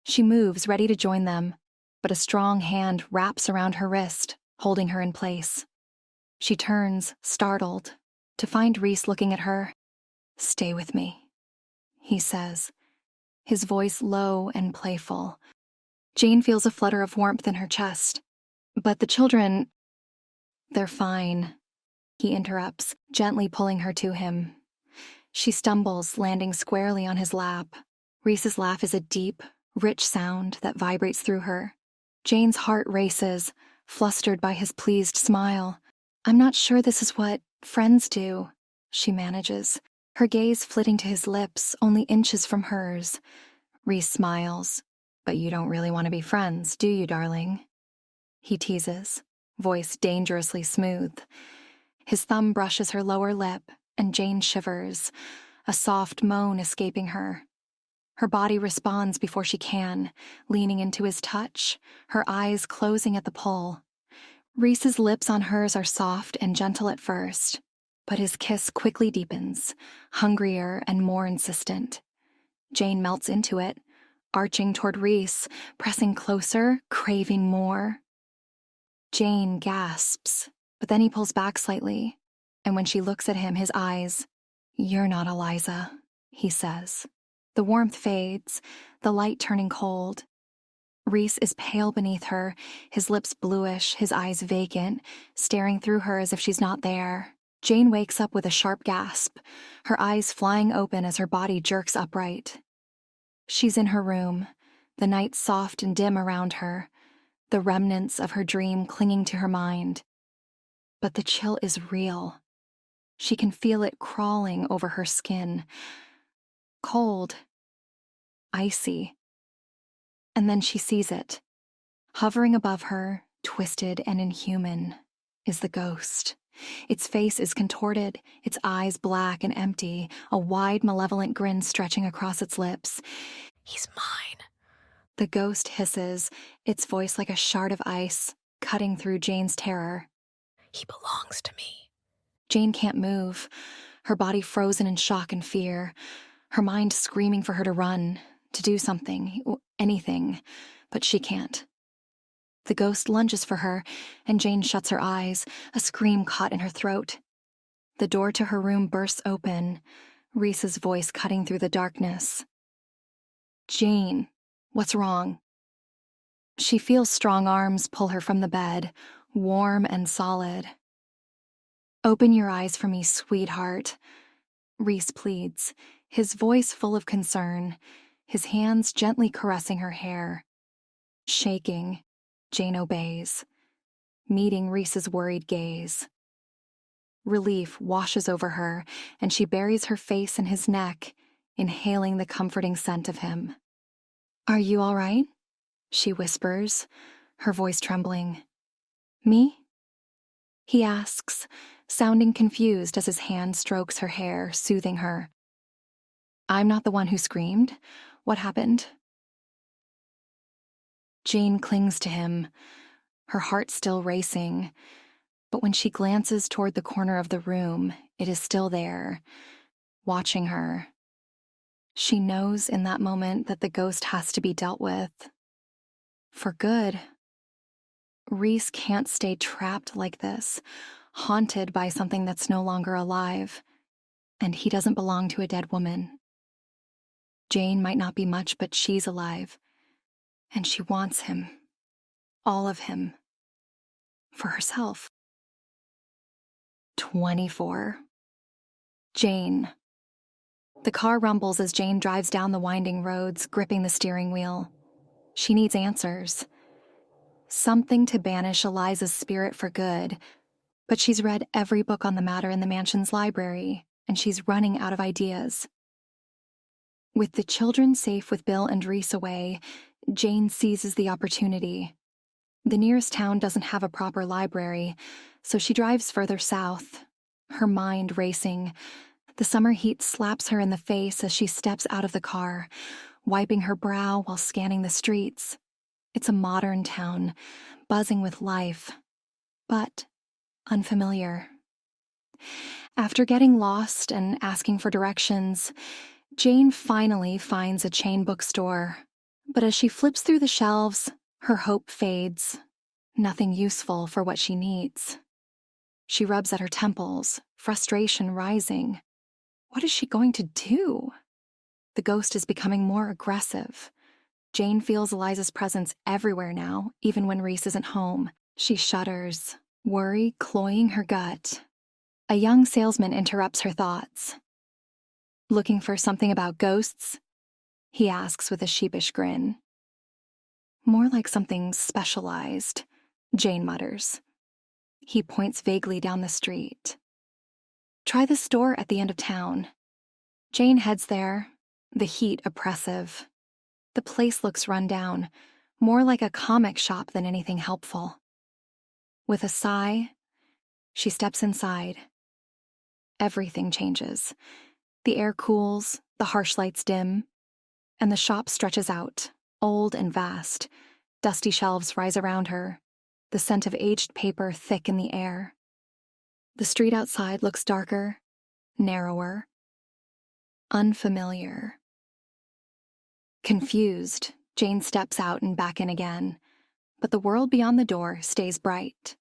She moves, ready to join them, but a strong hand wraps around her wrist, holding her in place. She turns, startled, to find Reese looking at her. Stay with me, he says, his voice low and playful. Jane feels a flutter of warmth in her chest. But the children, they're fine, he interrupts, gently pulling her to him. She stumbles, landing squarely on his lap. Reese's laugh is a deep, rich sound that vibrates through her. Jane's heart races, flustered by his pleased smile. I'm not sure this is what friends do, she manages, her gaze flitting to his lips, only inches from hers. Reese smiles. But you don't really want to be friends, do you, darling? He teases, voice dangerously smooth. His thumb brushes her lower lip, and Jane shivers, a soft moan escaping her. Her body responds before she can, leaning into his touch, her eyes closing at the pull. Reese's lips on hers are soft and gentle at first, but his kiss quickly deepens, hungrier and more insistent. Jane melts into it, arching toward Reese, pressing closer, craving more. Jane gasps, but then he pulls back slightly, and when she looks at him, his eyes, "You're not Eliza," he says. The warmth fades, the light turning cold. Reese is pale beneath her, his lips bluish, his eyes vacant, staring through her as if she's not there. Jane wakes up with a sharp gasp, her eyes flying open as her body jerks upright. She's in her room, the night soft and dim around her, the remnants of her dream clinging to her mind. But the chill is real. She can feel it crawling over her skin. Cold. Icy. And then she sees it, hovering above her, twisted and inhuman, is the ghost. Its face is contorted, its eyes black and empty, a wide, malevolent grin stretching across its lips. He's mine. The ghost hisses, its voice like a shard of ice, cutting through Jane's terror. He belongs to me. Jane can't move, her body frozen in shock and fear, her mind screaming for her to run, to do something, anything, but she can't. The ghost lunges for her, and Jane shuts her eyes, a scream caught in her throat. The door to her room bursts open, Reese's voice cutting through the darkness. Jane, what's wrong? She feels strong arms pull her from the bed, warm and solid. Open your eyes for me, sweetheart, Reese pleads, his voice full of concern, his hands gently caressing her hair. Shaking, Jane obeys, meeting Reese's worried gaze. Relief washes over her, and she buries her face in his neck, inhaling the comforting scent of him. Are you all right? She whispers, her voice trembling. Me? He asks, sounding confused as his hand strokes her hair, soothing her. I'm not the one who screamed. What happened? Jane clings to him, her heart still racing, but when she glances toward the corner of the room, it is still there, watching her. She knows in that moment that the ghost has to be dealt with. For good. Reese can't stay trapped like this, haunted by something that's no longer alive, and he doesn't belong to a dead woman. Jane might not be much, but she's alive, and she wants him, all of him, for herself. 24. Jane. The car rumbles as Jane drives down the winding roads, gripping the steering wheel. She needs answers. Something to banish Eliza's spirit for good, but she's read every book on the matter in the mansion's library, and she's running out of ideas. With the children safe with Bill and Reese away, Jane seizes the opportunity. The nearest town doesn't have a proper library, so she drives further south, her mind racing. The summer heat slaps her in the face as she steps out of the car, wiping her brow while scanning the streets. It's a modern town, buzzing with life, but unfamiliar. After getting lost and asking for directions, Jane finally finds a chain bookstore, but as she flips through the shelves, her hope fades. Nothing useful for what she needs. She rubs at her temples, frustration rising. What is she going to do? The ghost is becoming more aggressive. Jane feels Eliza's presence everywhere now, even when Reese isn't home. She shudders, worry cloying her gut. A young salesman interrupts her thoughts. Looking for something about ghosts? He asks with a sheepish grin. More like something specialized, Jane mutters. He points vaguely down the street. Try the store at the end of town. Jane heads there, the heat oppressive. The place looks run down, more like a comic shop than anything helpful. With a sigh, she steps inside. Everything changes. The air cools, the harsh lights dim, and the shop stretches out, old and vast. Dusty shelves rise around her, the scent of aged paper thick in the air. The street outside looks darker, narrower, unfamiliar. Confused, Jane steps out and back in again, but the world beyond the door stays bright.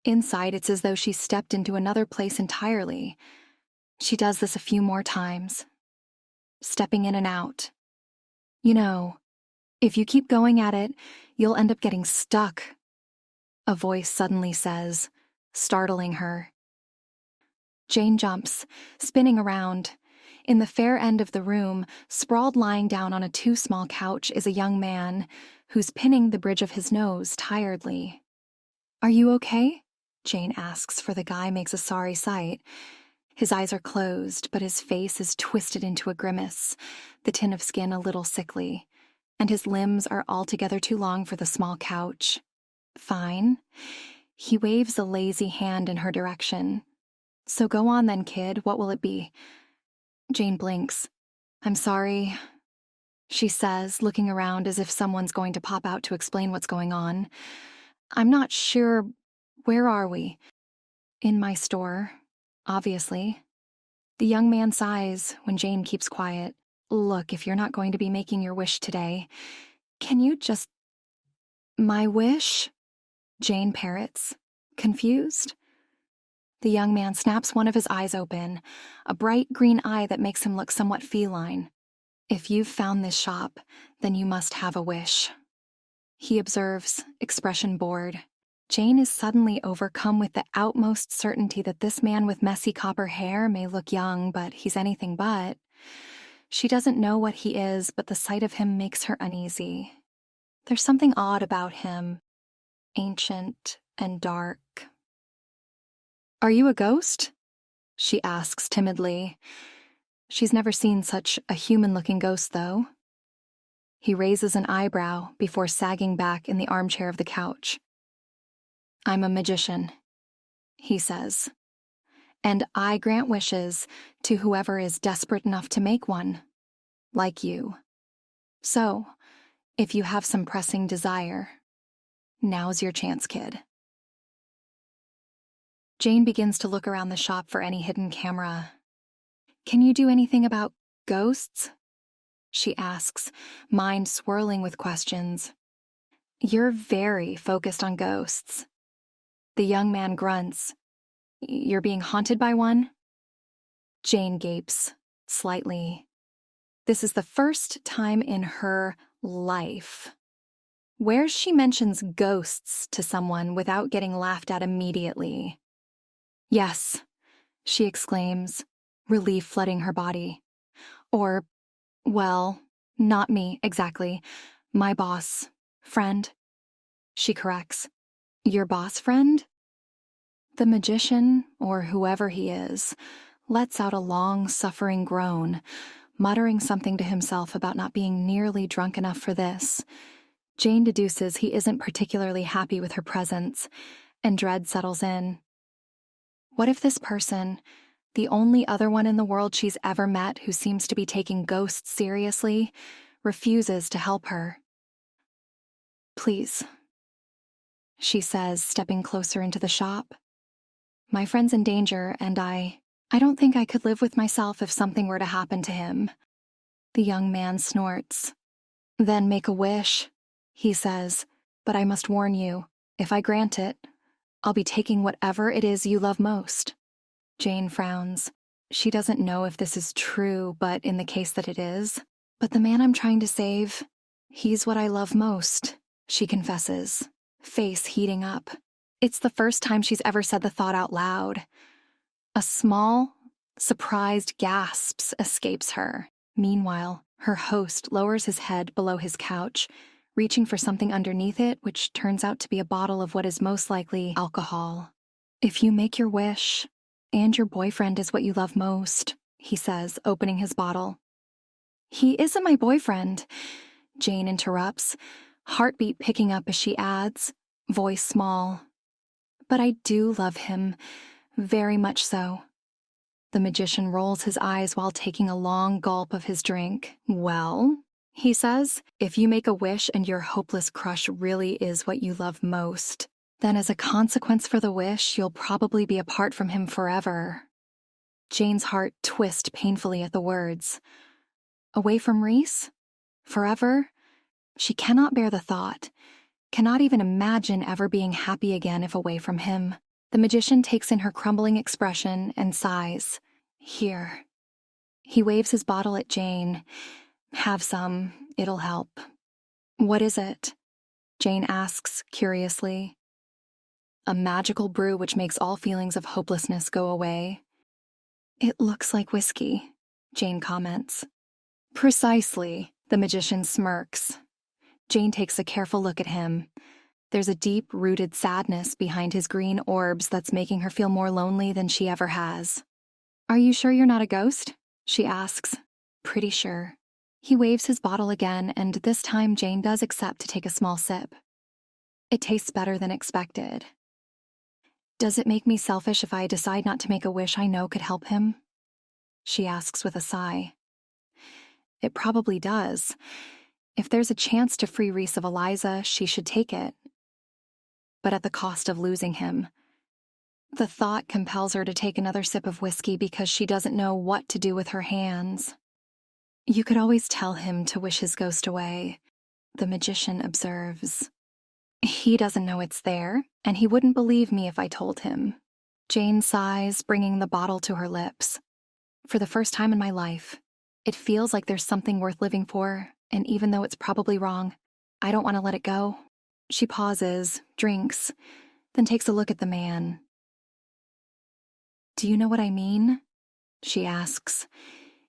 Inside, it's as though she stepped into another place entirely. She does this a few more times, stepping in and out. You know, if you keep going at it, you'll end up getting stuck, a voice suddenly says, startling her. Jane jumps, spinning around. In the far end of the room, sprawled lying down on a too small couch, is a young man who's pinning the bridge of his nose tiredly. Are you okay? Jane asks, for the guy makes a sorry sight. His eyes are closed, but his face is twisted into a grimace, the tin of skin a little sickly, and his limbs are altogether too long for the small couch. Fine. He waves a lazy hand in her direction. So go on then, kid. What will it be? Jane blinks. I'm sorry, she says, looking around as if someone's going to pop out to explain what's going on. I'm not sure. Where are we? In my store, obviously. The young man sighs when Jane keeps quiet. Look, if you're not going to be making your wish today, can you just... My wish? Jane parrots, confused. The young man snaps one of his eyes open, a bright green eye that makes him look somewhat feline. If you've found this shop, then you must have a wish. He observes, expression bored. Jane is suddenly overcome with the utmost certainty that this man with messy copper hair may look young, but he's anything but. She doesn't know what he is, but the sight of him makes her uneasy. There's something odd about him, ancient and dark. Are you a ghost? She asks timidly. She's never seen such a human-looking ghost, though. He raises an eyebrow before sagging back in the armchair of the couch. I'm a magician, he says, and I grant wishes to whoever is desperate enough to make one, like you. So, if you have some pressing desire, now's your chance, kid. Jane begins to look around the shop for any hidden camera. Can you do anything about ghosts? She asks, mind swirling with questions. You're very focused on ghosts. The young man grunts. You're being haunted by one? Jane gapes, slightly. This is the first time in her life where she mentions ghosts to someone without getting laughed at immediately. Yes, she exclaims, relief flooding her body. Or, well, not me, exactly. My boss, friend. She corrects. Your boss friend? The magician, or whoever he is, lets out a long, suffering groan, muttering something to himself about not being nearly drunk enough for this. Jane deduces he isn't particularly happy with her presence, and dread settles in. What if this person, the only other one in the world she's ever met who seems to be taking ghosts seriously, refuses to help her? Please, she says, stepping closer into the shop. My friend's in danger, and I don't think I could live with myself if something were to happen to him. The young man snorts. Then make a wish, he says, but I must warn you, if I grant it, I'll be taking whatever it is you love most. Jane frowns. She doesn't know if this is true, but in the case that it is. But the man I'm trying to save, he's what I love most, she confesses, face heating up. It's the first time she's ever said the thought out loud. A small, surprised gasp escapes her. Meanwhile, her host lowers his head below his couch, reaching for something underneath it, which turns out to be a bottle of what is most likely alcohol. If you make your wish, and your boyfriend is what you love most, he says, opening his bottle. He isn't my boyfriend, Jane interrupts, heartbeat picking up as she adds, voice small. But I do love him, very much so. The magician rolls his eyes while taking a long gulp of his drink. Well, he says, if you make a wish and your hopeless crush really is what you love most, then as a consequence for the wish, you'll probably be apart from him forever. Jane's heart twists painfully at the words. Away from Reese? Forever? She cannot bear the thought, cannot even imagine ever being happy again if away from him. The magician takes in her crumbling expression and sighs. Here. He waves his bottle at Jane. Have some, it'll help. What is it? Jane asks curiously. A magical brew which makes all feelings of hopelessness go away. It looks like whiskey, Jane comments. Precisely, the magician smirks. Jane takes a careful look at him. There's a deep-rooted sadness behind his green orbs that's making her feel more lonely than she ever has. Are you sure you're not a ghost? She asks. Pretty sure. He waves his bottle again, and this time Jane does accept to take a small sip. It tastes better than expected. Does it make me selfish if I decide not to make a wish I know could help him? She asks with a sigh. It probably does. If there's a chance to free Reese of Eliza, she should take it. But at the cost of losing him. The thought compels her to take another sip of whiskey because she doesn't know what to do with her hands. You could always tell him to wish his ghost away, the magician observes. He doesn't know it's there, and he wouldn't believe me if I told him. Jane sighs, bringing the bottle to her lips. For the first time in my life, it feels like there's something worth living for, and even though it's probably wrong, I don't want to let it go. She pauses, drinks, then takes a look at the man. Do you know what I mean? She asks.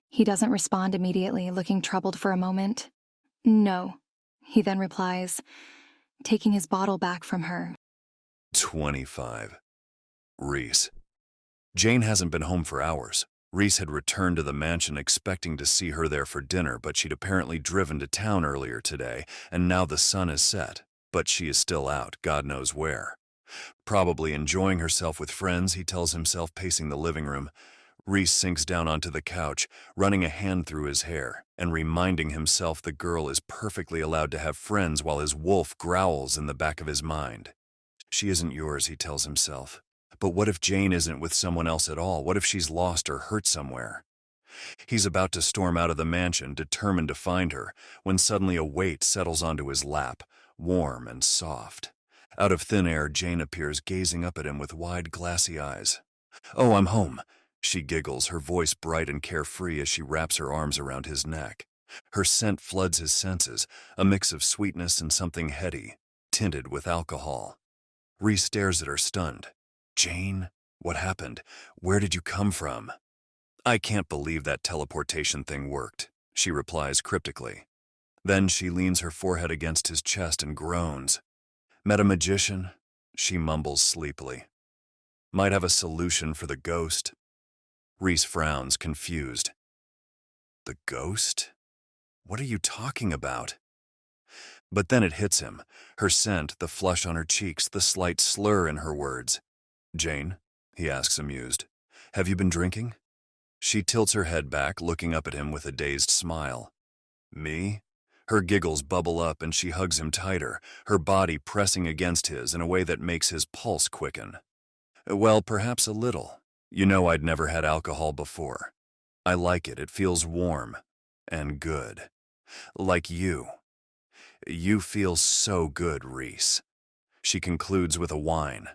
He doesn't respond immediately, looking troubled for a moment. No, he then replies, taking his bottle back from her. 25. Reese. Jane hasn't been home for hours. Reese had returned to the mansion expecting to see her there for dinner, but she'd apparently driven to town earlier today, and now the sun is set. But she is still out, God knows where. Probably enjoying herself with friends, he tells himself, pacing the living room. Reese sinks down onto the couch, running a hand through his hair, and reminding himself the girl is perfectly allowed to have friends while his wolf growls in the back of his mind. She isn't yours, he tells himself. But what if Jane isn't with someone else at all? What if she's lost or hurt somewhere? He's about to storm out of the mansion, determined to find her, when suddenly a weight settles onto his lap, warm and soft. Out of thin air, Jane appears, gazing up at him with wide, glassy eyes. "Oh, I'm home," she giggles, her voice bright and carefree as she wraps her arms around his neck. Her scent floods his senses, a mix of sweetness and something heady, tinted with alcohol. Reese stares at her, stunned. "Jane, what happened? Where did you come from?" "I can't believe that teleportation thing worked," she replies cryptically. Then she leans her forehead against his chest and groans. "Met a magician?" she mumbles sleepily. "Might have a solution for the ghost." Reese frowns, confused. "The ghost? What are you talking about?" But then it hits him, her scent, the flush on her cheeks, the slight slur in her words. "Jane," he asks, amused, "have you been drinking?" She tilts her head back, looking up at him with a dazed smile. "Me?" Her giggles bubble up and she hugs him tighter, her body pressing against his in a way that makes his pulse quicken. "Well, perhaps a little. You know, I'd never had alcohol before. I like it. It feels warm and good. Like you. You feel so good, Reese." She concludes with a whine.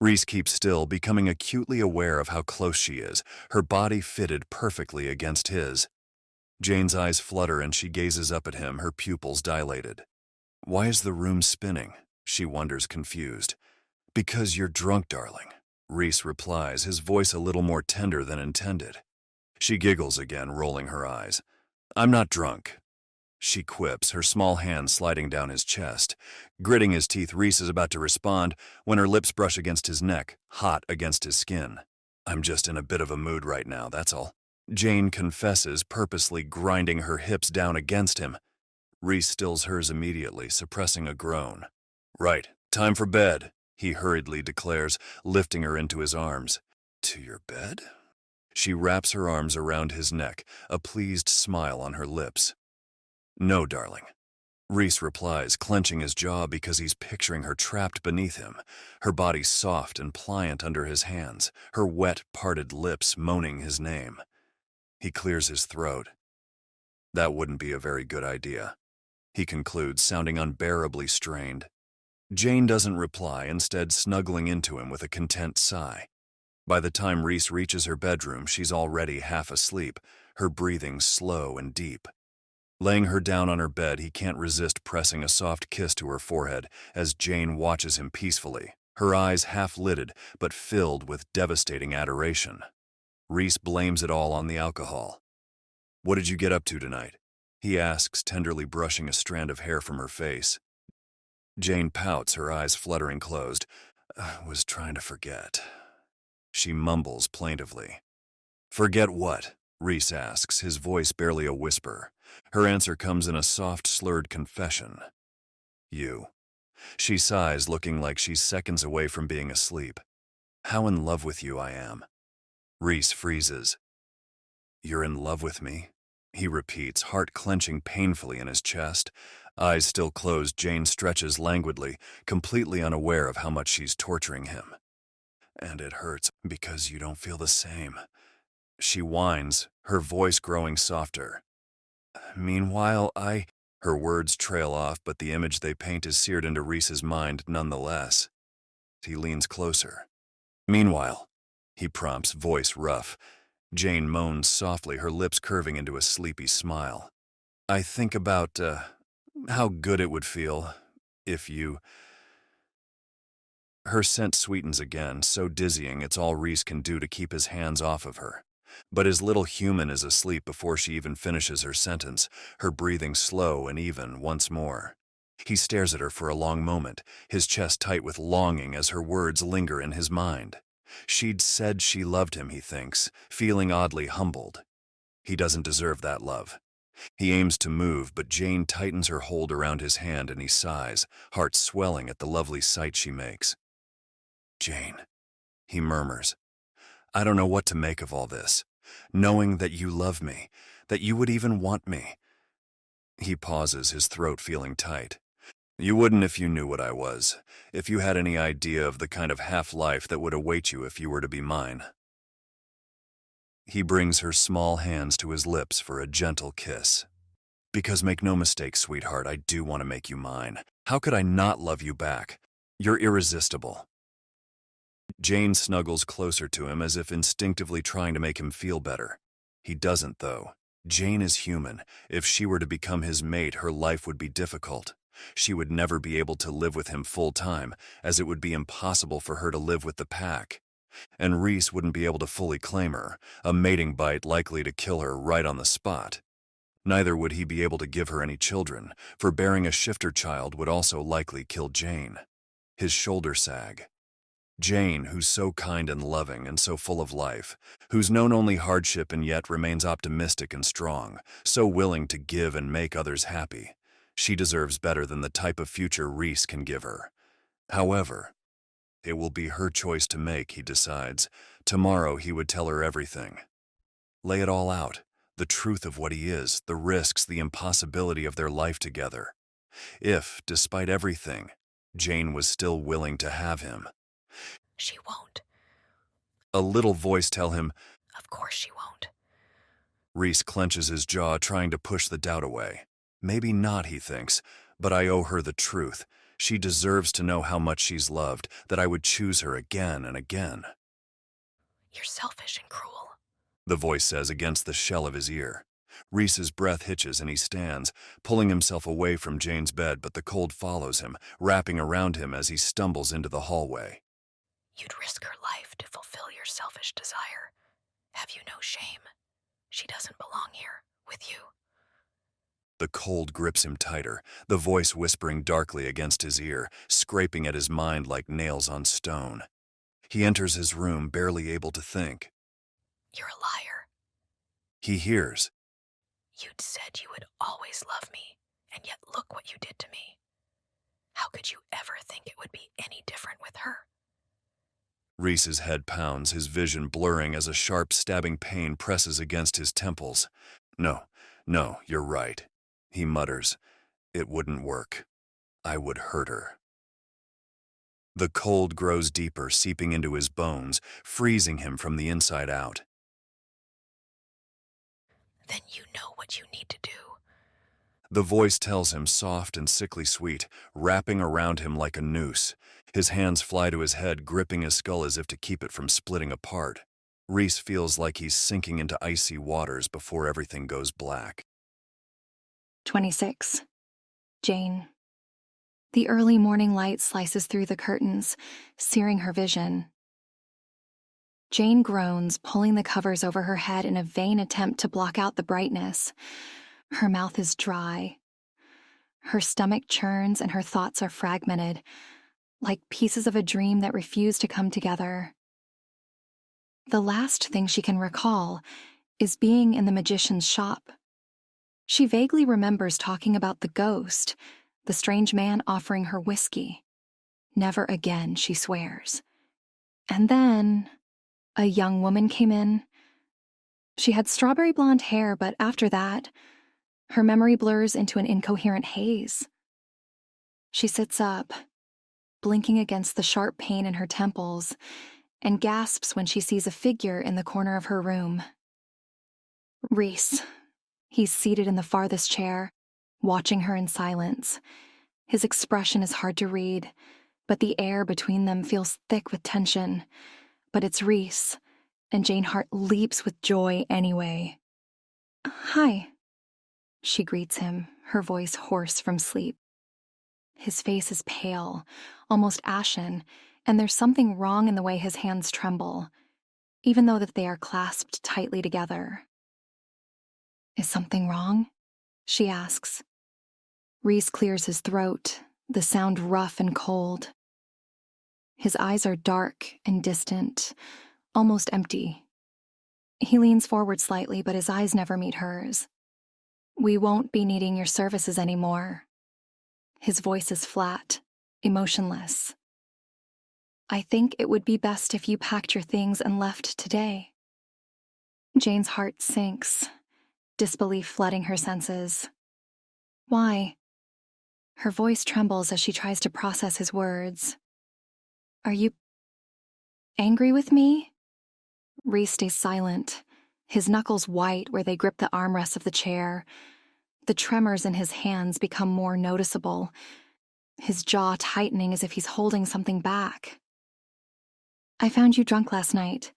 Reese keeps still, becoming acutely aware of how close she is, her body fitted perfectly against his. Jane's eyes flutter and she gazes up at him, her pupils dilated. "Why is the room spinning?" she wonders, confused. "Because you're drunk, darling," Reese replies, his voice a little more tender than intended. She giggles again, rolling her eyes. "I'm not drunk," she quips, her small hand sliding down his chest. Gritting his teeth, Reese is about to respond when her lips brush against his neck, hot against his skin. "I'm just in a bit of a mood right now, that's all," Jane confesses, purposely grinding her hips down against him. Reese stills hers immediately, suppressing a groan. "Right, time for bed," he hurriedly declares, lifting her into his arms. "To your bed?" She wraps her arms around his neck, a pleased smile on her lips. "No, darling," Reese replies, clenching his jaw because he's picturing her trapped beneath him, her body soft and pliant under his hands, her wet, parted lips moaning his name. He clears his throat. "That wouldn't be a very good idea," he concludes, sounding unbearably strained. Jane doesn't reply, instead snuggling into him with a content sigh. By the time Reese reaches her bedroom, she's already half asleep, her breathing slow and deep. Laying her down on her bed, he can't resist pressing a soft kiss to her forehead as Jane watches him peacefully, her eyes half-lidded but filled with devastating adoration. Reese blames it all on the alcohol. "What did you get up to tonight?" he asks, tenderly brushing a strand of hair from her face. Jane pouts, her eyes fluttering closed. "I was trying to forget," she mumbles plaintively. "Forget what?" Reese asks, his voice barely a whisper. Her answer comes in a soft, slurred confession. "You." She sighs, looking like she's seconds away from being asleep. How in love with you I am. Reese freezes. You're in love with me? He repeats, heart clenching painfully in his chest. Eyes still closed, Jane stretches languidly, completely unaware of how much she's torturing him. And it hurts because you don't feel the same. She whines, her voice growing softer. Meanwhile, Her words trail off, but the image they paint is seared into Reese's mind nonetheless. He leans closer. Meanwhile, he prompts, voice rough. Jane moans softly, her lips curving into a sleepy smile. I think about, how good it would feel if you... Her scent sweetens again, so dizzying it's all Reese can do to keep his hands off of her. But his little human is asleep before she even finishes her sentence, her breathing slow and even once more. He stares at her for a long moment, his chest tight with longing as her words linger in his mind. She'd said she loved him, he thinks, feeling oddly humbled. He doesn't deserve that love. He aims to move, but Jane tightens her hold around his hand and he sighs, heart swelling at the lovely sight she makes. Jane, he murmurs, I don't know what to make of all this. Knowing that you love me, that you would even want me. He pauses, his throat feeling tight. You wouldn't if you knew what I was, if you had any idea of the kind of half-life that would await you if you were to be mine. He brings her small hands to his lips for a gentle kiss. Because make no mistake, sweetheart, I do want to make you mine. How could I not love you back? You're irresistible. Jane snuggles closer to him as if instinctively trying to make him feel better. He doesn't, though. Jane is human. If she were to become his mate, her life would be difficult. She would never be able to live with him full-time, as it would be impossible for her to live with the pack. And Reese wouldn't be able to fully claim her, a mating bite likely to kill her right on the spot. Neither would he be able to give her any children, for bearing a shifter child would also likely kill Jane. His shoulders sag. Jane, who's so kind and loving and so full of life, who's known only hardship and yet remains optimistic and strong, so willing to give and make others happy. She deserves better than the type of future Reese can give her. However, it will be her choice to make, he decides. Tomorrow he would tell her everything. Lay it all out, the truth of what he is, the risks, the impossibility of their life together. If, despite everything, Jane was still willing to have him. She won't. A little voice tell him, Of course she won't. Reese clenches his jaw, trying to push the doubt away. Maybe not, he thinks, but I owe her the truth. She deserves to know how much she's loved, that I would choose her again and again. You're selfish and cruel. The voice says against the shell of his ear. Reese's breath hitches and he stands, pulling himself away from Jane's bed, but the cold follows him, wrapping around him as he stumbles into the hallway. You'd risk her life to fulfill your selfish desire. Have you no shame? She doesn't belong here with you. The cold grips him tighter, the voice whispering darkly against his ear, scraping at his mind like nails on stone. He enters his room, barely able to think. You're a liar. He hears. You'd said you would always love me, and yet look what you did to me. How could you ever think it would be any different with her? Reese's head pounds, his vision blurring as a sharp, stabbing pain presses against his temples. No, you're right, he mutters. It wouldn't work. I would hurt her. The cold grows deeper, seeping into his bones, freezing him from the inside out. Then you know what you need to do. The voice tells him, soft and sickly sweet, wrapping around him like a noose. His hands fly to his head, gripping his skull as if to keep it from splitting apart. Reese feels like he's sinking into icy waters before everything goes black. 26. Jane. The early morning light slices through the curtains, searing her vision. Jane groans, pulling the covers over her head in a vain attempt to block out the brightness. Her mouth is dry. Her stomach churns and her thoughts are fragmented, like pieces of a dream that refuse to come together. The last thing she can recall is being in the magician's shop. She vaguely remembers talking about the ghost, the strange man offering her whiskey. Never again, she swears. And then a young woman came in. She had strawberry blonde hair, but after that, her memory blurs into an incoherent haze. She sits up, blinking against the sharp pain in her temples, and gasps when she sees a figure in the corner of her room. Reese. He's seated in the farthest chair, watching her in silence. His expression is hard to read, but the air between them feels thick with tension. But it's Reese, and Jane Hart leaps with joy anyway. "Hi," she greets him, her voice hoarse from sleep. His face is pale, almost ashen, and there's something wrong in the way his hands tremble, even though that they are clasped tightly together. "Is something wrong?" she asks. Reese clears his throat, the sound rough and cold. His eyes are dark and distant, almost empty. He leans forward slightly, but his eyes never meet hers. "We won't be needing your services anymore." His voice is flat, emotionless. "I think it would be best if you packed your things and left today." Jane's heart sinks, disbelief flooding her senses. "Why?" Her voice trembles as she tries to process his words. "Are you angry with me?" Reese stays silent, his knuckles white where they grip the armrests of the chair. The tremors in his hands become more noticeable, his jaw tightening as if he's holding something back. "I found you drunk last night,"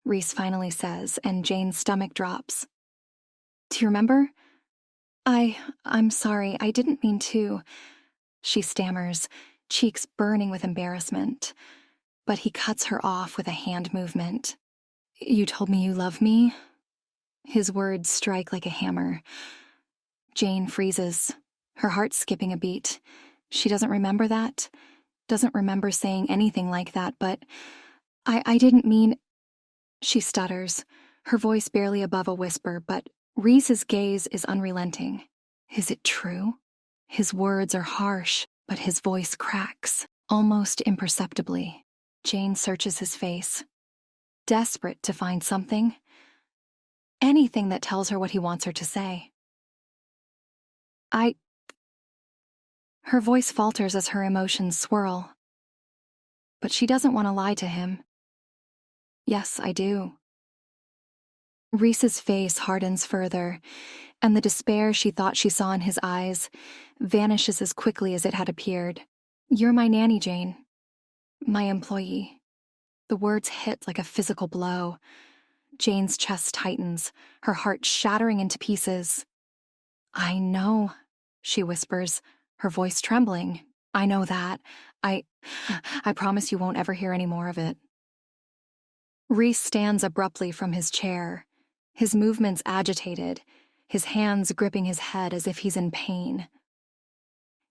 Reese finally says, and Jane's stomach drops. "Do you remember?" I'm sorry, I didn't mean to," she stammers, cheeks burning with embarrassment. But he cuts her off with a hand movement. "You told me you love me?" His words strike like a hammer. Jane freezes, her heart skipping a beat. She doesn't remember that, doesn't remember saying anything like that, but I didn't mean... She stutters, her voice barely above a whisper, but Reese's gaze is unrelenting. Is it true? His words are harsh, but his voice cracks, almost imperceptibly. Jane searches his face, desperate to find something, anything that tells her what he wants her to say. Her voice falters as her emotions swirl. But she doesn't want to lie to him. "Yes, I do." Reese's face hardens further, and the despair she thought she saw in his eyes vanishes as quickly as it had appeared. "You're my nanny, Jane. My employee." The words hit like a physical blow. Jane's chest tightens, her heart shattering into pieces. "I know," she whispers, her voice trembling. "I know that. I promise you won't ever hear any more of it." Reese stands abruptly from his chair, his movements agitated, his hands gripping his head as if he's in pain.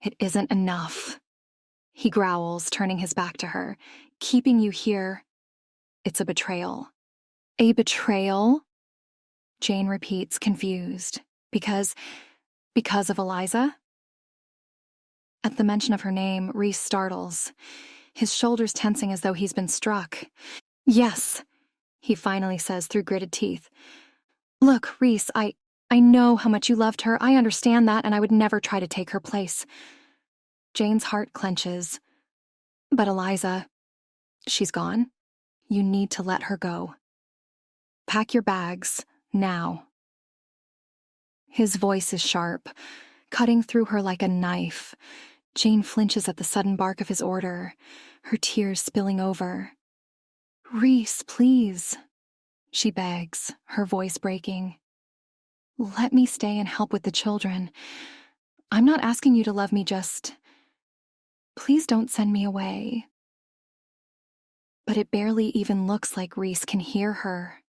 "It isn't enough," he growls, turning his back to her. "Keeping you here, it's a betrayal." "A betrayal?" Jane repeats, confused. Because of Eliza? At the mention of her name, Reese startles, his shoulders tensing as though he's been struck. "Yes," he finally says through gritted teeth. "Look, Reese, I know how much you loved her. I understand that, and I would never try to take her place." Jane's heart clenches. "But Eliza, she's gone. You need to let her go. Pack your bags, now." His voice is sharp, cutting through her like a knife. Jane flinches at the sudden bark of his order, her tears spilling over. "Reese, please," she begs, her voice breaking. "Let me stay and help with the children. I'm not asking you to love me, just... Please don't send me away." But it barely even looks like Reese can hear her.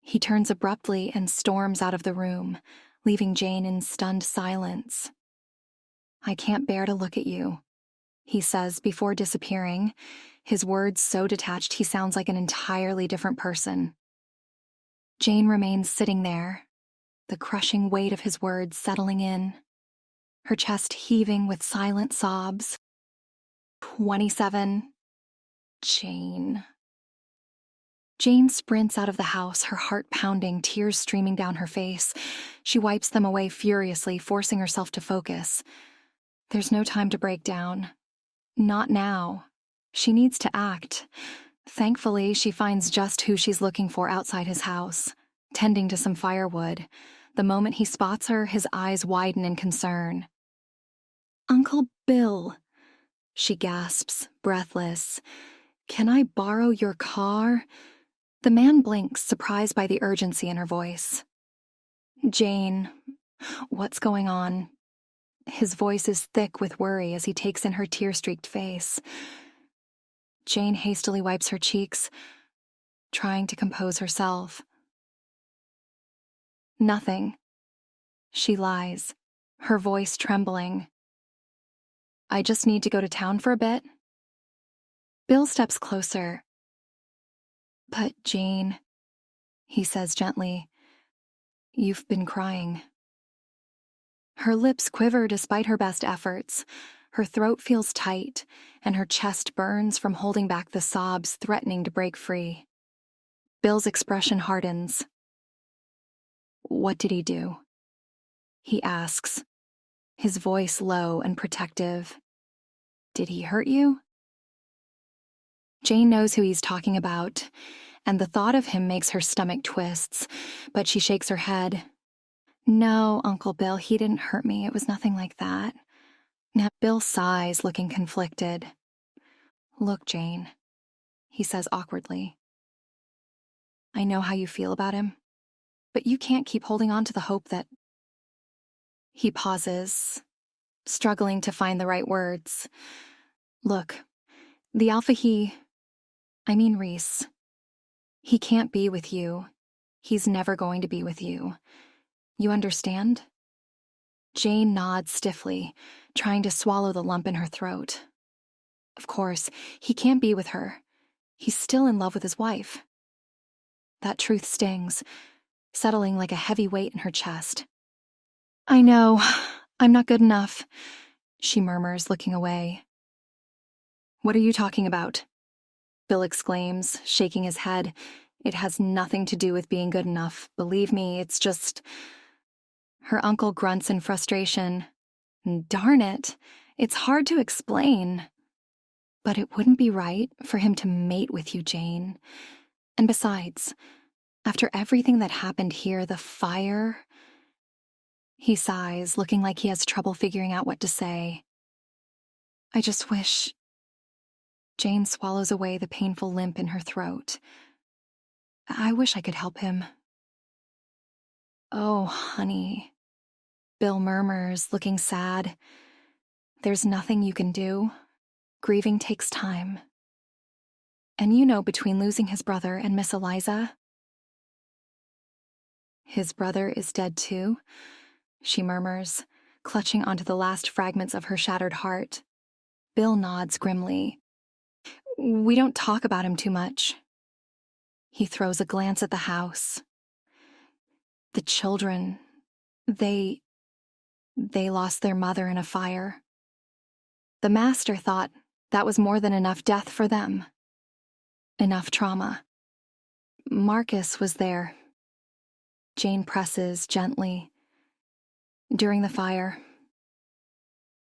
He turns abruptly and storms out of the room, leaving Jane in stunned silence. "I can't bear to look at you," he says before disappearing, his words so detached he sounds like an entirely different person. Jane remains sitting there, the crushing weight of his words settling in. her chest heaving with silent sobs. 27. Jane. Jane sprints out of the house, her heart pounding, tears streaming down her face. She wipes them away furiously, forcing herself to focus. There's no time to break down. Not now. She needs to act. Thankfully, she finds just who she's looking for outside his house, tending to some firewood. The moment he spots her, his eyes widen in concern. "Uncle Bill," she gasps, breathless. "Can I borrow your car?" The man blinks, surprised by the urgency in her voice. "Jane, what's going on?" His voice is thick with worry as he takes in her tear-streaked face. Jane hastily wipes her cheeks, trying to compose herself. "Nothing." She lies, her voice trembling. "I just need to go to town for a bit." Bill steps closer. "But Jane," he says gently, "you've been crying." Her lips quiver despite her best efforts. Her throat feels tight, and her chest burns from holding back the sobs threatening to break free. Bill's expression hardens. "What did he do?" he asks, his voice low and protective. "Did he hurt you?" Jane knows who he's talking about, and the thought of him makes her stomach twists, but she shakes her head. "No, Uncle Bill, he didn't hurt me. It was nothing like that." Now Bill sighs, looking conflicted. "Look, Jane," he says awkwardly. "I know how you feel about him, but you can't keep holding on to the hope that—" He pauses, struggling to find the right words. "Look, the alpha Reese, he can't be with you. He's never going to be with you. You understand?" Jane nods stiffly, trying to swallow the lump in her throat. Of course, he can't be with her. He's still in love with his wife. That truth stings, settling like a heavy weight in her chest. "I know, I'm not good enough," she murmurs, looking away. "What are you talking about?" Bill exclaims, shaking his head. "It has nothing to do with being good enough. Believe me, it's just—" Her uncle grunts in frustration. "Darn it, it's hard to explain. But it wouldn't be right for him to mate with you, Jane. And besides, after everything that happened here, the fire—" He sighs, looking like he has trouble figuring out what to say. "I just wish—" Jane swallows away the painful limp in her throat. "I wish I could help him." "Oh, honey," Bill murmurs, looking sad. "There's nothing you can do. Grieving takes time. And you know, between losing his brother and Miss Eliza—" "His brother is dead too?" she murmurs, clutching onto the last fragments of her shattered heart. Bill nods grimly. "We don't talk about him too much." He throws a glance at the house. "The children, they lost their mother in a fire. The master thought that was more than enough death for them. Enough trauma. Marcus was there." Jane presses gently. "During the fire."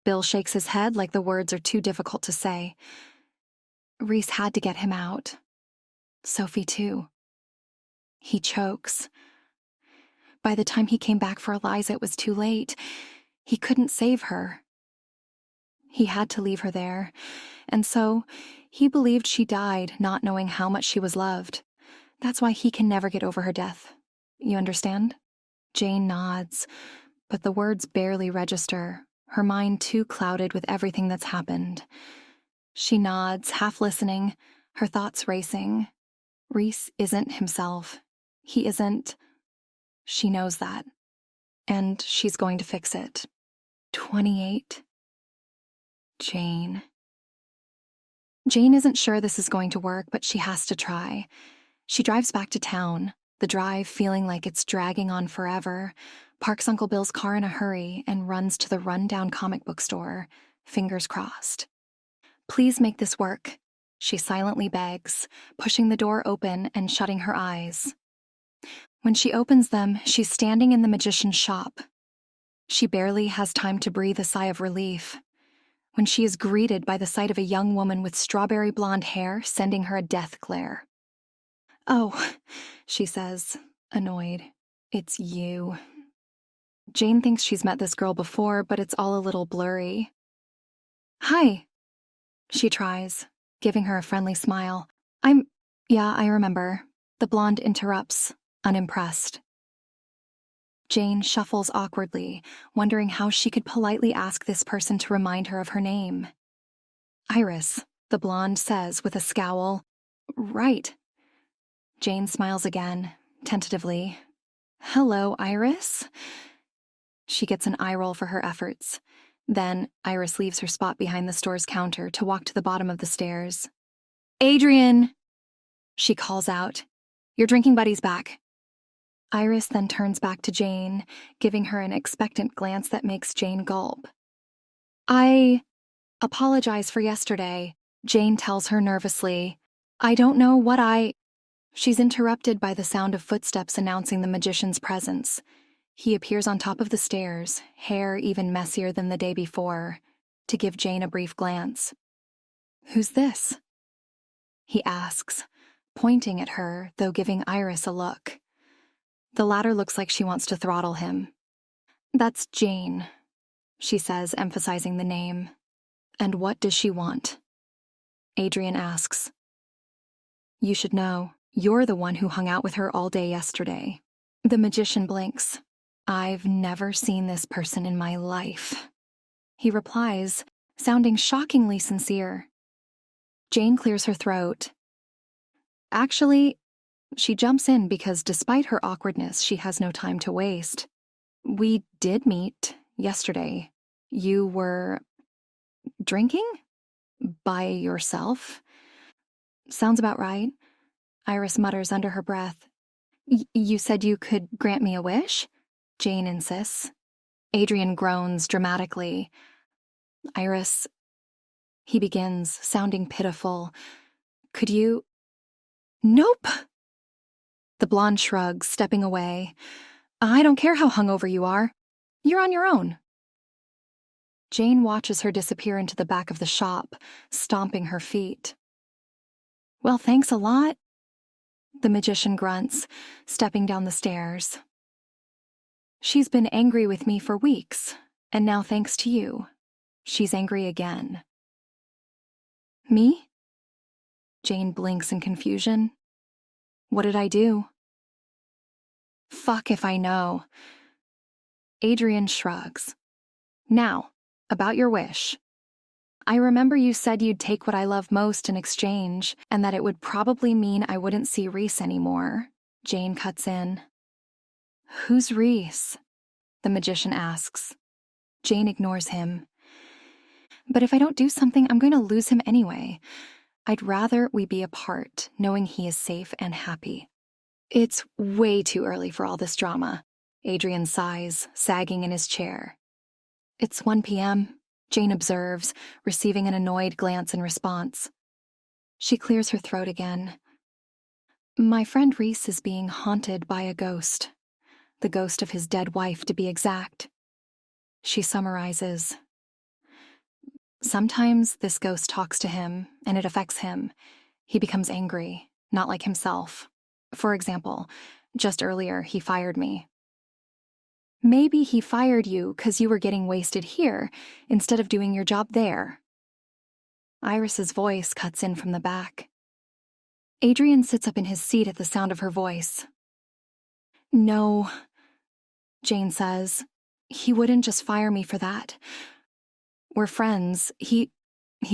Bill shakes his head like the words are too difficult to say. "Reese had to get him out. Sophie too." He chokes. "By the time he came back for Eliza, it was too late. He couldn't save her. He had to leave her there, and so he believed she died, not knowing how much she was loved. That's why he can never get over her death. You understand?" Jane nods, but the words barely register, her mind too clouded with everything that's happened. She nods, half listening, her thoughts racing. Reese isn't himself. He isn't. She knows that. And she's going to fix it. 28. Jane. Jane isn't sure this is going to work, but she has to try. She drives back to town, the drive feeling like it's dragging on forever, parks Uncle Bill's car in a hurry, and runs to the run-down comic book store, fingers crossed. "Please make this work," she silently begs, pushing the door open and shutting her eyes. When she opens them, she's standing in the magician's shop. She barely has time to breathe a sigh of relief when she is greeted by the sight of a young woman with strawberry blonde hair sending her a death glare. "Oh," she says, annoyed. "It's you." Jane thinks she's met this girl before, but it's all a little blurry. "Hi," she tries, giving her a friendly smile. Yeah, I remember." The blonde interrupts, unimpressed. Jane shuffles awkwardly, wondering how she could politely ask this person to remind her of her name. "Iris," the blonde says with a scowl. "Right." Jane smiles again, tentatively. "Hello, Iris." She gets an eye roll for her efforts. Then, Iris leaves her spot behind the store's counter to walk to the bottom of the stairs. "Adrian!" she calls out. "Your drinking buddy's back." Iris then turns back to Jane, giving her an expectant glance that makes Jane gulp. "I apologize for yesterday," Jane tells her nervously. "I don't know what She's interrupted by the sound of footsteps announcing the magician's presence. He appears on top of the stairs, hair even messier than the day before, to give Jane a brief glance. "Who's this?" he asks, pointing at her, though giving Iris a look. The latter looks like she wants to throttle him. "That's Jane," she says, emphasizing the name. "And what does she want?" Adrian asks. "You should know. You're the one who hung out with her all day yesterday." The magician blinks. "I've never seen this person in my life," he replies, sounding shockingly sincere. Jane clears her throat. Actually, she jumps in because despite her awkwardness, she has no time to waste. "We did meet yesterday. You were drinking? By yourself?" "Sounds about right," Iris mutters under her breath. You said you could grant me a wish?" Jane insists. Adrian groans dramatically. "Iris," he begins, sounding pitiful. "Could you—" "Nope!" The blonde shrugs, stepping away. "I don't care how hungover you are. You're on your own." Jane watches her disappear into the back of the shop, stomping her feet. "Well, thanks a lot," the magician grunts, stepping down the stairs. "She's been angry with me for weeks, and now thanks to you, she's angry again." "Me?" Jane blinks in confusion. "What did I do?" "Fuck if I know." Adrian shrugs. "Now, about your wish. I remember you said you'd take what I love most in exchange, and that it would probably mean I wouldn't see Reese anymore." Jane cuts in. "Who's Reese?" the magician asks. Jane ignores him. "But if I don't do something, I'm going to lose him anyway. I'd rather we be apart, knowing he is safe and happy." "It's way too early for all this drama," Adrian sighs, sagging in his chair. "It's 1 p.m., Jane observes, receiving an annoyed glance in response. She clears her throat again. "My friend Reese is being haunted by a ghost. The ghost of his dead wife, to be exact." She summarizes. "Sometimes this ghost talks to him, and it affects him. He becomes angry, not like himself. For example, just earlier he fired me." "Maybe he fired you because you were getting wasted here instead of doing your job there." Iris's voice cuts in from the back. Adrian sits up in his seat at the sound of her voice. "No," Jane says. "He wouldn't just fire me for that. We're friends. He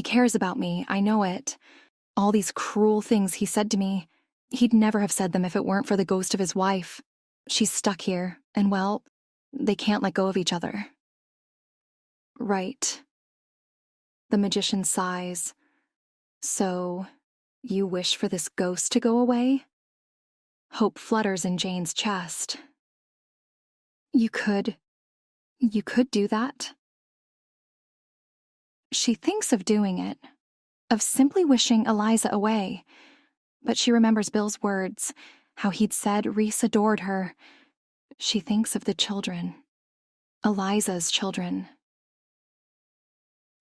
cares about me, I know it. All these cruel things he said to me, he'd never have said them if it weren't for the ghost of his wife. She's stuck here, and well, they can't let go of each other." "Right." The magician sighs. "So, you wish for this ghost to go away?" Hope flutters in Jane's chest. You could do that. She thinks of doing it, of simply wishing Eliza away. But she remembers Bill's words, how he'd said Reese adored her. She thinks of the children. Eliza's children.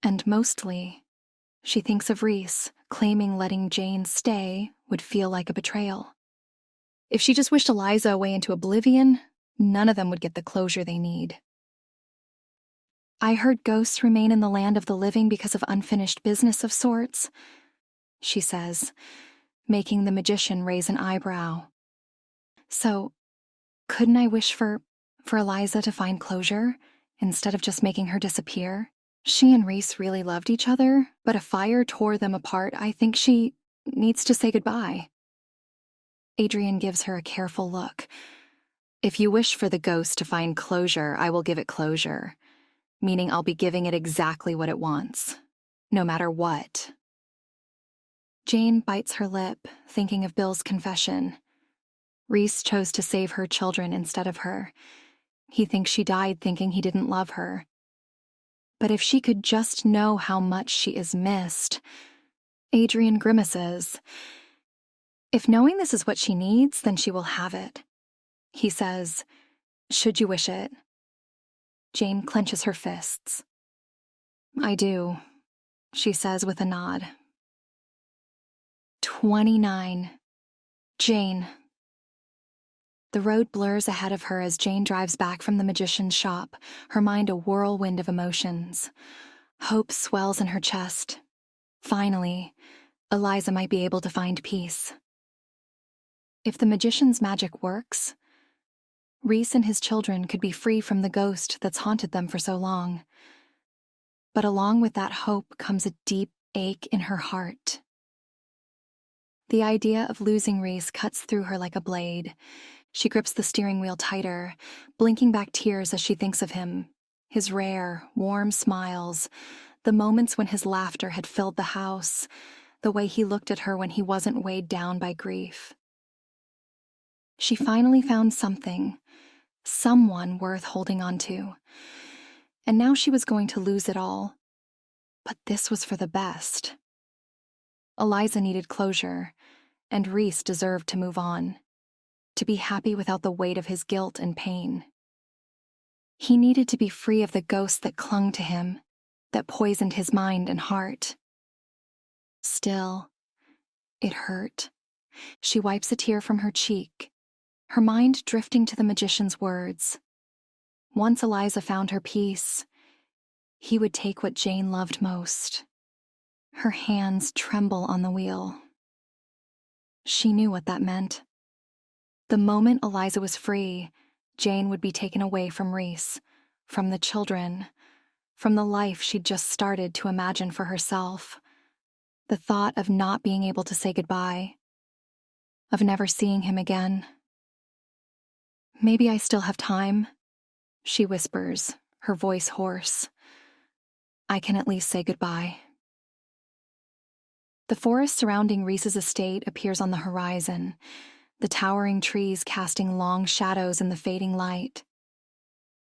And mostly, she thinks of Reese, claiming letting Jane stay would feel like a betrayal. If she just wished Eliza away into oblivion, none of them would get the closure they need. I heard ghosts remain in the land of the living because of unfinished business of sorts, she says, making the magician raise an eyebrow. So, couldn't I wish for Eliza to find closure, instead of just making her disappear? She and Reese really loved each other, but a fire tore them apart. I think she needs to say goodbye. Adrian gives her a careful look. If you wish for the ghost to find closure, I will give it closure, meaning I'll be giving it exactly what it wants, no matter what. Jane bites her lip, thinking of Bill's confession. Reese chose to save her children instead of her. He thinks she died thinking he didn't love her. But if she could just know how much she is missed. Adrian grimaces. If knowing this is what she needs, then she will have it. He says, should you wish it? Jane clenches her fists. I do, she says with a nod. 29. Jane. The road blurs ahead of her as Jane drives back from the magician's shop, her mind a whirlwind of emotions. Hope swells in her chest. Finally, Eliza might be able to find peace. If the magician's magic works, Reese and his children could be free from the ghost that's haunted them for so long. But along with that hope comes a deep ache in her heart. The idea of losing Reese cuts through her like a blade. She grips the steering wheel tighter, blinking back tears as she thinks of him, his rare, warm smiles, the moments when his laughter had filled the house, the way he looked at her when he wasn't weighed down by grief. She finally found something, someone worth holding on to. And now she was going to lose it all. But this was for the best. Eliza needed closure, and Reese deserved to move on, to be happy without the weight of his guilt and pain. He needed to be free of the ghost that clung to him, that poisoned his mind and heart. Still, it hurt. She wipes a tear from her cheek, her mind drifting to the magician's words. Once Eliza found her peace, he would take what Jane loved most. Her hands tremble on the wheel. She knew what that meant. The moment Eliza was free, Jane would be taken away from Reese, from the children, from the life she'd just started to imagine for herself. The thought of not being able to say goodbye, of never seeing him again. Maybe I still have time, she whispers, her voice hoarse. I can at least say goodbye. The forest surrounding Reese's estate appears on the horizon, the towering trees casting long shadows in the fading light.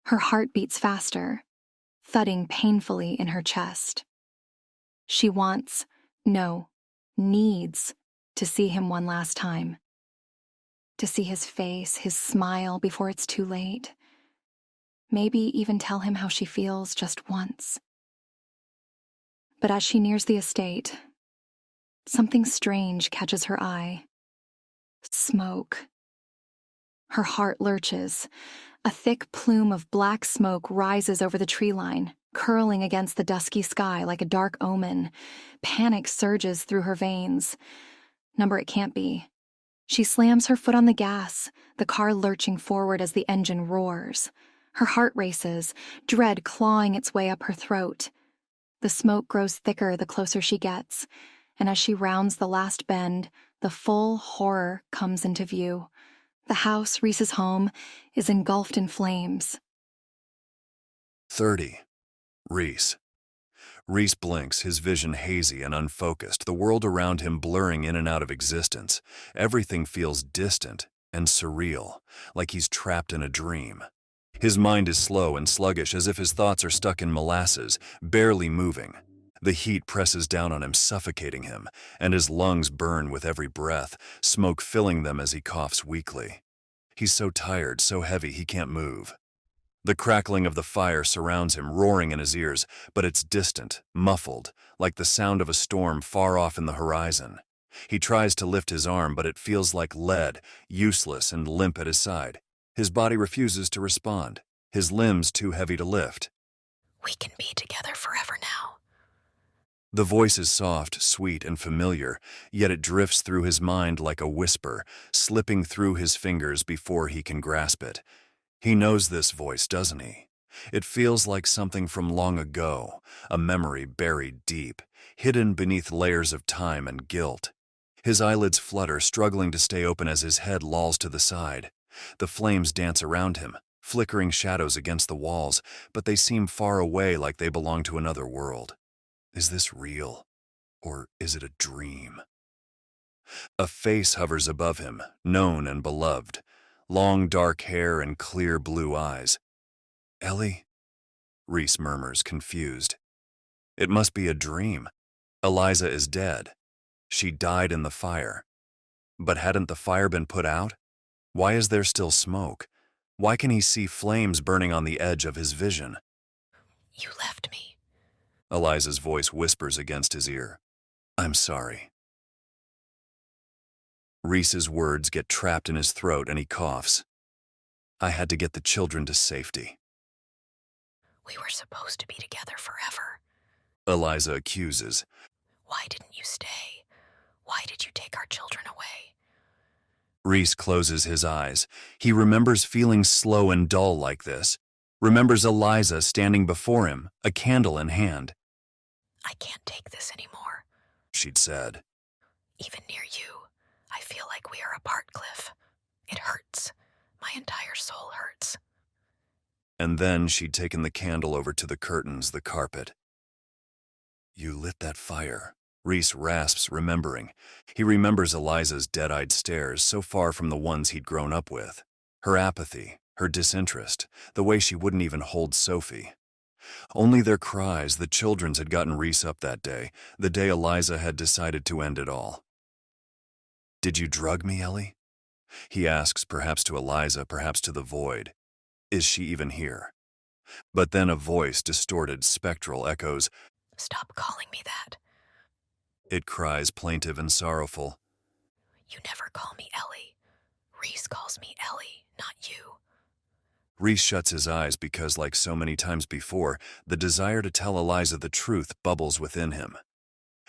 Her heart beats faster, thudding painfully in her chest. She needs to see him one last time. To see his face, his smile before it's too late. Maybe even tell him how she feels just once. But as she nears the estate, something strange catches her eye. Smoke. Her heart lurches. A thick plume of black smoke rises over the tree line, curling against the dusky sky like a dark omen. Panic surges through her veins. Number it can't be. She slams her foot on the gas, the car lurching forward as the engine roars. Her heart races, dread clawing its way up her throat. The smoke grows thicker the closer she gets, and as she rounds the last bend, the full horror comes into view. The house, Reese's home, is engulfed in flames. 30. Reese. Reese blinks, his vision hazy and unfocused, the world around him blurring in and out of existence. Everything feels distant and surreal, like he's trapped in a dream. His mind is slow and sluggish, as if his thoughts are stuck in molasses, barely moving. The heat presses down on him, suffocating him, and his lungs burn with every breath, smoke filling them as he coughs weakly. He's so tired, so heavy, he can't move. The crackling of the fire surrounds him, roaring in his ears, but it's distant, muffled, like the sound of a storm far off in the horizon. He tries to lift his arm, but it feels like lead, useless and limp at his side. His body refuses to respond, his limbs too heavy to lift. We can be together forever now. The voice is soft, sweet, and familiar, yet it drifts through his mind like a whisper, slipping through his fingers before he can grasp it. He knows this voice, doesn't he? It feels like something from long ago, a memory buried deep, hidden beneath layers of time and guilt. His eyelids flutter, struggling to stay open as his head lolls to the side. The flames dance around him, flickering shadows against the walls, but they seem far away, like they belong to another world. Is this real, or is it a dream? A face hovers above him, known and beloved. Long dark hair and clear blue eyes. Ellie? Reese murmurs, confused. It must be a dream. Eliza is dead. She died in the fire. But hadn't the fire been put out? Why is there still smoke? Why can he see flames burning on the edge of his vision? You left me. Eliza's voice whispers against his ear. I'm sorry. Reese's words get trapped in his throat and he coughs. I had to get the children to safety. We were supposed to be together forever. Eliza accuses. Why didn't you stay? Why did you take our children away? Reese closes his eyes. He remembers feeling slow and dull like this. Remembers Eliza standing before him, a candle in hand. I can't take this anymore. She'd said. Even near you, I feel like we are apart, Cliff. It hurts. My entire soul hurts. And then she'd taken the candle over to the curtains, the carpet. You lit that fire. Reese rasps, remembering. He remembers Eliza's dead-eyed stares, so far from the ones he'd grown up with. Her apathy, her disinterest, the way she wouldn't even hold Sophie. Only their cries, the children's, had gotten Reese up that day, the day Eliza had decided to end it all. Did you drug me, Ellie? He asks, perhaps to Eliza, perhaps to the void. Is she even here? But then a voice, distorted, spectral, echoes, Stop calling me that. It cries, plaintive and sorrowful. You never call me Ellie. Reese calls me Ellie, not you. Reese shuts his eyes because, like so many times before, the desire to tell Eliza the truth bubbles within him.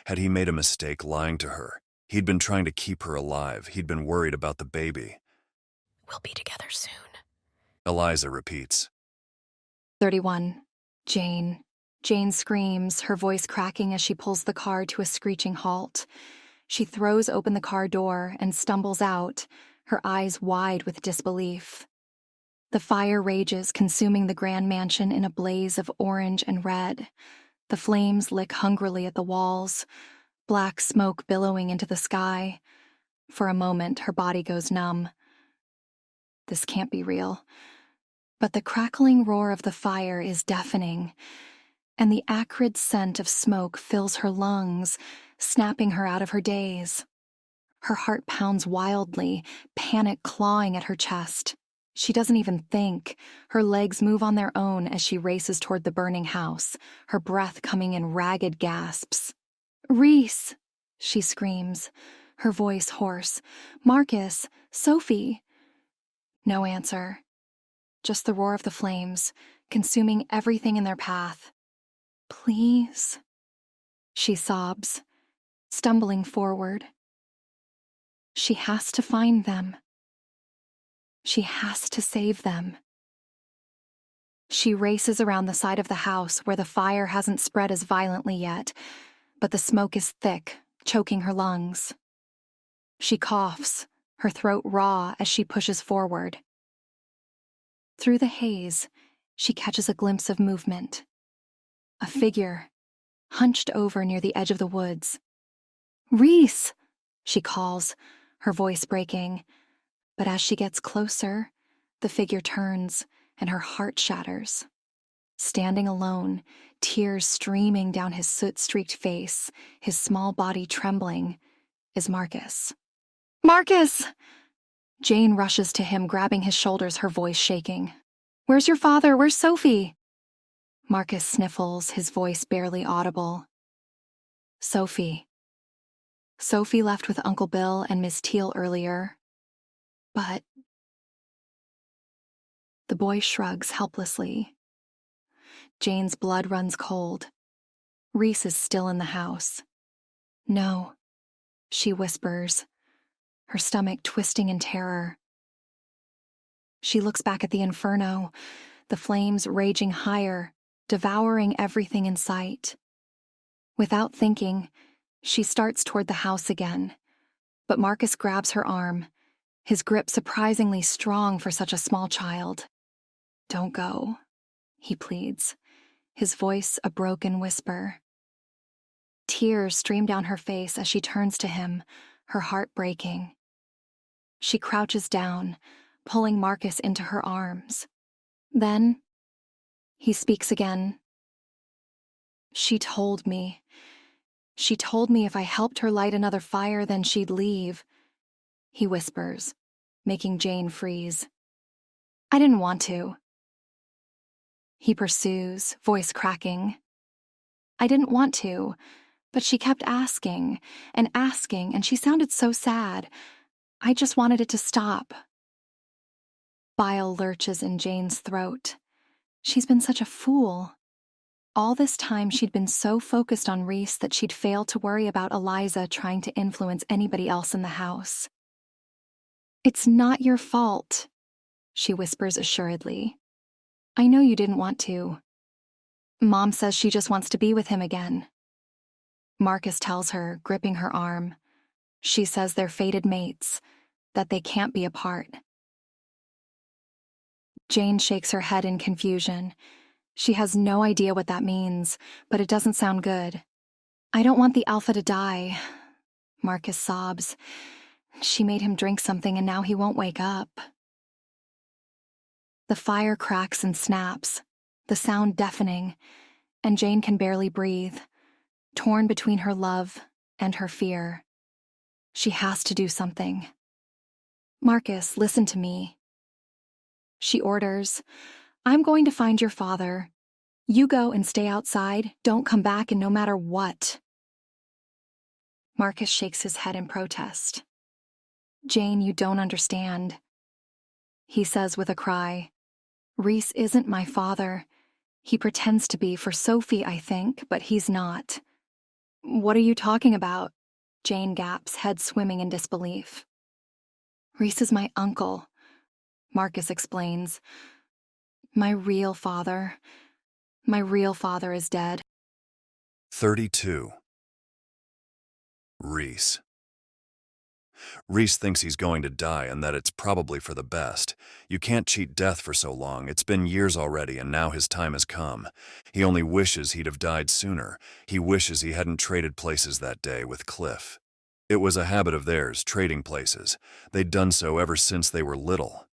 Had he made a mistake lying to her? He'd been trying to keep her alive. He'd been worried about the baby. We'll be together soon. Eliza repeats. 31. Jane. Jane screams, her voice cracking as she pulls the car to a screeching halt. She throws open the car door and stumbles out, her eyes wide with disbelief. The fire rages, consuming the grand mansion in a blaze of orange and red. The flames lick hungrily at the walls, black smoke billowing into the sky. For a moment, her body goes numb. This can't be real. But the crackling roar of the fire is deafening, and the acrid scent of smoke fills her lungs, snapping her out of her daze. Her heart pounds wildly, panic clawing at her chest. She doesn't even think. Her legs move on their own as she races toward the burning house, her breath coming in ragged gasps. "Reese!" she screams, her voice hoarse. "Marcus! Sophie!" No answer. Just the roar of the flames, consuming everything in their path. "Please," she sobs, stumbling forward. She has to find them. She has to save them. She races around the side of the house where the fire hasn't spread as violently yet, but the smoke is thick, choking her lungs. She coughs, her throat raw as she pushes forward. Through the haze, she catches a glimpse of movement. A figure, hunched over near the edge of the woods. "Reese!" she calls, her voice breaking. But as she gets closer, the figure turns, and her heart shatters. Standing alone, tears streaming down his soot-streaked face, his small body trembling, is Marcus. Marcus! Jane rushes to him, grabbing his shoulders, her voice shaking. Where's your father? Where's Sophie? Marcus sniffles, his voice barely audible. Sophie. Sophie left with Uncle Bill and Miss Teal earlier. But... The boy shrugs helplessly. Jane's blood runs cold. Reese is still in the house. No, she whispers, her stomach twisting in terror. She looks back at the inferno, the flames raging higher, devouring everything in sight. Without thinking, she starts toward the house again, but Marcus grabs her arm, his grip surprisingly strong for such a small child. Don't go, he pleads, his voice a broken whisper. Tears stream down her face as she turns to him, her heart breaking. She crouches down, pulling Marcus into her arms. Then, he speaks again. She told me if I helped her light another fire, then she'd leave, he whispers, making Jane freeze. I didn't want to. He pursues, voice cracking. I didn't want to, but she kept asking, and she sounded so sad. I just wanted it to stop. Bile lurches in Jane's throat. She's been such a fool. All this time she'd been so focused on Reese that she'd failed to worry about Eliza trying to influence anybody else in the house. It's not your fault, she whispers assuredly. I know you didn't want to. Mom says she just wants to be with him again. Marcus tells her, gripping her arm. She says they're fated mates, that they can't be apart. Jane shakes her head in confusion. She has no idea what that means, but it doesn't sound good. I don't want the Alpha to die, Marcus sobs. She made him drink something and now he won't wake up. The fire cracks and snaps, the sound deafening, and Jane can barely breathe, torn between her love and her fear. She has to do something. Marcus, listen to me. She orders, I'm going to find your father. You go and stay outside, don't come back, and no matter what. Marcus shakes his head in protest. Jane, you don't understand. He says with a cry, Reese isn't my father. He pretends to be for Sophie, I think, but he's not. What are you talking about? Jane gaps, head swimming in disbelief. Reese is my uncle, Marcus explains. My real father is dead. 32. Reese. Reese thinks he's going to die and that it's probably for the best. You can't cheat death for so long. It's been years already and now his time has come. He only wishes he'd have died sooner. He wishes he hadn't traded places that day with Cliff. It was a habit of theirs, trading places. They'd done so ever since they were little.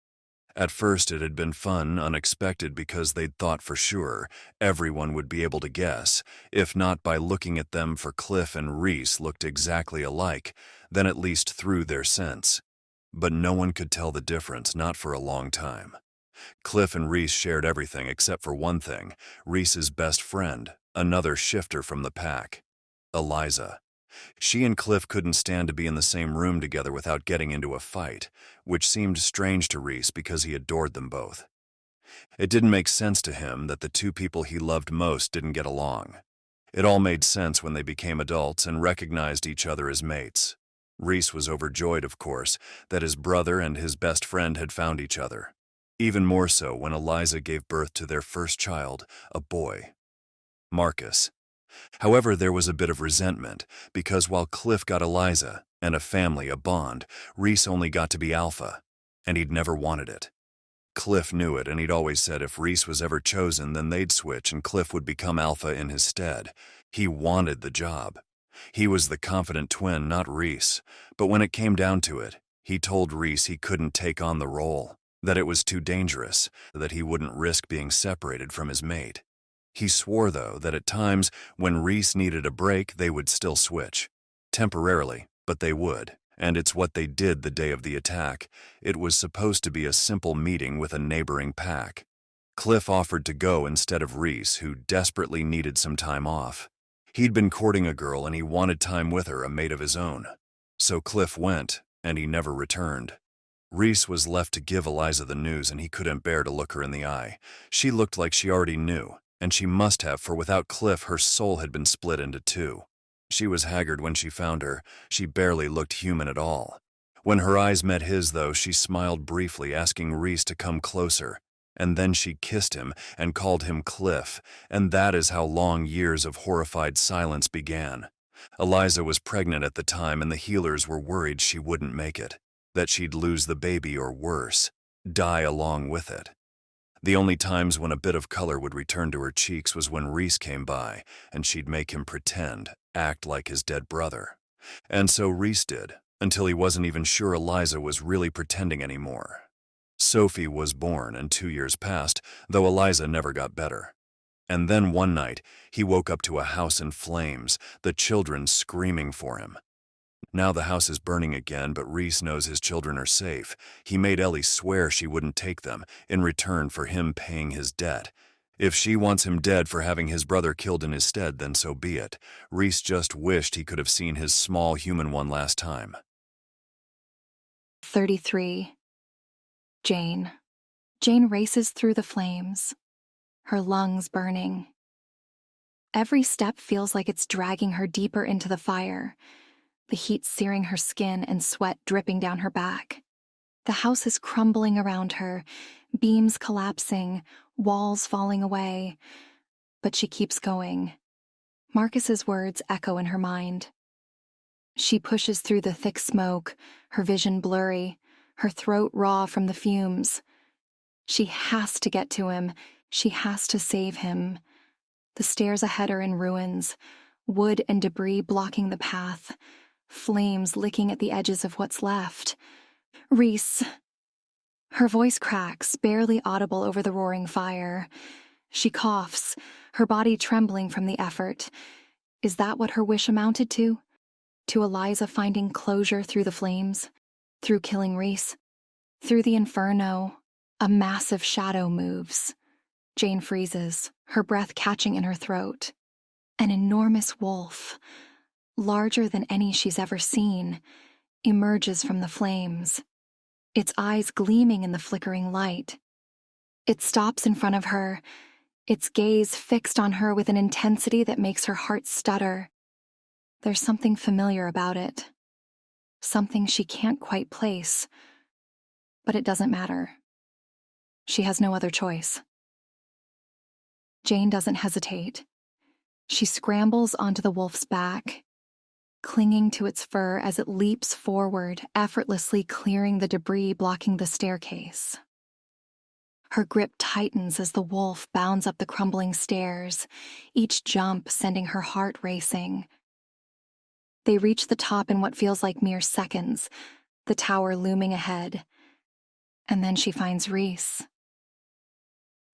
At first it had been fun, unexpected, because they'd thought for sure everyone would be able to guess, if not by looking at them, for Cliff and Reese looked exactly alike, then at least through their sense. But no one could tell the difference, not for a long time. Cliff and Reese shared everything except for one thing, Reese's best friend, another shifter from the pack, Eliza. She and Cliff couldn't stand to be in the same room together without getting into a fight, which seemed strange to Reese because he adored them both. It didn't make sense to him that the two people he loved most didn't get along. It all made sense when they became adults and recognized each other as mates. Reese was overjoyed, of course, that his brother and his best friend had found each other. Even more so when Eliza gave birth to their first child, a boy, Marcus. However, there was a bit of resentment, because while Cliff got Eliza, and a family, a bond, Reese only got to be Alpha, and he'd never wanted it. Cliff knew it, and he'd always said if Reese was ever chosen, then they'd switch and Cliff would become Alpha in his stead. He wanted the job. He was the confident twin, not Reese, but when it came down to it, he told Reese he couldn't take on the role. that it was too dangerous, that he wouldn't risk being separated from his mate. He swore, though, that at times when Reese needed a break, they would still switch. Temporarily, but they would, and it's what they did the day of the attack. It was supposed to be a simple meeting with a neighboring pack. Cliff offered to go instead of Reese, who desperately needed some time off. He'd been courting a girl and he wanted time with her, a mate of his own. So Cliff went, and he never returned. Reese was left to give Eliza the news, and he couldn't bear to look her in the eye. She looked like she already knew, and she must have, for without Cliff, her soul had been split into two. She was haggard when she found her. She barely looked human at all. When her eyes met his, though, she smiled briefly, asking Reese to come closer. And then she kissed him and called him Cliff, and that is how long years of horrified silence began. Eliza was pregnant at the time, and the healers were worried she wouldn't make it, that she'd lose the baby or worse, die along with it. The only times when a bit of color would return to her cheeks was when Reese came by, and she'd make him pretend, act like his dead brother. And so Reese did, until he wasn't even sure Eliza was really pretending anymore. Sophie was born, and 2 years passed, though Eliza never got better. And then one night, he woke up to a house in flames, the children screaming for him. Now the house is burning again, but Reese knows his children are safe. He made Ellie swear she wouldn't take them, in return for him paying his debt. If she wants him dead for having his brother killed in his stead, then so be it. Reese just wished he could have seen his small human one last time. 33. Jane. Jane races through the flames, her lungs burning. Every step feels like it's dragging her deeper into the fire, the heat searing her skin and sweat dripping down her back. The house is crumbling around her, beams collapsing, walls falling away. But she keeps going. Marcus's words echo in her mind. She pushes through the thick smoke, her vision blurry, her throat raw from the fumes. She has to get to him. She has to save him. The stairs ahead are in ruins, wood and debris blocking the path, flames licking at the edges of what's left. Reese. Her voice cracks, barely audible over the roaring fire. She coughs, her body trembling from the effort. Is that what her wish amounted to? To Eliza finding closure through the flames? Through killing Reese? Through the inferno, a massive shadow moves. Jane freezes, her breath catching in her throat. An enormous wolf, larger than any she's ever seen, emerges from the flames, its eyes gleaming in the flickering light. It stops in front of her, its gaze fixed on her with an intensity that makes her heart stutter. There's something familiar about it, something she can't quite place, but it doesn't matter. She has no other choice. Jane doesn't hesitate. She scrambles onto the wolf's back, clinging to its fur as it leaps forward, effortlessly clearing the debris blocking the staircase. Her grip tightens as the wolf bounds up the crumbling stairs, each jump sending her heart racing. They reach the top in what feels like mere seconds, the tower looming ahead. And then she finds Reese.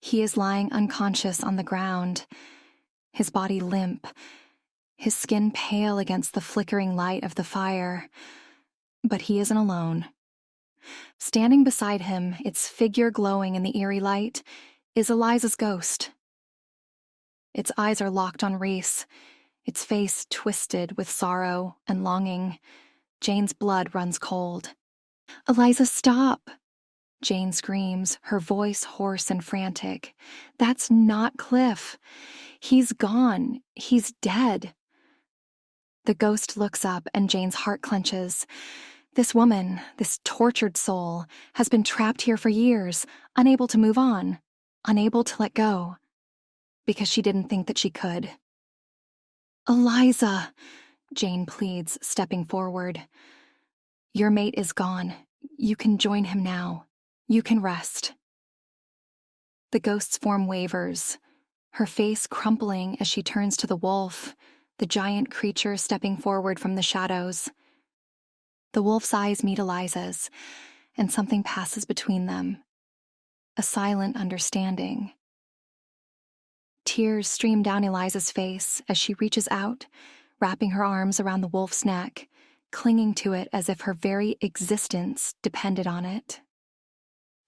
He is lying unconscious on the ground, his body limp, his skin pale against the flickering light of the fire. But he isn't alone. Standing beside him, its figure glowing in the eerie light, is Eliza's ghost. Its eyes are locked on Reese, its face twisted with sorrow and longing. Jane's blood runs cold. "Eliza, stop!" Jane screams, her voice hoarse and frantic. "That's not Cliff. He's gone. He's dead." The ghost looks up and Jane's heart clenches. This woman, this tortured soul, has been trapped here for years, unable to move on, unable to let go, because she didn't think that she could. "Eliza," Jane pleads, stepping forward. "Your mate is gone. You can join him now. You can rest." The ghost's form wavers, her face crumpling as she turns to the wolf, the giant creature stepping forward from the shadows. The wolf's eyes meet Eliza's, and something passes between them, a silent understanding. Tears stream down Eliza's face as she reaches out, wrapping her arms around the wolf's neck, clinging to it as if her very existence depended on it.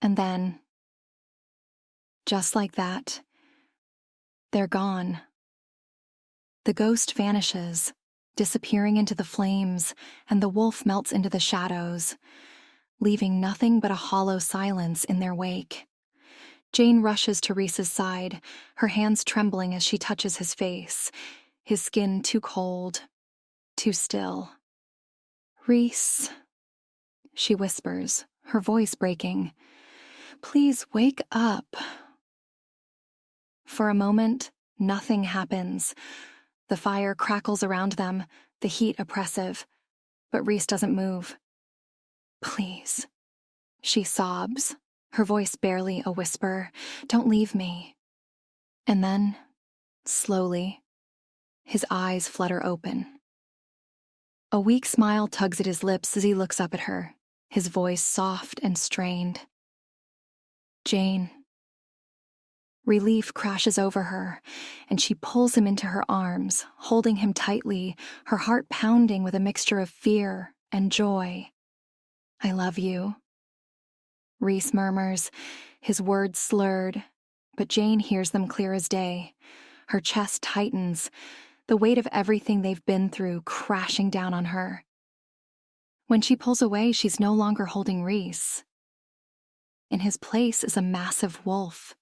And then, just like that, they're gone. The ghost vanishes, disappearing into the flames, and the wolf melts into the shadows, leaving nothing but a hollow silence in their wake. Jane rushes to Reese's side, her hands trembling as she touches his face, his skin too cold, too still. "Reese," she whispers, her voice breaking. "Please wake up." For a moment, nothing happens. The fire crackles around them, the heat oppressive, but Reese doesn't move. "Please," she sobs, her voice barely a whisper. "Don't leave me." And then, slowly, his eyes flutter open. A weak smile tugs at his lips as he looks up at her, his voice soft and strained. "Jane." Relief crashes over her, and she pulls him into her arms, holding him tightly, her heart pounding with a mixture of fear and joy. "I love you," Reese murmurs, his words slurred, but Jane hears them clear as day. Her chest tightens, the weight of everything they've been through crashing down on her. When she pulls away, she's no longer holding Reese. In his place is a massive wolf,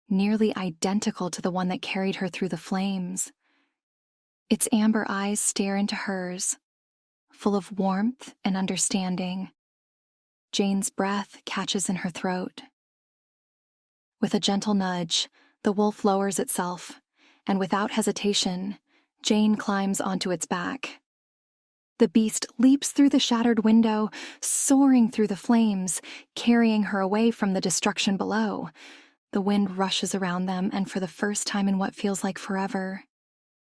nearly identical to the one that carried her through the flames. Its amber eyes stare into hers, full of warmth and understanding. Jane's breath catches in her throat. With a gentle nudge, the wolf lowers itself, and without hesitation, Jane climbs onto its back. The beast leaps through the shattered window, soaring through the flames, carrying her away from the destruction below. The wind rushes around them, and for the first time in what feels like forever,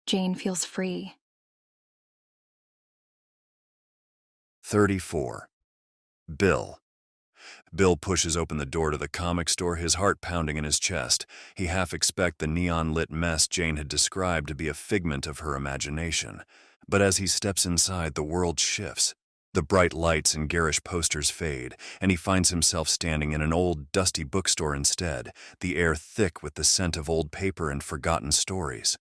Jane feels free. 34. Bill. Bill pushes open the door to the comic store, his heart pounding in his chest. He half expects the neon-lit mess Jane had described to be a figment of her imagination. But as he steps inside, the world shifts. The bright lights and garish posters fade, and he finds himself standing in an old, dusty bookstore instead, the air thick with the scent of old paper and forgotten stories.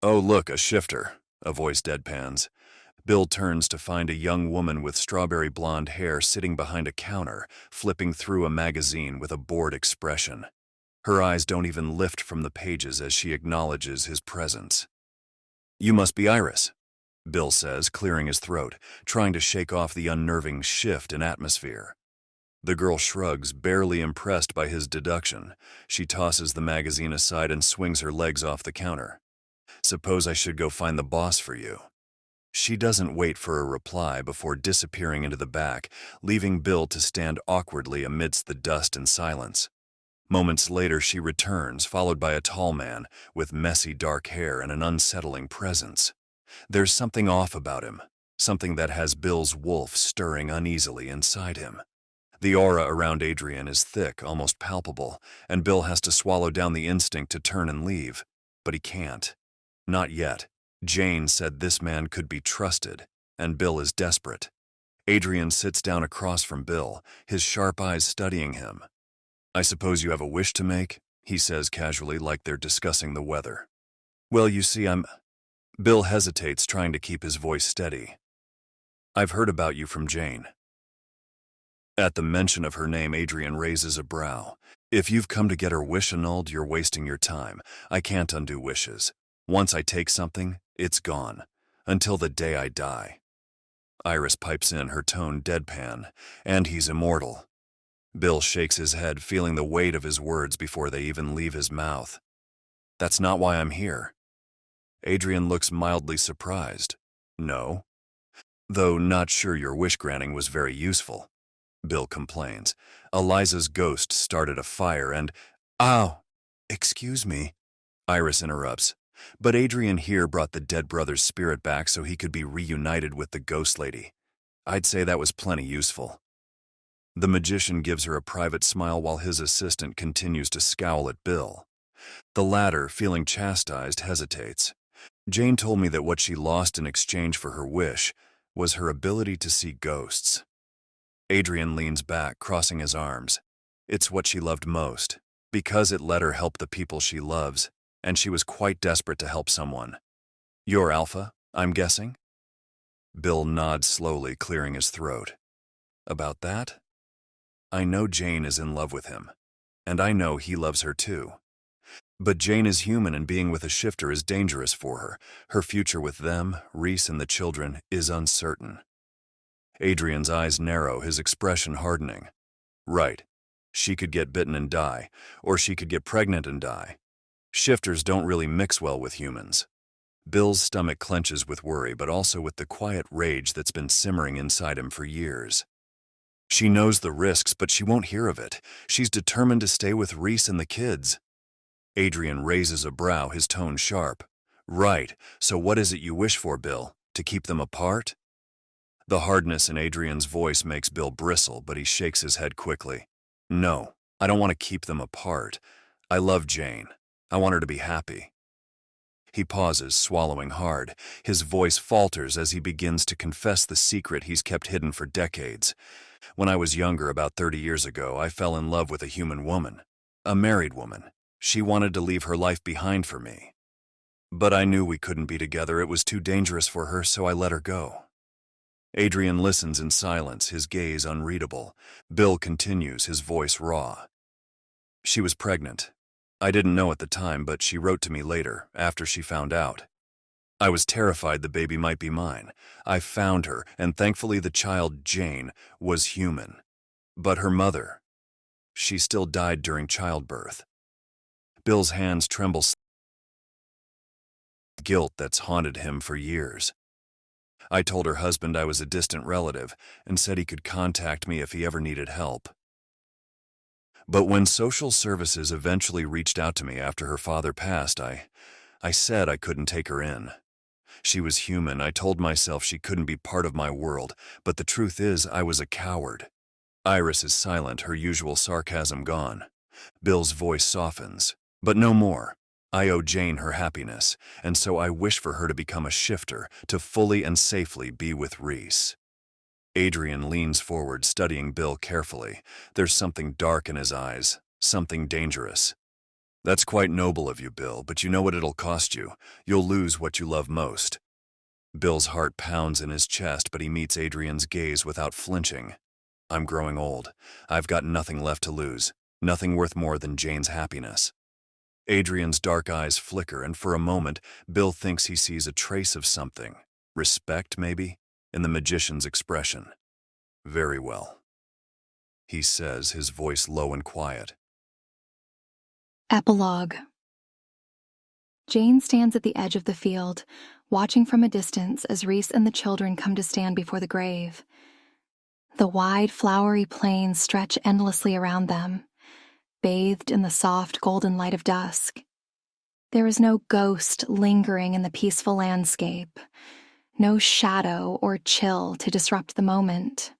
"Oh, look, a shifter," a voice deadpans. Bill turns to find a young woman with strawberry blonde hair sitting behind a counter, flipping through a magazine with a bored expression. Her eyes don't even lift from the pages as she acknowledges his presence. "You must be Iris," Bill says, clearing his throat, trying to shake off the unnerving shift in atmosphere. The girl shrugs, barely impressed by his deduction. She tosses the magazine aside and swings her legs off the counter. "Suppose I should go find the boss for you." She doesn't wait for a reply before disappearing into the back, leaving Bill to stand awkwardly amidst the dust and silence. Moments later, she returns, followed by a tall man with messy dark hair and an unsettling presence. There's something off about him, something that has Bill's wolf stirring uneasily inside him. The aura around Adrian is thick, almost palpable, and Bill has to swallow down the instinct to turn and leave. But he can't. Not yet. Jane said this man could be trusted, and Bill is desperate. Adrian sits down across from Bill, his sharp eyes studying him. "I suppose you have a wish to make?" he says casually, like they're discussing the weather. "Well, you see, Bill hesitates, trying to keep his voice steady. "I've heard about you from Jane." At the mention of her name, Adrian raises a brow. "If you've come to get her wish annulled, you're wasting your time. I can't undo wishes. Once I take something, it's gone. Until the day I die." Iris pipes in, her tone deadpan. "And he's immortal." Bill shakes his head, feeling the weight of his words before they even leave his mouth. "That's not why I'm here." Adrian looks mildly surprised. "No? Though not sure your wish-granting was very useful," Bill complains. "Eliza's ghost started a fire and—" "Ow! Excuse me," Iris interrupts. "But Adrian here brought the dead brother's spirit back so he could be reunited with the ghost lady. I'd say that was plenty useful." The magician gives her a private smile while his assistant continues to scowl at Bill. The latter, feeling chastised, hesitates. Jane told me that what she lost in exchange for her wish was her ability to see ghosts. Adrian leans back, crossing his arms. It's what she loved most, because it let her help the people she loves, and she was quite desperate to help someone. You're Alpha, I'm guessing? Bill nods slowly, clearing his throat. About that? I know Jane is in love with him, and I know he loves her too. But Jane is human, and being with a shifter is dangerous for her. Her future with them, Reese and the children, is uncertain. Adrian's eyes narrow, his expression hardening. Right. She could get bitten and die, or she could get pregnant and die. Shifters don't really mix well with humans. Bill's stomach clenches with worry, but also with the quiet rage that's been simmering inside him for years. She knows the risks, but she won't hear of it. She's determined to stay with Reese and the kids. Adrian raises a brow, his tone sharp. Right, so what is it you wish for, Bill? To keep them apart? The hardness in Adrian's voice makes Bill bristle, but he shakes his head quickly. No, I don't want to keep them apart. I love Jane. I want her to be happy. He pauses, swallowing hard. His voice falters as he begins to confess the secret he's kept hidden for decades. When I was younger, about 30 years ago, I fell in love with a human woman. A married woman. She wanted to leave her life behind for me. But I knew we couldn't be together. It was too dangerous for her, so I let her go. Adrian listens in silence, his gaze unreadable. Bill continues, his voice raw. She was pregnant. I didn't know at the time, but she wrote to me later, after she found out. I was terrified the baby might be mine. I found her, and thankfully the child, Jane, was human. But her mother, she still died during childbirth. Bill's hands tremble. Guilt that's haunted him for years. I told her husband I was a distant relative and said he could contact me if he ever needed help. But when social services eventually reached out to me after her father passed, I said I couldn't take her in. She was human. I told myself she couldn't be part of my world, but the truth is I was a coward. Iris is silent, her usual sarcasm gone. Bill's voice softens. But no more. I owe Jane her happiness, and so I wish for her to become a shifter, to fully and safely be with Reese. Adrian leans forward, studying Bill carefully. There's something dark in his eyes, something dangerous. That's quite noble of you, Bill, but you know what it'll cost you. You'll lose what you love most. Bill's heart pounds in his chest, but he meets Adrian's gaze without flinching. I'm growing old. I've got nothing left to lose, nothing worth more than Jane's happiness. Adrian's dark eyes flicker, and for a moment, Bill thinks he sees a trace of something. Respect, maybe, in the magician's expression. Very well, he says, his voice low and quiet. Epilogue. Jane stands at the edge of the field, watching from a distance as Reese and the children come to stand before the grave. The wide, flowery plains stretch endlessly around them, bathed in the soft golden light of dusk. There is no ghost lingering in the peaceful landscape, no shadow or chill to disrupt the moment.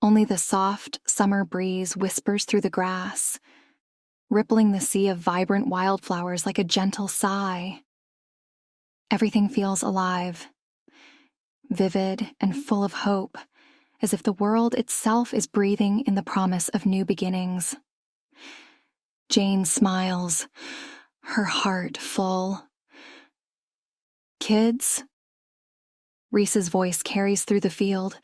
Only the soft summer breeze whispers through the grass, rippling the sea of vibrant wildflowers like a gentle sigh. Everything feels alive, vivid and full of hope, as if the world itself is breathing in the promise of new beginnings. Jane smiles, her heart full. Kids? Reese's voice carries through the field,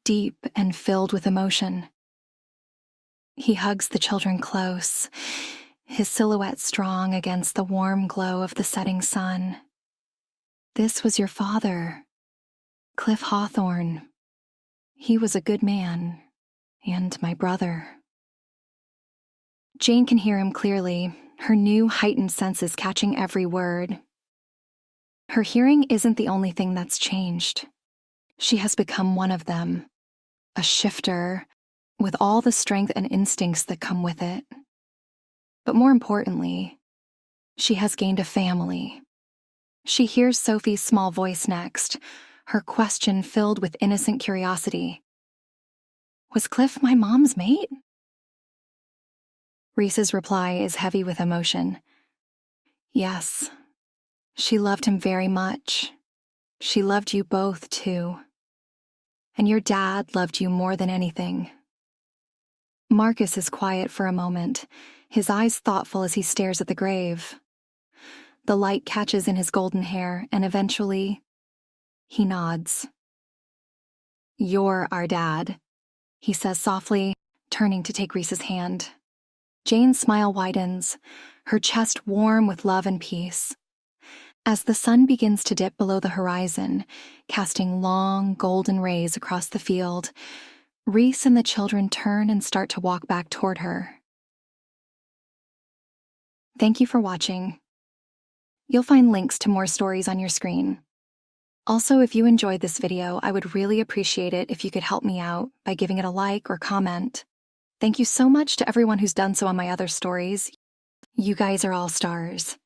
deep and filled with emotion. He hugs the children close, his silhouette strong against the warm glow of the setting sun. This was your father, Cliff Hawthorne. He was a good man, and my brother. Jane can hear him clearly, her new heightened senses catching every word. Her hearing isn't the only thing that's changed. She has become one of them, a shifter, with all the strength and instincts that come with it. But more importantly, she has gained a family. She hears Sophie's small voice next, her question filled with innocent curiosity. Was Cliff my mom's mate? Reese's reply is heavy with emotion. Yes. She loved him very much. She loved you both, too. And your dad loved you more than anything. Marcus is quiet for a moment, his eyes thoughtful as he stares at the grave. The light catches in his golden hair, and eventually, he nods. You're our dad, he says softly, turning to take Reese's hand. Jane's smile widens, her chest warm with love and peace. As the sun begins to dip below the horizon, casting long, golden rays across the field, Reese and the children turn and start to walk back toward her. Thank you for watching. You'll find links to more stories on your screen. Also, if you enjoyed this video, I would really appreciate it if you could help me out by giving it a like or comment. Thank you so much to everyone who's done so on my other stories. You guys are all stars.